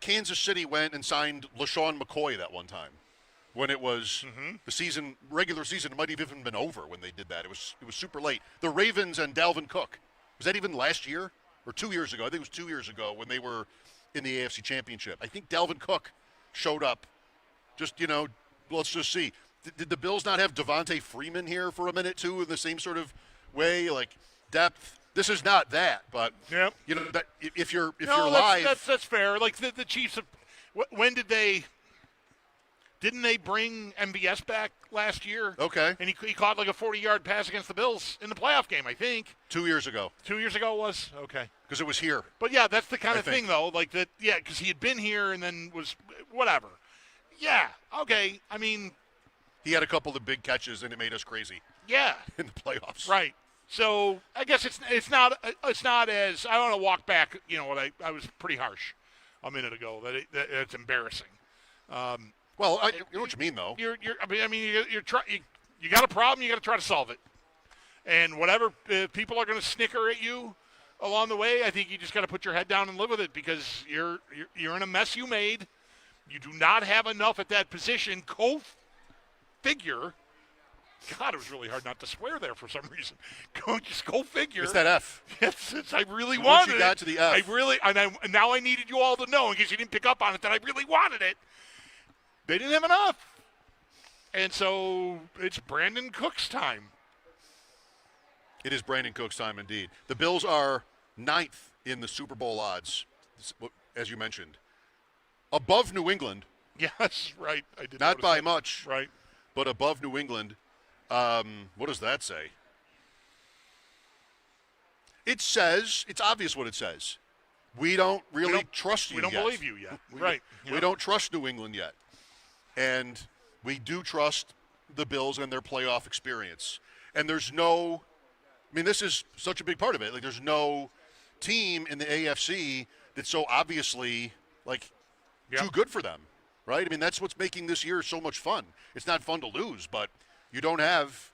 Kansas City went and signed LaShawn McCoy that one time when it was the regular season might have even been over when they did that. It was super late. The Ravens and Dalvin Cook. Was that even last year or 2 years ago? I think it was 2 years ago when they were in the AFC Championship. I think Dalvin Cook showed up. Just, let's just see. Did the Bills not have Devontae Freeman here for a minute, too, in the same sort of way? Like, depth. This is not that, but, yep. That if you're live. That's fair. Like, the Chiefs, when didn't they bring MVS back last year? Okay. And he caught like a 40-yard pass against the Bills in the playoff game, I think. 2 years ago. 2 years ago it was? Okay. Because it was here. But, yeah, that's the kind of thing, though. Like, that. Yeah, because he had been here and then was whatever. Yeah, okay. I mean. He had a couple of big catches, and it made us crazy. Yeah. In the playoffs. Right. So, I guess it's not as – I don't want to walk back, what I was pretty harsh a minute ago. That it's embarrassing. Well, I know what you mean, though. You got a problem. You got to try to solve it, and whatever people are going to snicker at you along the way, I think you just got to put your head down and live with it because you're in a mess you made. You do not have enough at that position. Figure. God, it was really hard not to swear there for some reason. Go figure. It's that F. Yes, I really Once wanted it. you got to the F. And now I needed you all to know in case you didn't pick up on it that I really wanted it. They didn't have enough. And so it's Brandon Cook's time. It is Brandon Cook's time indeed. The Bills are 9th in the Super Bowl odds, as you mentioned. Above New England. Yes, right. I did not by that. much. Right. But above New England. What does that say? It says, it's obvious what it says. We don't really trust you yet. We don't believe you yet. Right. We don't trust New England yet. And we do trust the Bills and their playoff experience. And there's no, this is such a big part of it. Like, there's no team in the AFC that's so obviously, too good for them, right? That's what's making this year so much fun. It's not fun to lose, but you don't have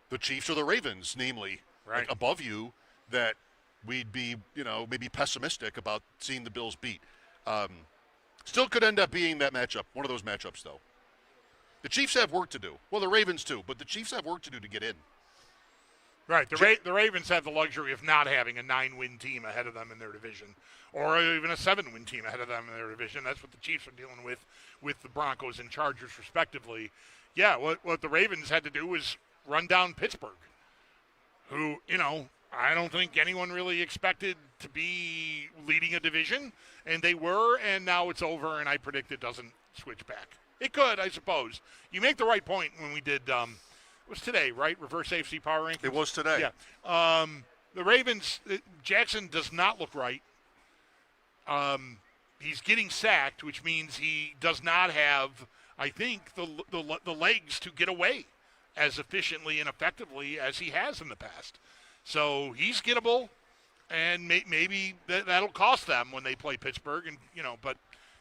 the Chiefs or the Ravens, namely, above you that we'd be, maybe pessimistic about seeing the Bills beat. Still could end up being that matchup, one of those matchups, though. The Chiefs have work to do. Well, the Ravens too, but the Chiefs have work to do to get in. Right. The Ravens have the luxury of not having a 9-win team ahead of them in their division, or even a 7-win team ahead of them in their division. That's what the Chiefs are dealing with the Broncos and Chargers, respectively. Yeah, what the Ravens had to do was run down Pittsburgh, who, I don't think anyone really expected to be leading a division, and they were, and now it's over, and I predict it doesn't switch back. It could, I suppose. You make the right point when we did, it was today, right? Reverse AFC Power Rankings? It was today. Yeah. The Ravens, Jackson does not look right. He's getting sacked, which means he does not have, I think, the legs to get away as efficiently and effectively as he has in the past. So he's gettable, and maybe that'll cost them when they play Pittsburgh. And but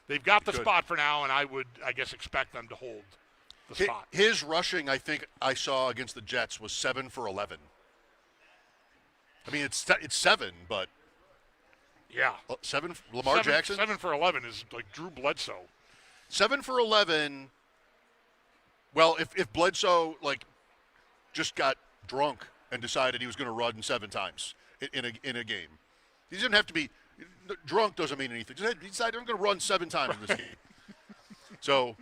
they've got the spot for now, and I guess, expect them to hold the spot. His rushing, I think I saw against the Jets, was 7 for 11. It's 7, but yeah, 7. Lamar Jackson 7 for 11 is like Drew Bledsoe. 7 for 11. Well, if Bledsoe just got drunk and decided he was going to run 7 times in a game, he doesn't have to be drunk. Doesn't mean anything. He decided I'm going to run 7 times in this game. So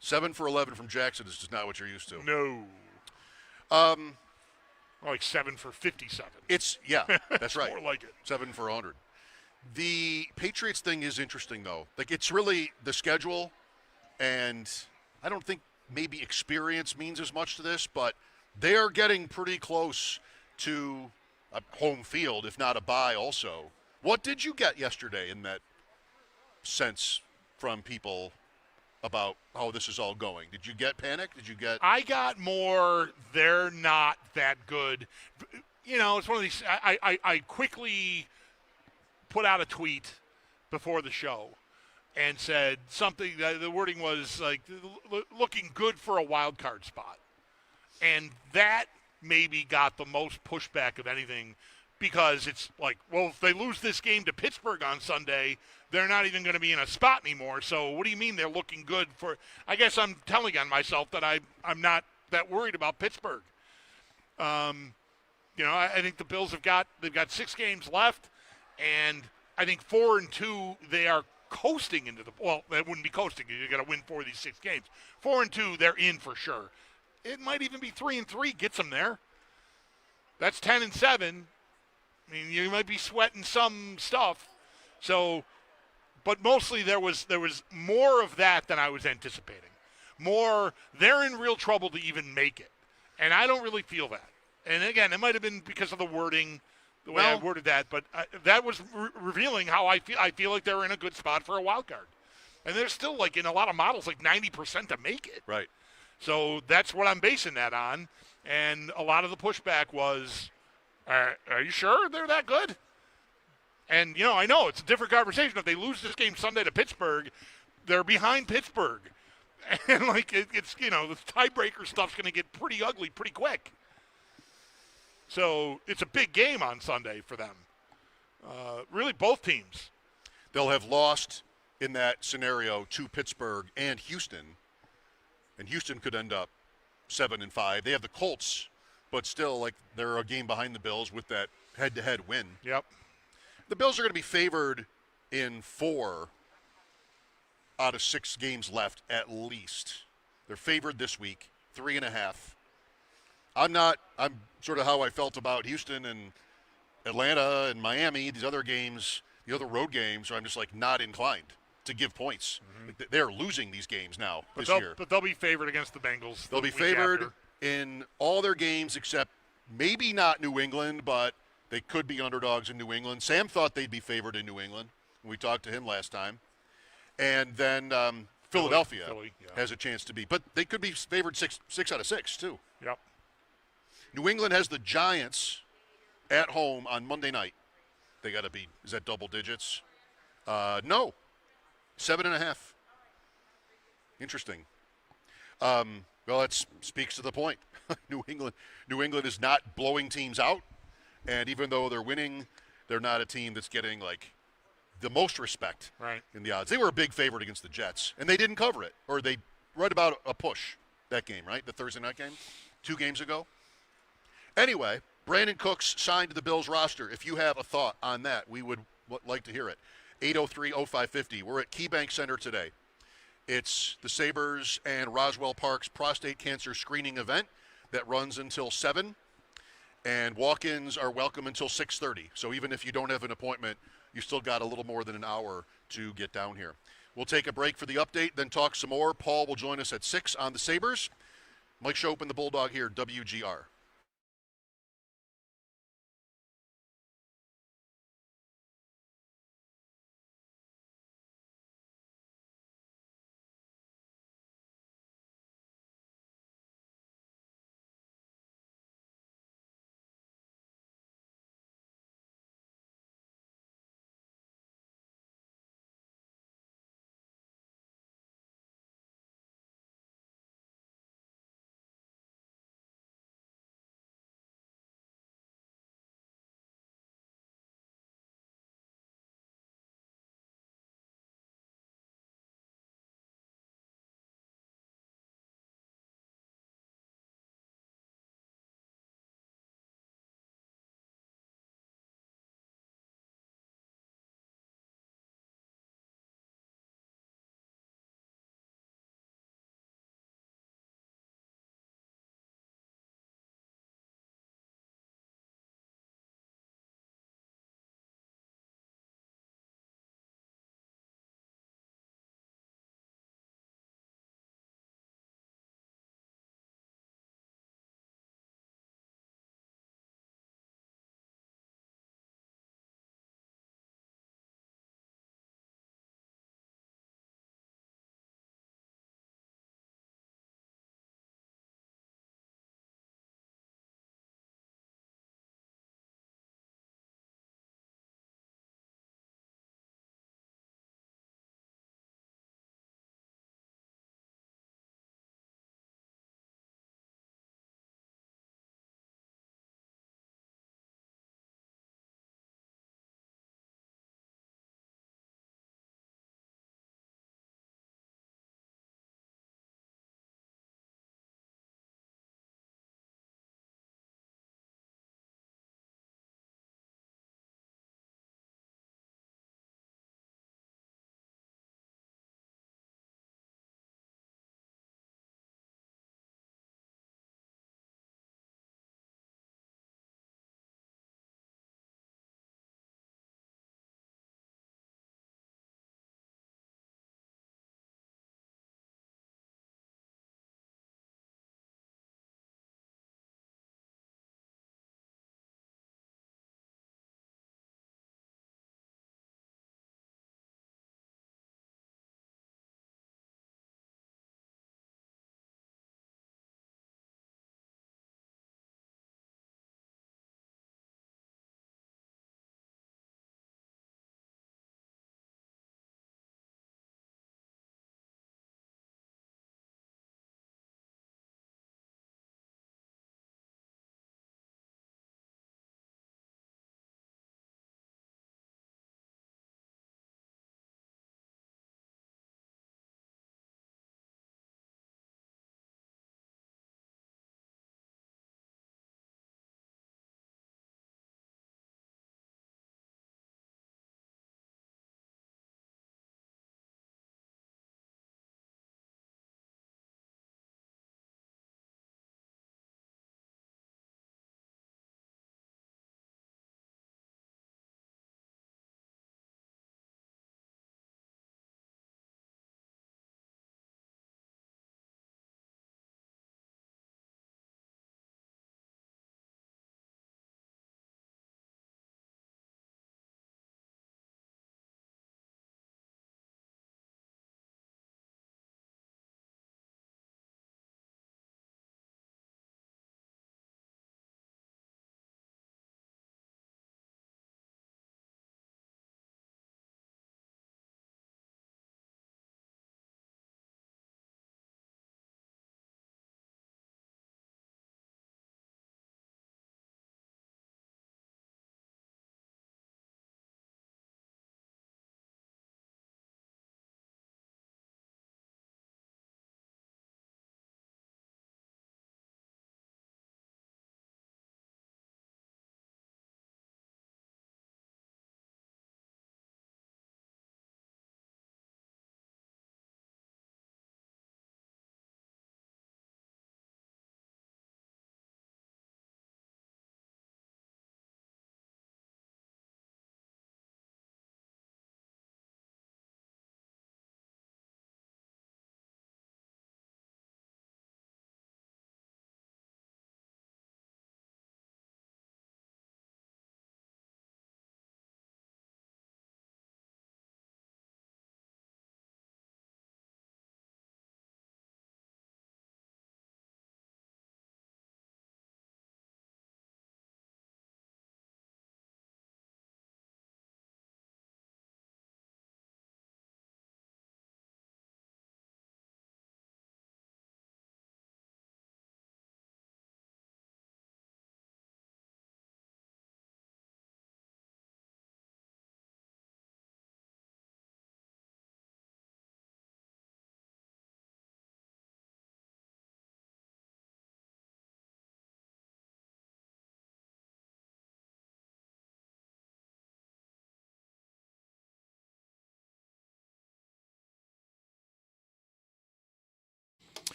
7 for 11 from Jackson is just not what you're used to. No. Like 7 for 57. That's right. More like it. 7 for 100. The Patriots thing is interesting, though. It's really the schedule, and I don't think maybe experience means as much to this, but they are getting pretty close to a home field, if not a bye also. What did you get yesterday in that sense from people about how this is all going? Did you get panic? I got more, they're not that good. It's one of these, I quickly put out a tweet before the show and said something. The wording was like looking good for a wild card spot, and that maybe got the most pushback of anything, because it's like, well, if they lose this game to Pittsburgh on Sunday, they're not even going to be in a spot anymore. So what do you mean they're looking good for? I guess I'm telling on myself that I'm not that worried about Pittsburgh. I think the Bills they've got 6 games left, and I think 4-2 they are coasting into the. Well, that wouldn't be coasting. You got to win 4 of these 6 games. 4-2 they're in for sure. It might even be 3-3 gets them there. That's 10-7. I mean, you might be sweating some stuff. So, but mostly there was more of that than I was anticipating. More, they're in real trouble to even make it, and I don't really feel that. And again, it might have been because of the wording, the way I worded that, but that was revealing how I feel. I feel like they're in a good spot for a wild card, and they're still like in a lot of models like 90% to make it. Right. So that's what I'm basing that on. And a lot of the pushback was, are you sure they're that good? And, I know it's a different conversation. If they lose this game Sunday to Pittsburgh, they're behind Pittsburgh. And, it's the tiebreaker stuff's going to get pretty ugly pretty quick. So it's a big game on Sunday for them. Really, both teams. They'll have lost in that scenario to Pittsburgh and Houston. And Houston could end up 7-5. They have the Colts, but still, they're a game behind the Bills with that head-to-head win. Yep. The Bills are going to be favored in 4 out of 6 games left at least. They're favored this week, 3.5. I'm sort of how I felt about Houston and Atlanta and Miami, these other games, the other road games, where I'm just not inclined to give points. Mm-hmm. They're losing these games now this year. But they'll be favored against the Bengals. They'll be favored in all their games except maybe not New England, but they could be underdogs in New England. Sam thought they'd be favored in New England when we talked to him last time. And then Philadelphia has a chance to be. But they could be favored 6 out of 6, too. Yep. New England has the Giants at home on Monday night. They got to be, is that double digits? No. 7.5. Interesting. Well, that speaks to the point. New England is not blowing teams out, and even though they're winning, they're not a team that's getting the most respect in the odds. They were a big favorite against the Jets, and they didn't cover it, or they right about a push that game, right? The Thursday night game, 2 games ago. Anyway, Brandon Cooks signed to the Bills roster. If you have a thought on that, we would like to hear it. 803-0550. We're at KeyBank Center today. It's the Sabres and Roswell Park's prostate cancer screening event that runs until 7, and walk-ins are welcome until 6:30. So even if you don't have an appointment, you still got a little more than an hour to get down here. We'll take a break for the update, then talk some more. Paul will join us at 6 on the Sabres. Mike Schopp and the Bulldog here, WGR.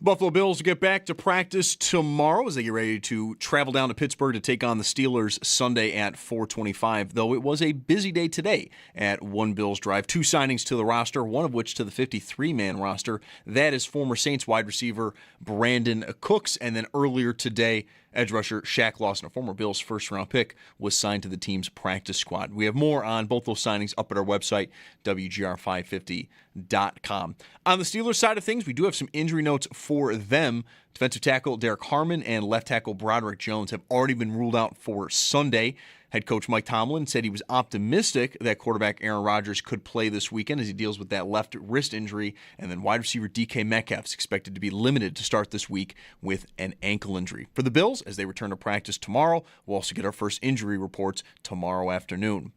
Buffalo Bills get back to practice tomorrow as they get ready to travel down to Pittsburgh to take on the Steelers Sunday at 4:25, though it was a busy day today at One Bills Drive. 2 signings to the roster, one of which to the 53-man roster. That is former Saints wide receiver Brandon Cooks, and then earlier today, edge rusher Shaq Lawson, a former Bills first-round pick, was signed to the team's practice squad. We have more on both those signings up at our website, WGR550.com. On the Steelers side of things, we do have some injury notes for them. Defensive tackle Derek Harmon and left tackle Broderick Jones have already been ruled out for Sunday. Head coach Mike Tomlin said he was optimistic that quarterback Aaron Rodgers could play this weekend as he deals with that left wrist injury. And then wide receiver DK Metcalf is expected to be limited to start this week with an ankle injury. For the Bills, as they return to practice tomorrow, we'll also get our first injury reports tomorrow afternoon.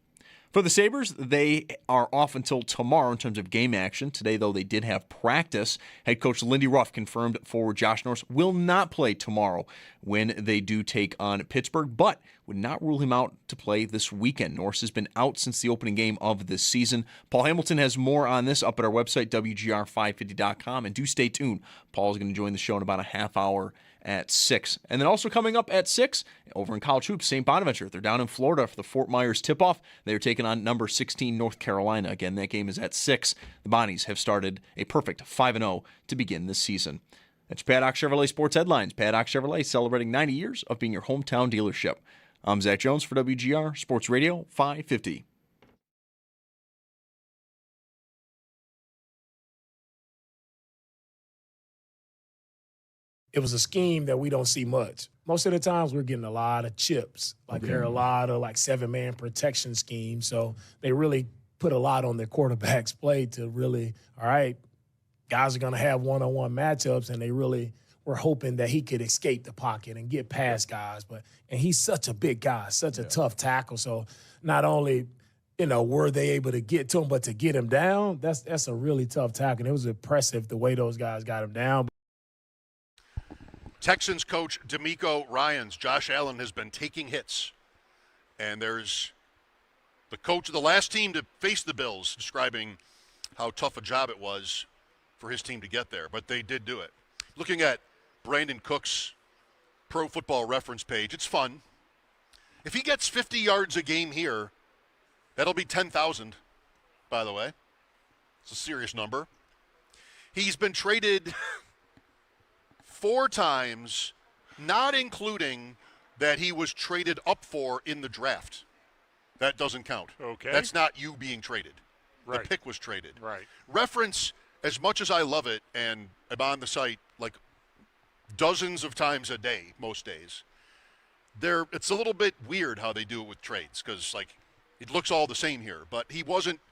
For the Sabres, they are off until tomorrow in terms of game action. Today, though, they did have practice. Head coach Lindy Ruff confirmed forward Josh Norris will not play tomorrow when they do take on Pittsburgh, but would not rule him out to play this weekend. Norris has been out since the opening game of this season. Paul Hamilton has more on this up at our website, WGR550.com, and do stay tuned. Paul is going to join the show in about a half hour at 6. And then also coming up at 6, over in college hoops, St. Bonaventure. They're down in Florida for the Fort Myers tip-off. They're taking on number 16 North Carolina. Again, that game is at 6. The Bonnies have started a perfect 5-0 to begin this season. That's Paddock Chevrolet Sports Headlines. Paddock Chevrolet celebrating 90 years of being your hometown dealership. I'm Zach Jones for WGR Sports Radio 550. It was a scheme that we don't see much. Most of the times we're getting a lot of chips. There are a lot of 7-man protection schemes. So they really put a lot on their quarterback's plate to really, all right, guys are going to have one-on-one matchups, and they really were hoping that he could escape the pocket and get past guys. And he's such a big guy, such a tough tackle. So not only, were they able to get to him, but to get him down, that's a really tough tackle. And it was impressive the way those guys got him down. Texans coach DeMeco Ryans, Josh Allen, has been taking hits. And there's the coach of the last team to face the Bills describing how tough a job it was for his team to get there. But they did do it. Looking at Brandon Cook's Pro Football Reference page, it's fun. If he gets 50 yards a game here, that'll be 10,000, by the way. It's a serious number. He's been traded 4 times, not including that he was traded up for in the draft. That doesn't count. Okay. That's not you being traded. Right. The pick was traded. Right. Reference, as much as I love it, and I'm on the site dozens of times a day, most days, it's a little bit weird how they do it with trades because, it looks all the same here. But he wasn't –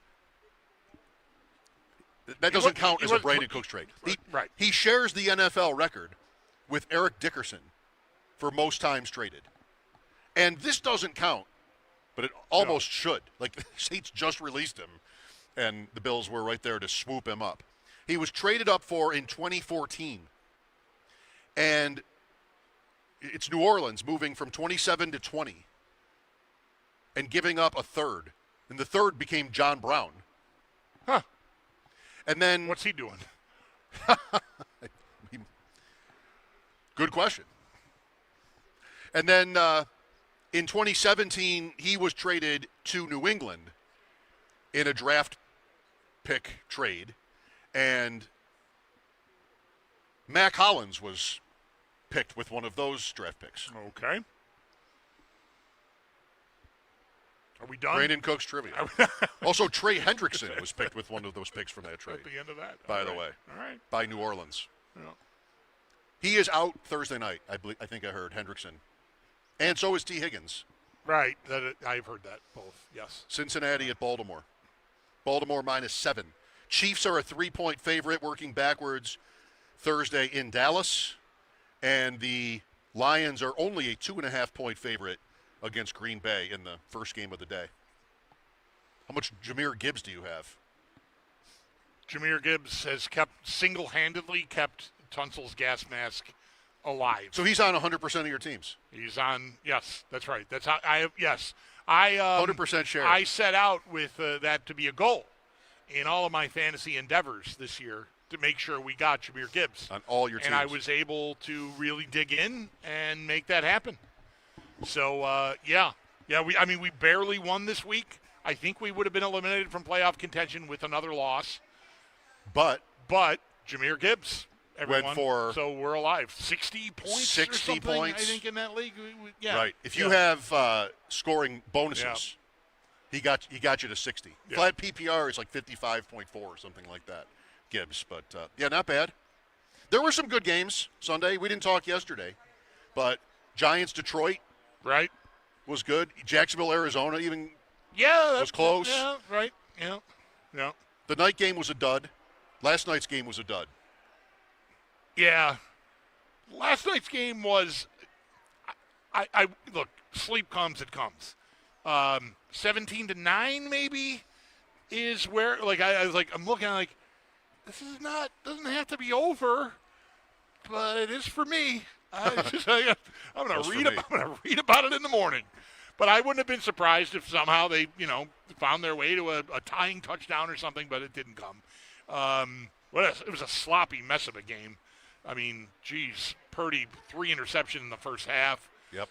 that doesn't count as a Brandon Cooks trade. Right. He shares the NFL record with Eric Dickerson for most times traded. And this doesn't count, but it almost should. The Saints just released him, and the Bills were right there to swoop him up. He was traded up for in 2014. And it's New Orleans moving from 27 to 20 and giving up a third. And the third became John Brown. Huh. And then what's he doing? Good question. And then in 2017, he was traded to New England in a draft pick trade. And Mac Hollins was picked with one of those draft picks. Okay. Are we done? Brandon Cooks trivia. Also, Trey Hendrickson was picked with one of those picks from that trade. At the end of that. By the way. All right. By New Orleans. Yeah. He is out Thursday night, I think I heard, Hendrickson. And so is T. Higgins. Right. I've heard that, both, yes. Cincinnati at Baltimore. Baltimore -7. Chiefs are a 3-point favorite working backwards Thursday in Dallas. And the Lions are only a 2.5-point favorite against Green Bay in the first game of the day. How much Jahmyr Gibbs do you have? Jahmyr Gibbs has single-handedly kept Tunsil's gas mask alive. So he's on 100% of your teams. He's on, yes, that's right. That's how I 100% share. I set out with that to be a goal in all of my fantasy endeavors this year. to make sure we got Jahmyr Gibbs on all your teams. And I was able to really dig in and make that happen. So, we barely won this week. I think we would have been eliminated from playoff contention with another loss. But Jahmyr Gibbs, everyone. Went for so we're alive. 60 points 60 or something, points. I think, in that league. Yeah. Right. If you have scoring bonuses, he got you to 60. Yeah. Flat PPR is like 55.4 or something like that, Gibbs. But, not bad. There were some good games Sunday. We didn't talk yesterday. But Giants-Detroit right, was good. Jacksonville-Arizona even was close. Yeah, right. Yeah. The night game was a dud. Last night's game was a dud. Yeah. Last night's game was I look, sleep comes, it comes. 17-9 maybe is where I was like, I'm looking like this is doesn't have to be over, but it is for me. I'm gonna read about it in the morning. But I wouldn't have been surprised if somehow they, found their way to a tying touchdown or something, but it didn't come. It was a sloppy mess of a game. I mean, geez, Purdy 3 interceptions in the first half. Yep.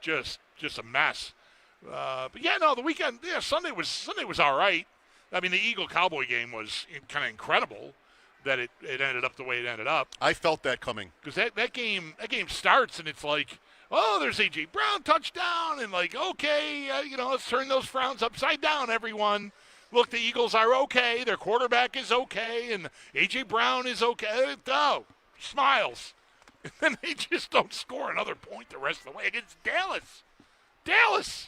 Just a mess. The weekend, Sunday was all right. I mean, the Eagle-Cowboy game was kind of incredible that it ended up the way it ended up. I felt that coming. Because that game starts and it's like, oh, there's A.J. Brown touchdown, and okay, let's turn those frowns upside down, everyone. Look, the Eagles are okay. Their quarterback is okay, and A.J. Brown is okay. Oh, smiles. And then they just don't score another point the rest of the way against Dallas. Dallas.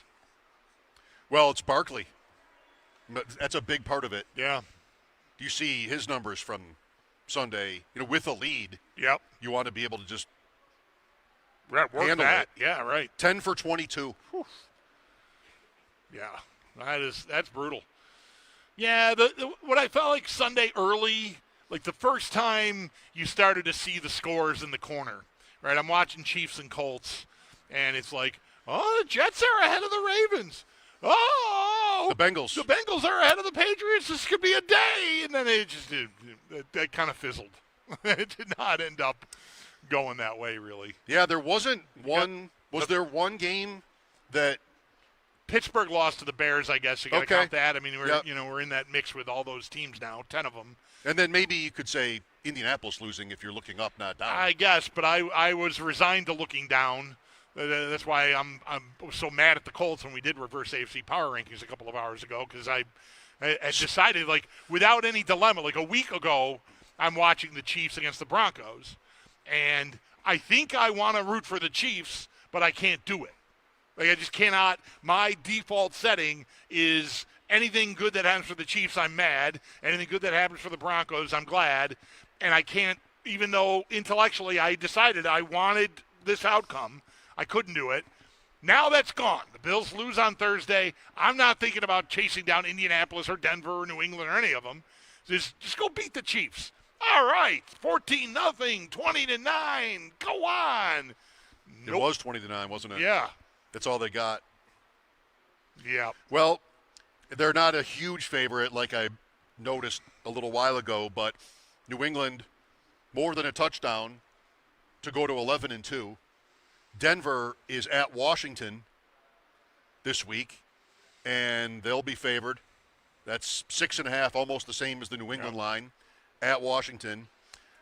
Well, it's Barkley. That's a big part of it. Yeah. You see his numbers from Sunday, with a lead. Yep. You want to be able to just work handle that. it. Yeah, right. 10 for 22. Whew. Yeah, that's brutal. Yeah, what I felt like Sunday early, like the first time you started to see the scores in the corner, right? I'm watching Chiefs and Colts, and it's like, oh, the Jets are ahead of the Ravens. Oh, the Bengals. The Bengals are ahead of the Patriots. This could be a day. And then that kind of fizzled. It did not end up going that way, really. Yeah, there wasn't one. Was there one game that Pittsburgh lost to the Bears? I guess you got to count that. I mean, we're in that mix with all those teams now, 10 of them. And then maybe you could say Indianapolis losing if you're looking up, not down. I guess, but I was resigned to looking down. That's why I'm so mad at the Colts when we did reverse AFC power rankings a couple of hours ago, because I decided, without any dilemma, a week ago, I'm watching the Chiefs against the Broncos, and I think I want to root for the Chiefs, but I can't do it. I just cannot. My default setting is anything good that happens for the Chiefs, I'm mad. Anything good that happens for the Broncos, I'm glad. And I can't, even though intellectually I decided I wanted this outcome, I couldn't do it. Now that's gone. The Bills lose on Thursday. I'm not thinking about chasing down Indianapolis or Denver or New England or any of them. Just go beat the Chiefs. All right, 14-0, 20-9. Go on. It was 20-9, wasn't it? Yeah. That's all they got. Yeah. Well, they're not a huge favorite like I noticed a little while ago, but New England more than a touchdown to go to 11-2. Denver is at Washington this week, and they'll be favored. That's 6.5, almost the same as the New England line at Washington.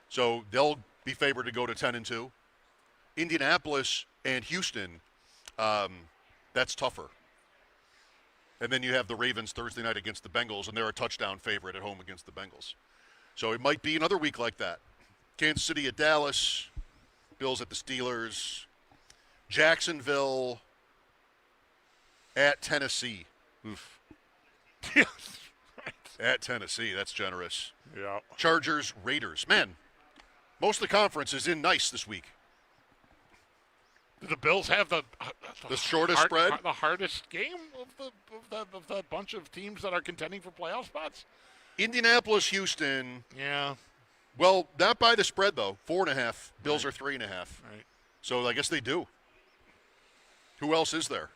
So they'll be favored to go to 10-2. Indianapolis and Houston, that's tougher. And then you have the Ravens Thursday night against the Bengals, and they're a touchdown favorite at home against the Bengals. So it might be another week like that. Kansas City at Dallas, Bills at the Steelers, Jacksonville at Tennessee. Oof. Yes. Right. At Tennessee, that's generous. Yeah. Chargers, Raiders. Man, most of the conference is in nice this week. Do the Bills have the shortest spread? The hardest game of the bunch of teams that are contending for playoff spots? Indianapolis, Houston. Yeah. Well, not by the spread, though. 4.5. Bills Right. are 3.5. Right. So I guess they do. Who else is there?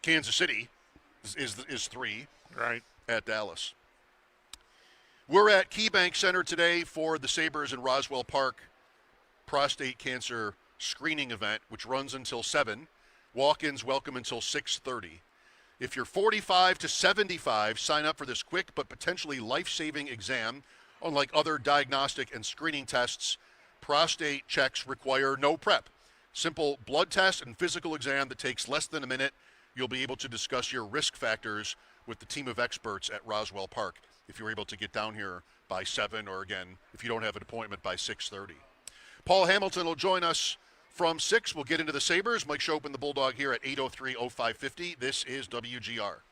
Kansas City is 3. Right. At Dallas. We're at KeyBank Center today for the Sabres in Roswell Park prostate cancer screening event, which runs until 7. Walk-ins welcome until 6:30. If you're 45 to 75, sign up for this quick but potentially life-saving exam. Unlike other diagnostic and screening tests, prostate checks require no prep. Simple blood test and physical exam that takes less than a minute. You'll be able to discuss your risk factors with the team of experts at Roswell Park if you're able to get down here by 7, or again, if you don't have an appointment by 6:30. Paul Hamilton will join us from 6. We'll get into the Sabres. Mike Schopp and the Bulldog here at 803-0550. This is WGR.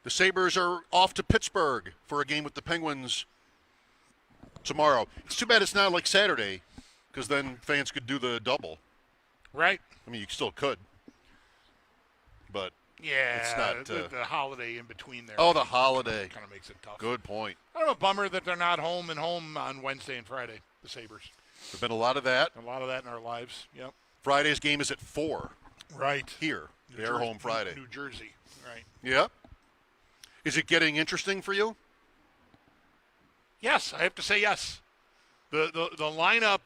The Sabres are off to Pittsburgh for a game with the Penguins tomorrow. It's too bad it's not like Saturday, because then fans could do the double. Right. I mean, you still could. But it's not. The holiday in between there. Oh, the holiday. Kind of makes it tough. Good point. I don't know, bummer that they're not home on Wednesday and Friday, the Sabres. There's been a lot of that. A lot of that in our lives, yep. Friday's game is at 4. Right. Here. They're home Friday. New Jersey, right. Yep. Is it getting interesting for you? Yes, I have to say yes. The lineup.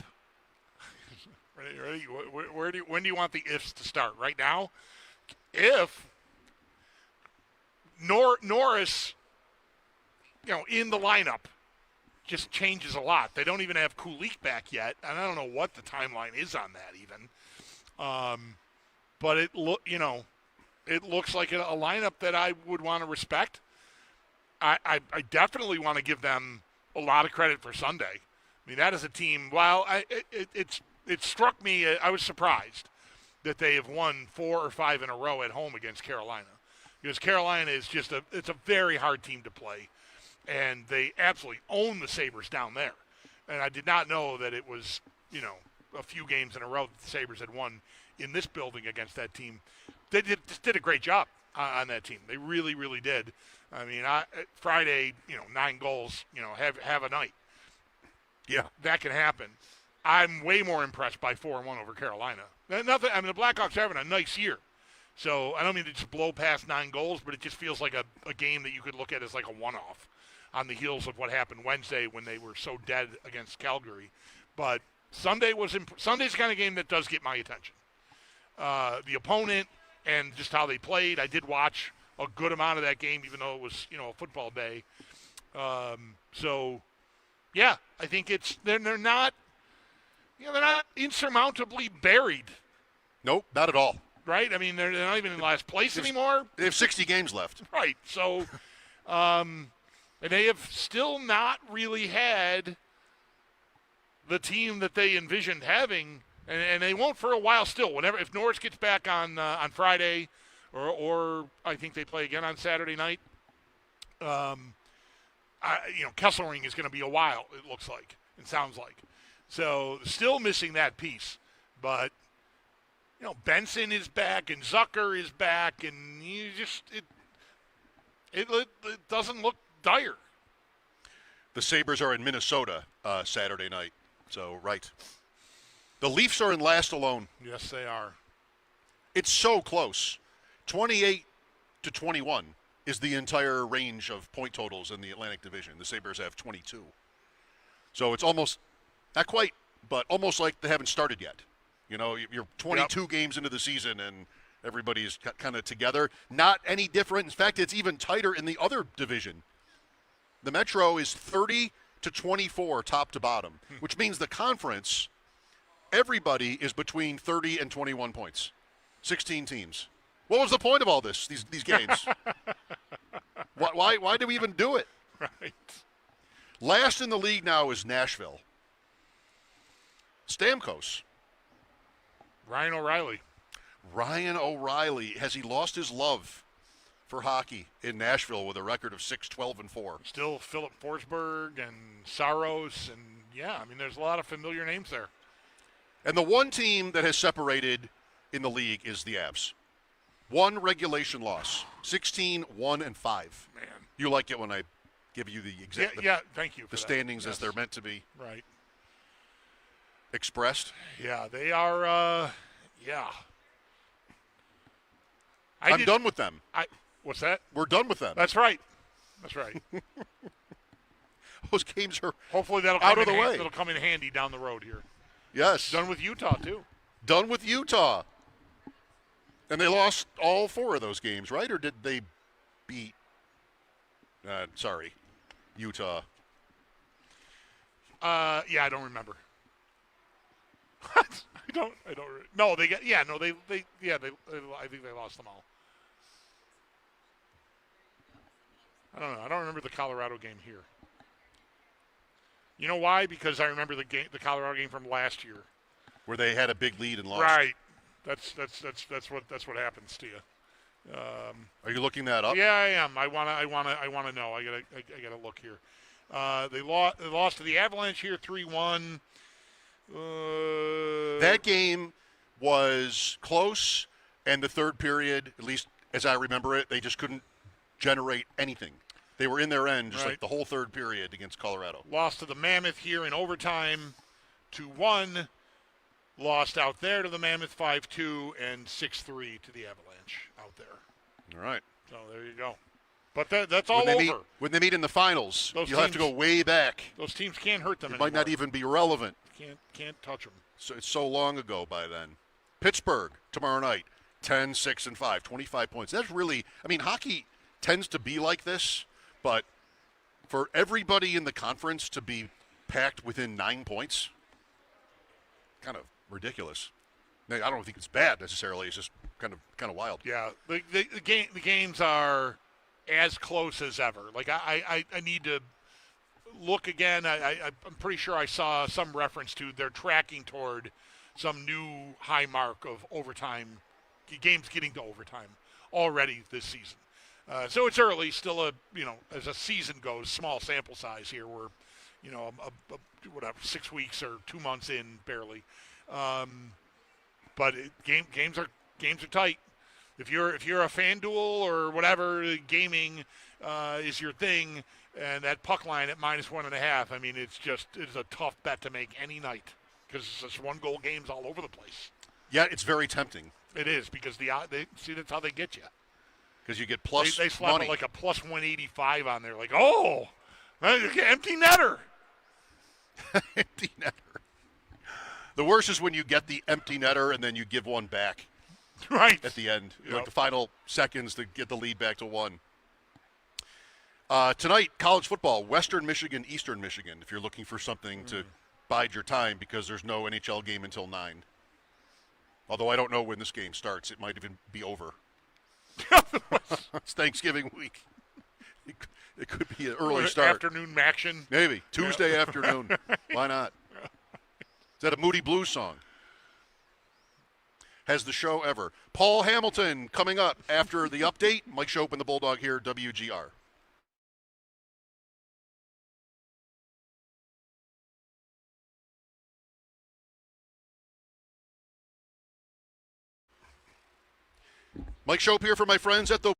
Ready? When do you want the ifs to start? Right now? If Norris, in the lineup, just changes a lot. They don't even have Kulich back yet, and I don't know what the timeline is on that even. But it looks like a lineup that I would want to respect. I definitely want to give them a lot of credit for Sunday. I mean, that is a team. Well, it struck me. I was surprised that they have won 4 or 5 in a row at home against Carolina, because Carolina is it's a very hard team to play, and they absolutely own the Sabres down there. And I did not know that it was a few games in a row that the Sabres had won in this building against that team. They just did a great job on that team. They really, really did. I mean, Friday, 9 goals, have a night. Yeah, that can happen. I'm way more impressed by 4-1 over Carolina. Nothing. I mean, the Blackhawks are having a nice year, so I don't mean to just blow past 9 goals, but it just feels like a game that you could look at as like a one-off on the heels of what happened Wednesday when they were so dead against Calgary. But Sunday's the kind of game that does get my attention. The opponent and just how they played. I did watch a good amount of that game, even though it was a football day. So, yeah, I think they're not insurmountably buried. Nope, not at all. Right? I mean, they're not even in last place anymore. They have 60 games left. Right. So, and they have still not really had the team that they envisioned having, and they won't for a while still. If Norris gets back on Friday, or I think they play again on Saturday night, Kesselring is going to be a while, it looks like, and sounds like. So still missing that piece. But, Benson is back and Zucker is back, and it doesn't look dire. The Sabres are in Minnesota Saturday night. So, right. The Leafs are in last alone. Yes, they are. It's so close. 28-21 is the entire range of point totals in the Atlantic Division. The Sabres have 22. So it's almost, not quite, but almost like they haven't started yet. You're 22 games into the season and everybody's kind of together. Not any different. In fact, it's even tighter in the other division. The Metro is 30-24 top to bottom, which means the conference, everybody is between 30 and 21 points. 16 teams. What was the point of all this, these games? Why do we even do it? Right. Last in the league now is Nashville. Stamkos. Ryan O'Reilly. Has he lost his love for hockey in Nashville with a record of 6-12-4? Still Philip Forsberg and Saros, and there's a lot of familiar names there. And the one team that has separated in the league is the Avs. 1 regulation loss, 16-1-5. Man, you like it when I give you the exact thank you for the that. standings Yes. as they're meant to be. Right. Expressed. Yeah, they are. I'm done with them. What's that? We're done with them. That's right. Those games are hopefully that'll out come of the way. That'll come in handy down the road here. Yes. Done with Utah too. Done with Utah. And they lost all 4 of those games, right? Or did they beat? Utah. I don't remember. I don't. No, they got. Yeah, no, they. I think they lost them all. I don't know. I don't remember the Colorado game here. You know why? Because I remember the Colorado game from last year, where they had a big lead and lost. Right. That's what happens to you. Are you looking that up? Yeah, I am. I wanna know. I gotta look here. They lost to the Avalanche here 3-1. That game was close, and the third period, at least as I remember it, they just couldn't generate anything. They were in their end just like the whole third period against Colorado. Lost to the Mammoth here in overtime 2-1. Lost out there to the Mammoth 5-2 and 6-3 to the Avalanche out there. All right. So there you go. But that's all over. When they meet in the finals, you'll have to go way back. Those teams can't hurt them It anymore. might not even be relevant. Can't touch them. So it's so long ago by then. Pittsburgh tomorrow night, 10-6-5, 25 points. That's really, I mean, hockey tends to be like this, but for everybody in the conference to be packed within 9 points, kind of ridiculous. I don't think it's bad necessarily. It's just kind of wild. Yeah, the games are as close as ever. Like I need to look again. I'm pretty sure I saw some reference to they're tracking toward some new high mark of overtime, games getting to overtime already this season. So it's early, still as a season goes, small sample size here. We're, whatever, 6 weeks or 2 months in barely. But games are tight. If you're a FanDuel or whatever, gaming is your thing, and that puck line at -1.5. I mean, it's a tough bet to make any night because it's just 1-goal games all over the place. Yeah, it's very tempting. It is because that's how they get you. Because you get plus they slap money. like a plus 185 on there. Like, oh, empty netter. Empty netter. The worst is when you get the empty netter and then you give one back. Right. At the end. Yep. Like the final seconds to get the lead back to 1. Tonight, college football, Western Michigan, Eastern Michigan, if you're looking for something to bide your time because there's no NHL game until 9. Although I don't know when this game starts. It might even be over. It's Thanksgiving week. It could be an early start. Afternoon action. Maybe. Tuesday afternoon. Why not? Is that a Moody Blues song? Has the show ever. Paul Hamilton coming up after the update. Mike Schopp and the Bulldog here, WGR. Mike Schopp here for my friends at the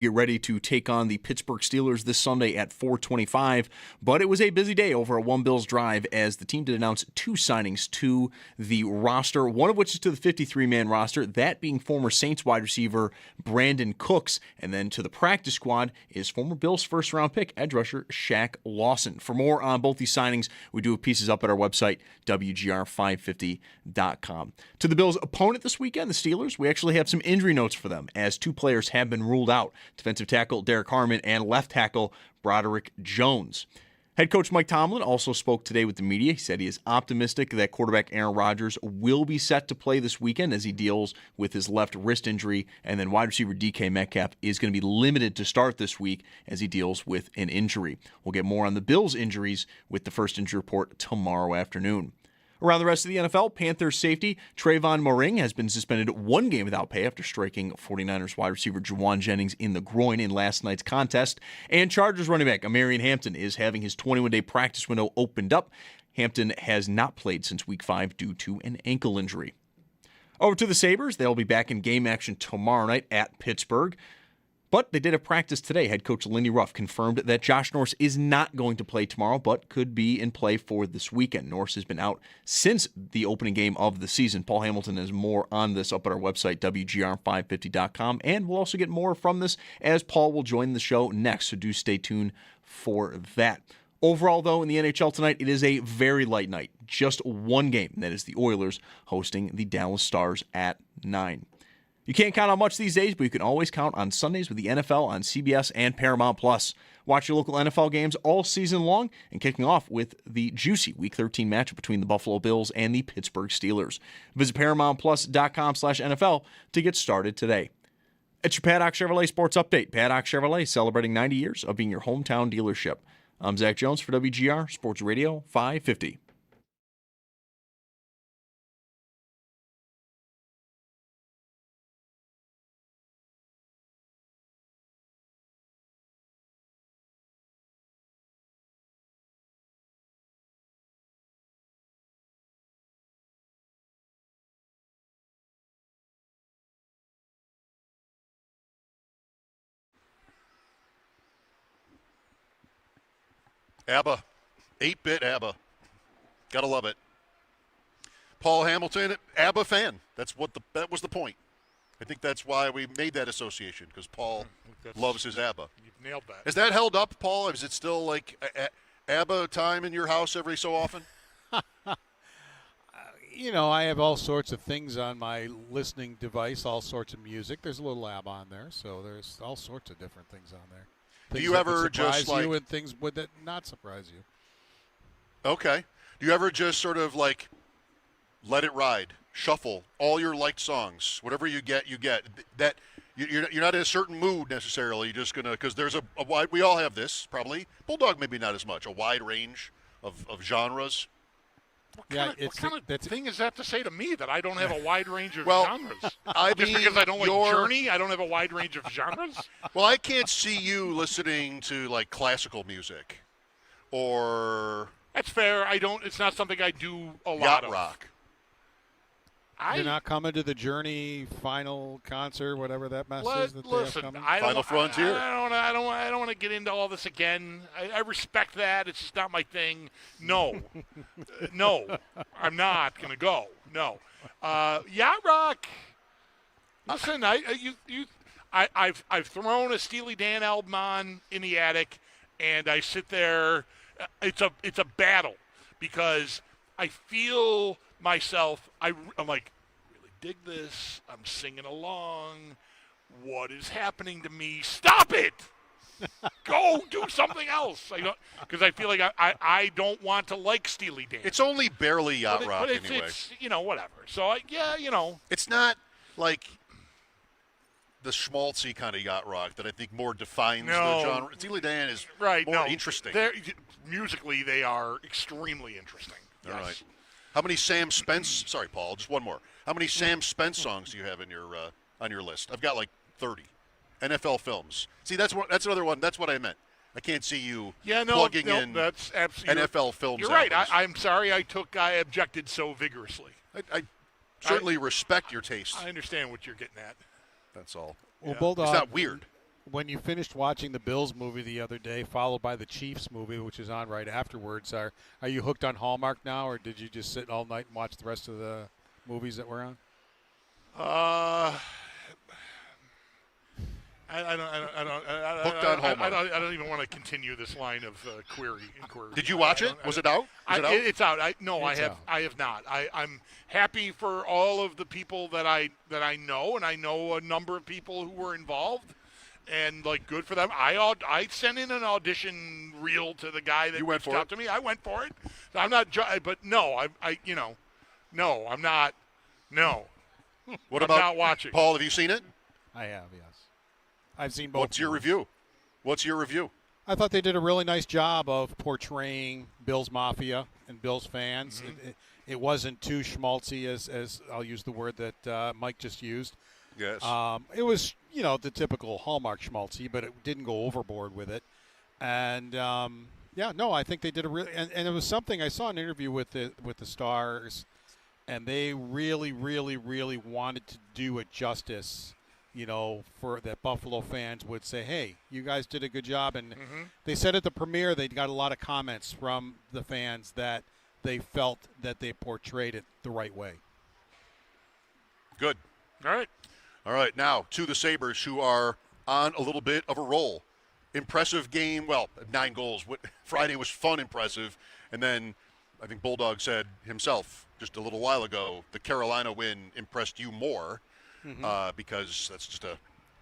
get ready to take on the Pittsburgh Steelers this Sunday at 4:25. But it was a busy day over at One Bills Drive as the team did announce 2 signings to the roster, one of which is to the 53-man roster, that being former Saints wide receiver Brandon Cooks. And then to the practice squad is former Bills first-round pick, edge rusher Shaq Lawson. For more on both these signings, we do have pieces up at our website, WGR550.com. To the Bills' opponent this weekend, the Steelers, we actually have some injury notes for them, as 2 players have been ruled out, defensive tackle Derek Harmon and left tackle Broderick Jones. Head coach Mike Tomlin also spoke today with the media. He said he is optimistic that quarterback Aaron Rodgers will be set to play this weekend as he deals with his left wrist injury, and then wide receiver DK Metcalf is going to be limited to start this week as he deals with an injury. We'll get more on the Bills' injuries with the first injury report tomorrow afternoon. Around the rest of the NFL, Panthers safety Trayvon Moring has been suspended 1 game without pay after striking 49ers wide receiver Juwan Jennings in the groin in last night's contest. And Chargers running back Amarian Hampton is having his 21-day practice window opened up. Hampton has not played since Week 5 due to an ankle injury. Over to the Sabres. They'll be back in game action tomorrow night at Pittsburgh. But they did a practice today. Head coach Lindy Ruff confirmed that Josh Norris is not going to play tomorrow, but could be in play for this weekend. Norris has been out since the opening game of the season. Paul Hamilton has more on this up at our website, WGR550.com. And we'll also get more from this as Paul will join the show next, so do stay tuned for that. Overall, though, in the NHL tonight, it is a very light night. Just 1 game, and that is the Oilers hosting the Dallas Stars at 9. You can't count on much these days, but you can always count on Sundays with the NFL on CBS and Paramount+. Watch your local NFL games all season long, and kicking off with the juicy Week 13 matchup between the Buffalo Bills and the Pittsburgh Steelers. Visit ParamountPlus.com/NFL to get started today. It's your Paddock Chevrolet Sports Update. Paddock Chevrolet celebrating 90 years of being your hometown dealership. I'm Zach Jones for WGR Sports Radio 550. ABBA, 8-bit ABBA. Gotta love it. Paul Hamilton, ABBA fan. That was the point. I think that's why we made that association, because Paul loves his ABBA. You've nailed that. Has that held up, Paul? Is it still like ABBA time in your house every so often? I have all sorts of things on my listening device, all sorts of music. There's a little ABBA on there, so there's all sorts of different things on there. Do you ever just surprise you and things would that not surprise you? Okay. Do you ever just sort of like let it ride, shuffle all your liked songs, whatever you get, you get? That you're not in a certain mood necessarily. You're just gonna, because there's a wide. We all have this probably. Bulldog maybe not as much. A wide range of genres. What kind of thing is that to say to me, that I don't have a wide range of Well, genres? Just because I don't like Journey, I don't have a wide range of genres? Well, I can't see you listening to like classical music or That's fair. It's not something I do a lot of. yacht rock. You're not coming to the Journey final concert, whatever that mess is that listen, they have coming? Final Frontier. I don't want to get into all this again. I respect that. It's just not my thing. No, no, I'm not gonna go. No, yacht rock. Listen, I've thrown a Steely Dan album on in the attic, and I sit there. It's a battle because I feel myself, I'm like, really dig this. I'm singing along. What is happening to me? Stop it! Go do something else. Because I feel like I don't want to like Steely Dan. It's only barely yacht rock anyway. It's whatever. So It's not like the schmaltzy kind of yacht rock that I think more defines the genre. Steely Dan is more interesting. Musically, they are extremely interesting. All right. How many Sam Spence? Sorry, Paul. Just one more. How many Sam Spence songs do you have in your on your list? I've got like 30. NFL films. See, that's another one. That's what I meant. I can't see you plugging in that's absolutely, NFL films. You're right. I'm sorry. I objected so vigorously. I certainly respect your taste. I understand what you're getting at. That's all. Well, Bulldog. It's not weird. when you finished watching the Bills movie the other day, followed by the Chiefs movie, which is on right afterwards, are you hooked on Hallmark now, or did you just sit all night and watch the rest of the movies that were on? I don't even want to continue this line of inquiry. Did you watch it? Was it out? It's out. I have not. I'm happy for all of the people that I know, and I know a number of people who were involved, and like good for them. I sent in an audition reel to the guy that reached out to me. I went for it. I'm not, but no, no, I'm not. No. What I'm about not watching? Paul? Have you seen it? I have, yes. I've seen both. What's your review? I thought they did a really nice job of portraying Bills Mafia and Bills fans. Mm-hmm. It wasn't too schmaltzy, as I'll use the word that Mike just used. Yes. It was, the typical Hallmark schmaltzy, but it didn't go overboard with it. And, I think they did a really – and it was something – I saw an interview with the Stars, and they really, really, really wanted to do it justice – for that Buffalo fans would say, hey, you guys did a good job. And they said at the premiere they got a lot of comments from the fans that they felt that they portrayed it the right way. Good. All right. Now to the Sabres, who are on a little bit of a roll. Impressive game. Well, 9 goals. Friday was fun, impressive. And then I think Bulldog said himself just a little while ago, the Carolina win impressed you more. Because that's just a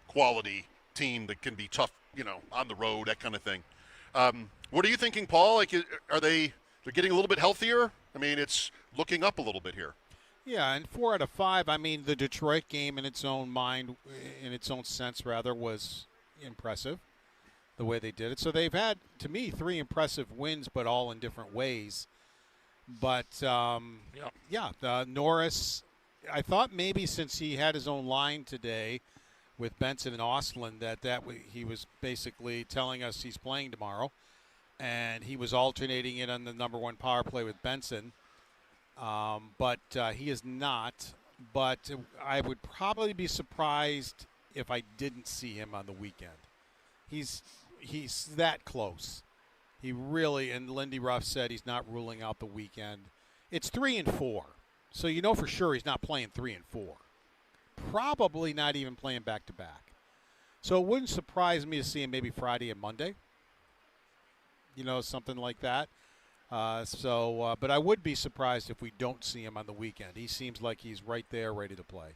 quality team that can be tough, on the road, that kind of thing. What are you thinking, Paul? Like, are they're getting a little bit healthier? I mean, it's looking up a little bit here. Yeah, and 4 out of 5. I mean, the Detroit game in its own sense, was impressive, the way they did it. So they've had, to me, 3 impressive wins, but all in different ways. But, Norris. I thought maybe since he had his own line today with Benson and Ostlund he was basically telling us he's playing tomorrow, and he was alternating it on the number 1 power play with Benson. But he is not. But I would probably be surprised if I didn't see him on the weekend. He's that close. He really, and Lindy Ruff said he's not ruling out the weekend. It's 3 and 4. So for sure he's not playing 3 and 4. Probably not even playing back-to-back. So it wouldn't surprise me to see him maybe Friday and Monday. Something like that. But I would be surprised if we don't see him on the weekend. He seems like he's right there ready to play.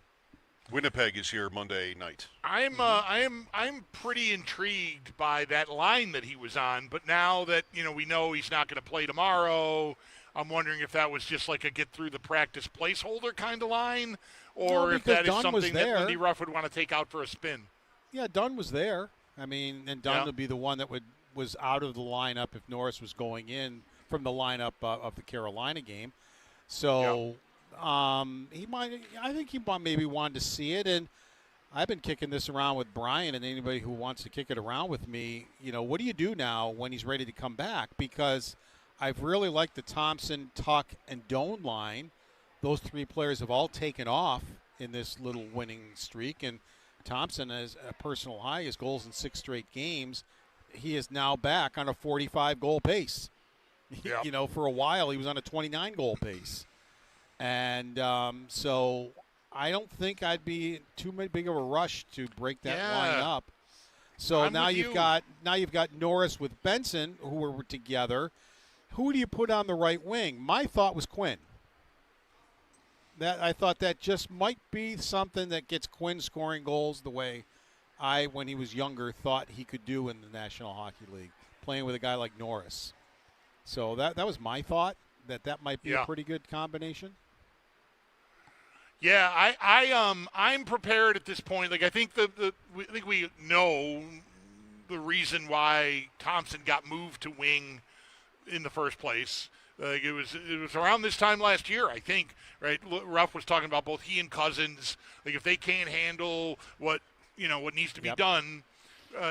Winnipeg is here Monday night. I'm pretty intrigued by that line that he was on, but now that we know he's not going to play tomorrow, I'm wondering if that was just like a get through the practice placeholder kind of line, or if that is something that Lindy Ruff would want to take out for a spin. Yeah, Dunn was there. I mean, and Dunn would be the one that was out of the lineup if Norris was going in from the lineup of the Carolina game. So I think he maybe wanted to see it. And I've been kicking this around with Brian and anybody who wants to kick it around with me. What do you do now when he's ready to come back? Because I've really liked the Thompson, Tuck, and Doan line. Those 3 players have all taken off in this little winning streak. And Thompson has a personal high, his goals in 6 straight games. He is now back on a 45-goal pace. Yep. For a while he was on a 29-goal pace. And so I don't think I'd be too big of a rush to break that line up. So now you've got Norris with Benson, who were together. Who do you put on the right wing? My thought was Quinn. I thought that just might be something that gets Quinn scoring goals the way when he was younger, thought he could do in the National Hockey League, playing with a guy like Norris. So that was my thought, that might be a pretty good combination. Yeah, I'm prepared at this point. Like I think we know the reason why Thompson got moved to wing in the first place. It was around this time last year, I think, right? Ruff was talking about both he and Cousins. Like if they can't handle what needs to be done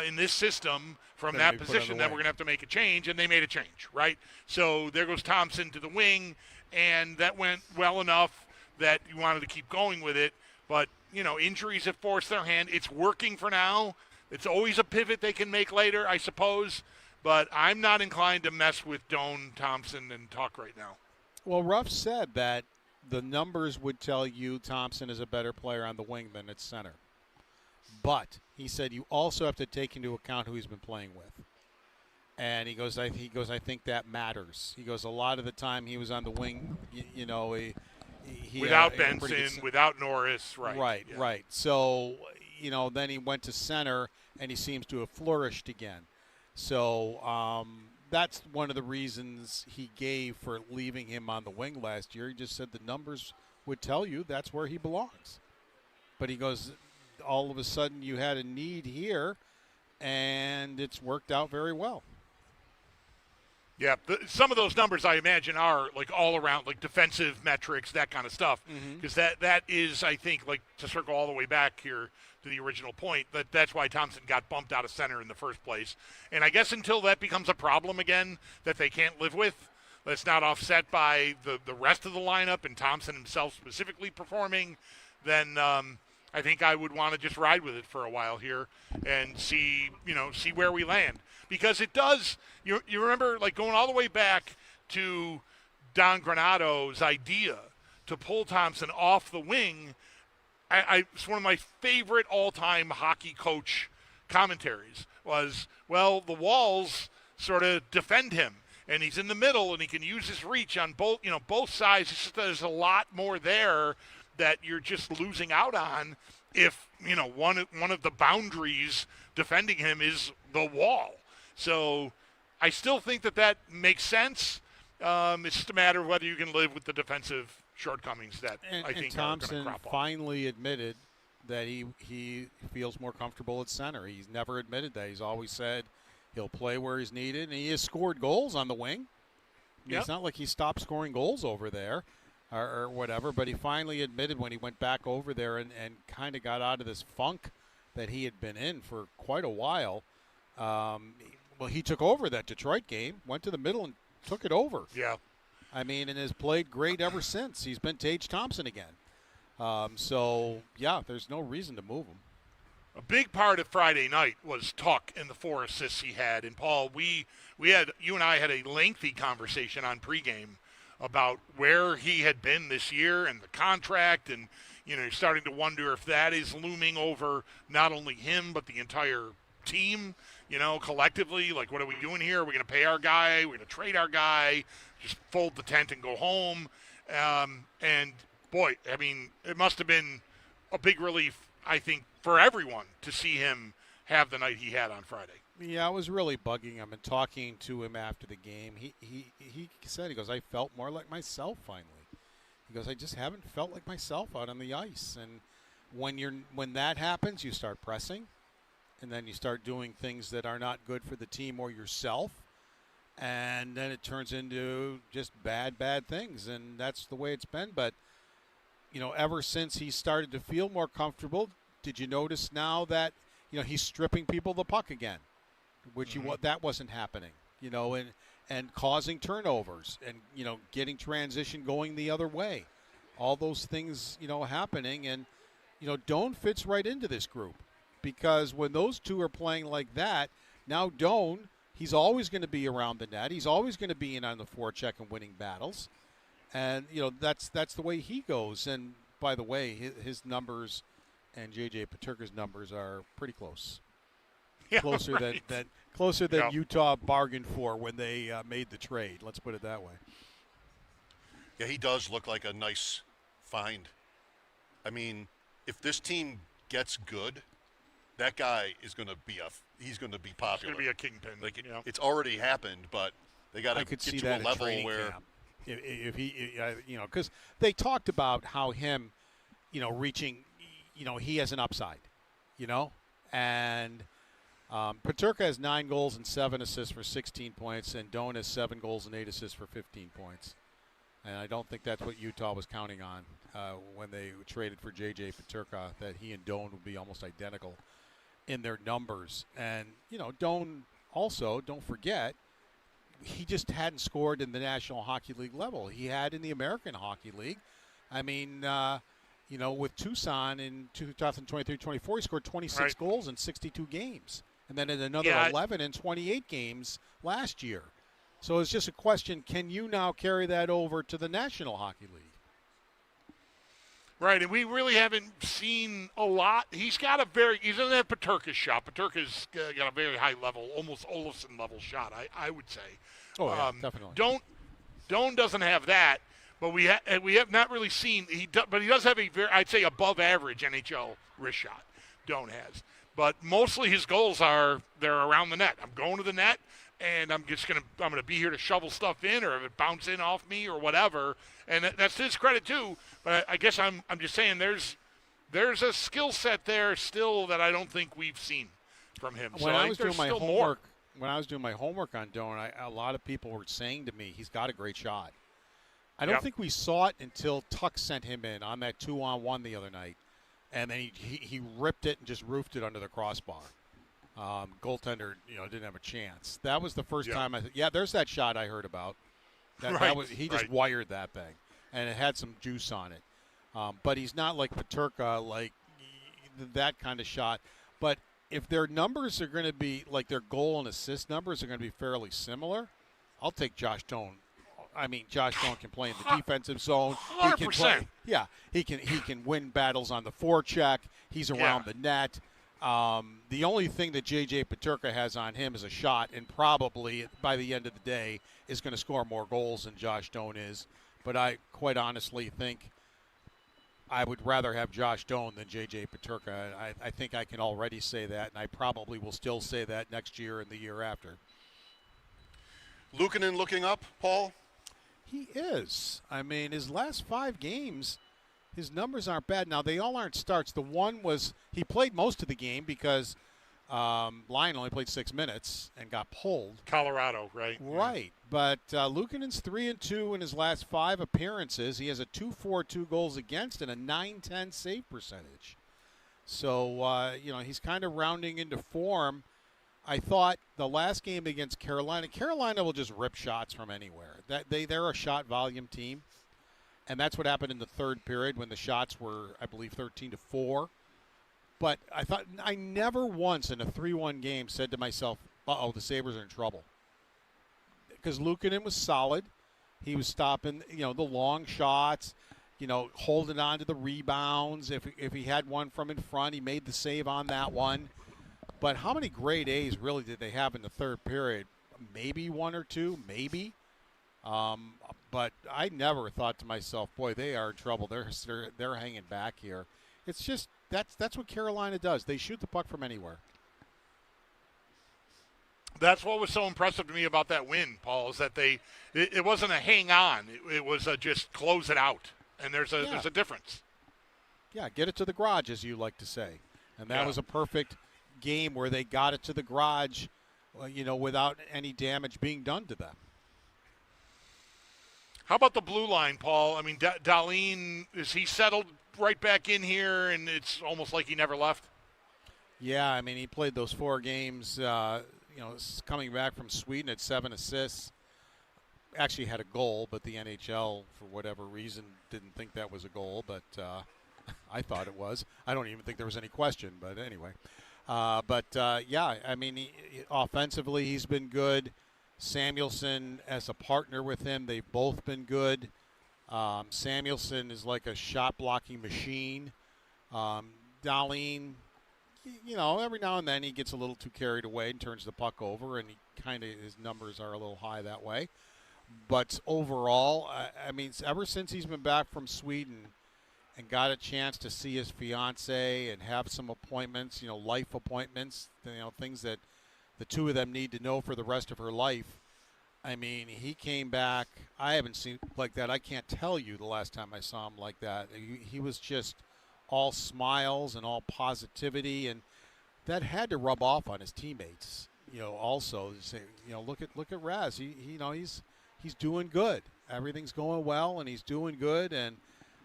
in this system from that position, then we're going to have to make a change, and they made a change, right? So there goes Thompson to the wing, and that went well enough that you wanted to keep going with it. But, injuries have forced their hand. It's working for now. It's always a pivot they can make later, I suppose. But I'm not inclined to mess with Doan, Thompson, and Tuck right now. Well, Ruff said that the numbers would tell you Thompson is a better player on the wing than at center. But he said you also have to take into account who he's been playing with. And he goes, I think that matters. He goes, a lot of the time he was on the wing, he without Benson, without Norris, right. Right. So, then he went to center, and he seems to have flourished again. So that's one of the reasons he gave for leaving him on the wing last year. He just said the numbers would tell you that's where he belongs. But he goes, all of a sudden you had a need here, and it's worked out very well. Yeah, some of those numbers I imagine are like all around, like defensive metrics, that kind of stuff. Because that is, I think, like to circle all the way back here to the original point, that's why Thompson got bumped out of center in the first place. And I guess until that becomes a problem again that they can't live with, that's not offset by the rest of the lineup and Thompson himself specifically performing, then I think I would want to just ride with it for a while here and see where we land. Because it does, you remember, like going all the way back to Don Granado's idea to pull Thompson off the wing. It's one of my favorite all-time hockey coach commentaries was, well, the walls sort of defend him, and he's in the middle, and he can use his reach on both sides. It's just, there's a lot more there that you're just losing out on if, one of the boundaries defending him is the wall. So I still think that makes sense. It's just a matter of whether you can live with the defensive shortcomings that I think Thompson are going to crop up. finally admitted that he feels more comfortable at center. He's never admitted that. He's always said he'll play where he's needed, and he has scored goals on the wing. Yep. It's not like he stopped scoring goals over there or whatever, but he finally admitted when he went back over there and kind of got out of this funk that he had been in for quite a while. Well, he took over that Detroit game, went to the middle and took it over. Yeah. I mean, and has played great ever since. He's been Tage Thompson again. There's no reason to move him. A big part of Friday night was Tuck and the 4 assists he had. And, Paul, you and I had a lengthy conversation on pregame about where he had been this year and the contract. And, you're starting to wonder if that is looming over not only him but the entire team. Collectively, like, what are we doing here? Are we going to pay our guy? We're going to trade our guy? Just fold the tent and go home? And, boy, I mean, it must have been a big relief, I think, for everyone to see him have the night he had on Friday. Yeah, I was really bugging him and talking to him after the game. He said, he goes, I felt more like myself finally. He goes, I just haven't felt like myself out on the ice. And when that happens, you start pressing. And then you start doing things that are not good for the team or yourself. And then it turns into just bad things. And that's the way it's been. But, ever since he started to feel more comfortable, did you notice now that, he's stripping people the puck again, which that wasn't happening, and causing turnovers and, getting transition going the other way. All those things, happening. And, Doan fits right into this group. Because when those two are playing like that, now Doan, he's always going to be around the net. He's always going to be in on the forecheck and winning battles. And, that's the way he goes. And, by the way, his numbers and J.J. Peterka's numbers are pretty close. Yeah, closer right. than Utah bargained for when they made the trade. Let's put it that way. Yeah, he does look like a nice find. I mean, if this team gets good, that guy is going to be popular. He's going to be a kingpin. Like it's already happened, but they got to get see to that a level where camp. If he, because they talked about how him, reaching, he has an upside, and Peterka has 9 goals and 7 assists for 16 points, and Doan has 7 goals and 8 assists for 15 points. And I don't think that's what Utah was counting on when they traded for J.J. Peterka, that he and Doan would be almost identical in their numbers. And, Doan also, don't forget, he just hadn't scored in the National Hockey League level. He had in the American Hockey League. I mean, with Tucson in 2023-24, he scored 26 goals in 62 games. And then in another 11 in 28 games last year. So it's just a question, can you now carry that over to the National Hockey League? Right, and we really haven't seen a lot. He doesn't have Peterka's shot. Peterka's got a very high level, almost Olofsson level shot, I would say. Oh, yeah, definitely. Doan doesn't have that, but we have not really seen, but he does have a very, I'd say, above average NHL wrist shot. Doan has. But mostly his goals they're around the net. I'm going to the net, and I'm going to be here to shovel stuff in, or if it bounce in off me or whatever. And that's his credit too. But I guess I'm just saying there's a skill set there still that I don't think we've seen from him. When I was doing my homework on Doan, a lot of people were saying to me he's got a great shot. I don't think we saw it until Tuck sent him in on that 2-on-1 the other night. And then he ripped it and just roofed it under the crossbar. Goaltender, didn't have a chance. That was the first time I said, there's that shot I heard about. He just wired that thing, and it had some juice on it. But he's not like Peterka, like that kind of shot. But if their numbers are going to be, like their goal and assist numbers are going to be fairly similar, I'll take Josh Doan. I mean, Josh Doan can play in the defensive zone. 100%. He can play. Yeah, he can win battles on the forecheck. He's around the net. The only thing that J.J. Peterka has on him is a shot, and probably by the end of the day is going to score more goals than Josh Doan is. But I quite honestly think I would rather have Josh Doan than J.J. Peterka. I think I can already say that, and I probably will still say that next year and the year after. Luukkonen looking up, Paul? He is. I mean, his last 5 games, his numbers aren't bad. Now, they all aren't starts. The one was he played most of the game because Lyon only played 6 minutes and got pulled. Colorado, right? Right. But Luukkonen's 3-2 in his last 5 appearances. He has a 2.42 goals against and a 9.10 save percentage. So, he's kind of rounding into form. I thought the last game against Carolina will just rip shots from anywhere. They're a shot volume team, and that's what happened in the third period when the shots were, I believe, 13-4. But I never once in a 3-1 game said to myself, the Sabres are in trouble. Because Luukkonen was solid. He was stopping, the long shots, holding on to the rebounds. If he had one from in front, he made the save on that one. But how many grade A's really did they have in the third period? Maybe 1 or 2, maybe. But I never thought to myself, boy, they are in trouble. They're hanging back here. It's just that's what Carolina does. They shoot the puck from anywhere. That's what was so impressive to me about that win, Paul, is that it wasn't a hang on. It was a just close it out. And there's a difference. Yeah, get it to the garage, as you like to say. And that was a perfect game where they got it to the garage, without any damage being done to them. How about the blue line, Paul? I mean, Dahlin, is he settled right back in here, and it's almost like he never left? Yeah, I mean, he played those 4 games, coming back from Sweden at 7 assists. Actually had a goal, but the NHL, for whatever reason, didn't think that was a goal, but I thought it was. I don't even think there was any question, but anyway. I mean, offensively, he's been good. Samuelsson as a partner with him, they've both been good. Samuelsson is like a shot-blocking machine. Dahlin, every now and then he gets a little too carried away and turns the puck over, and his numbers are a little high that way. But overall, I mean, ever since he's been back from Sweden and got a chance to see his fiance and have some appointments, life appointments, things that the two of them need to know for the rest of her life. I mean, he came back. I haven't seen like that. I can't tell you the last time I saw him like that. He was just all smiles and all positivity, and that had to rub off on his teammates. Also say, look at Raz. He's doing good. Everything's going well, and he's doing good. And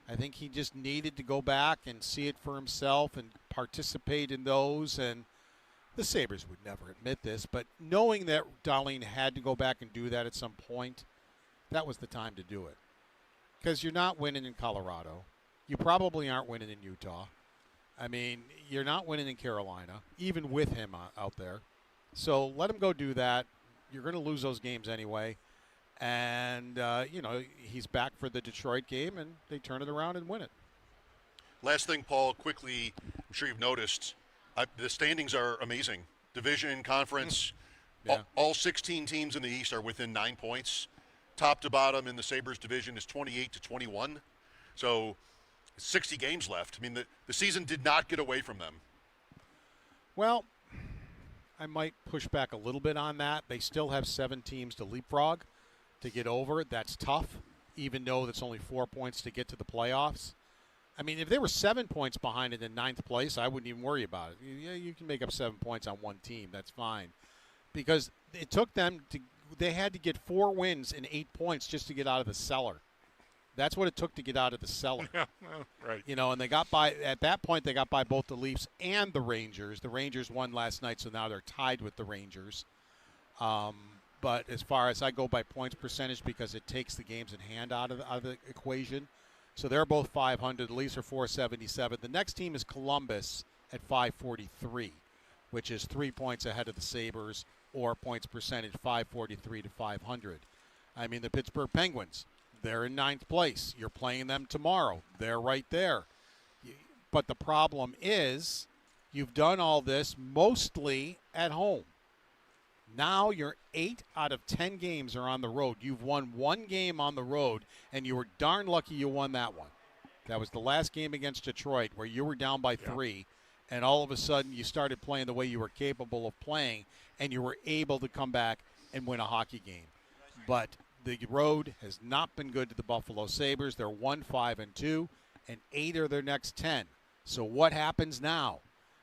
I think he just needed to go back and see it for himself and participate in those. And the Sabres would never admit this, but knowing that Dahlin had to go back and do that at some point, that was the time to do it. Because you're not winning in Colorado. you probably aren't winning in Utah. I mean, you're not winning in Carolina, even with him out there. So let him go do that. You're going to lose those games anyway. And, he's back for the Detroit game, and they turn it around and win it. Last thing, Paul, quickly, I'm sure you've noticed, the standings are amazing. Division, conference, all 16 teams in the East are within 9 points. Top to bottom in the Sabres division is 28-21. So 60 games left. I mean, the season did not get away from them. Well, I might push back a little bit on that. They still have 7 teams to leapfrog to get over. That's tough, even though that's only 4 points to get to the playoffs. I mean, if they were 7 points behind it in 9th place, I wouldn't even worry about it. Yeah, you can make up 7 points on one team. That's fine. Because it took them they had to get 4 wins and 8 points just to get out of the cellar. That's what it took to get out of the cellar. Yeah, well, right. And they got by, at that point, they got by both the Leafs and the Rangers. The Rangers won last night, so now they're tied with the Rangers. But as far as I go by points percentage, because it takes the games in hand out of the equation. So they're both 500. The Leafs are 477. The next team is Columbus at 543, which is 3 points ahead of the Sabres, or points percentage 543 to 500. I mean, the Pittsburgh Penguins, they're in 9th place. You're playing them tomorrow. They're right there. But the problem is you've done all this mostly at home. Now you're 8 out of 10 games are on the road. You've won 1 game on the road, and you were darn lucky you won that one. That was the last game against Detroit where you were down by 3, and all of a sudden you started playing the way you were capable of playing, and you were able to come back and win a hockey game. But the road has not been good to the Buffalo Sabres. They're 1-5-2, and 8 are their next 10. So what happens now?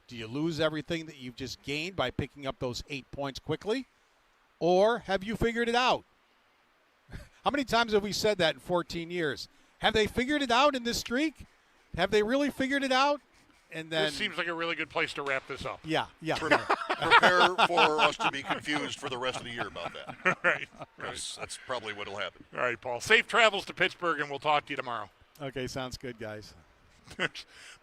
Do you lose everything that you've just gained by picking up those 8 points quickly? Or have you figured it out? How many times have we said that in 14 years? Have they figured it out in this streak? Have they really figured it out? And then this seems like a really good place to wrap this up. Yeah. Prepare for us to be confused for the rest of the year about that. Right. That's probably what will happen. All right, Paul. Safe travels to Pittsburgh, and we'll talk to you tomorrow. Okay, sounds good, guys.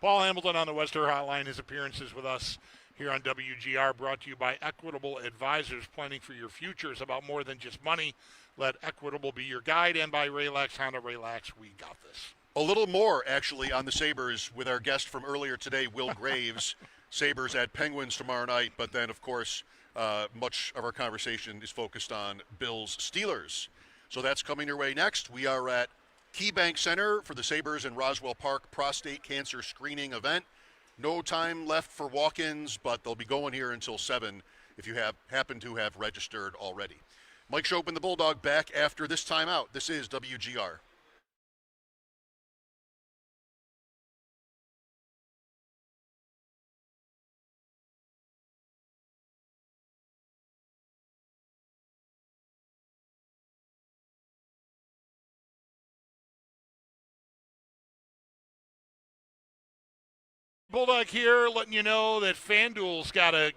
Paul Hamilton on the Wester Hotline. His appearances with us here on WGR, brought to you by Equitable Advisors. Planning for your future is about more than just money. Let Equitable be your guide, and by Relax Honda. Relax, we got this. A little more, actually, on the Sabres with our guest from earlier today, Will Graves. Sabres at Penguins tomorrow night, but then, of course, much of our conversation is focused on Bills Steelers. So that's coming your way next. We are at KeyBank Center for the Sabres and Roswell Park prostate cancer screening event. No time left for walk-ins, but they'll be going here until 7 if you happen to have registered already. Mike Schopp and the Bulldog back after this timeout. This is WGR. Bulldog here, letting you know that FanDuel's got a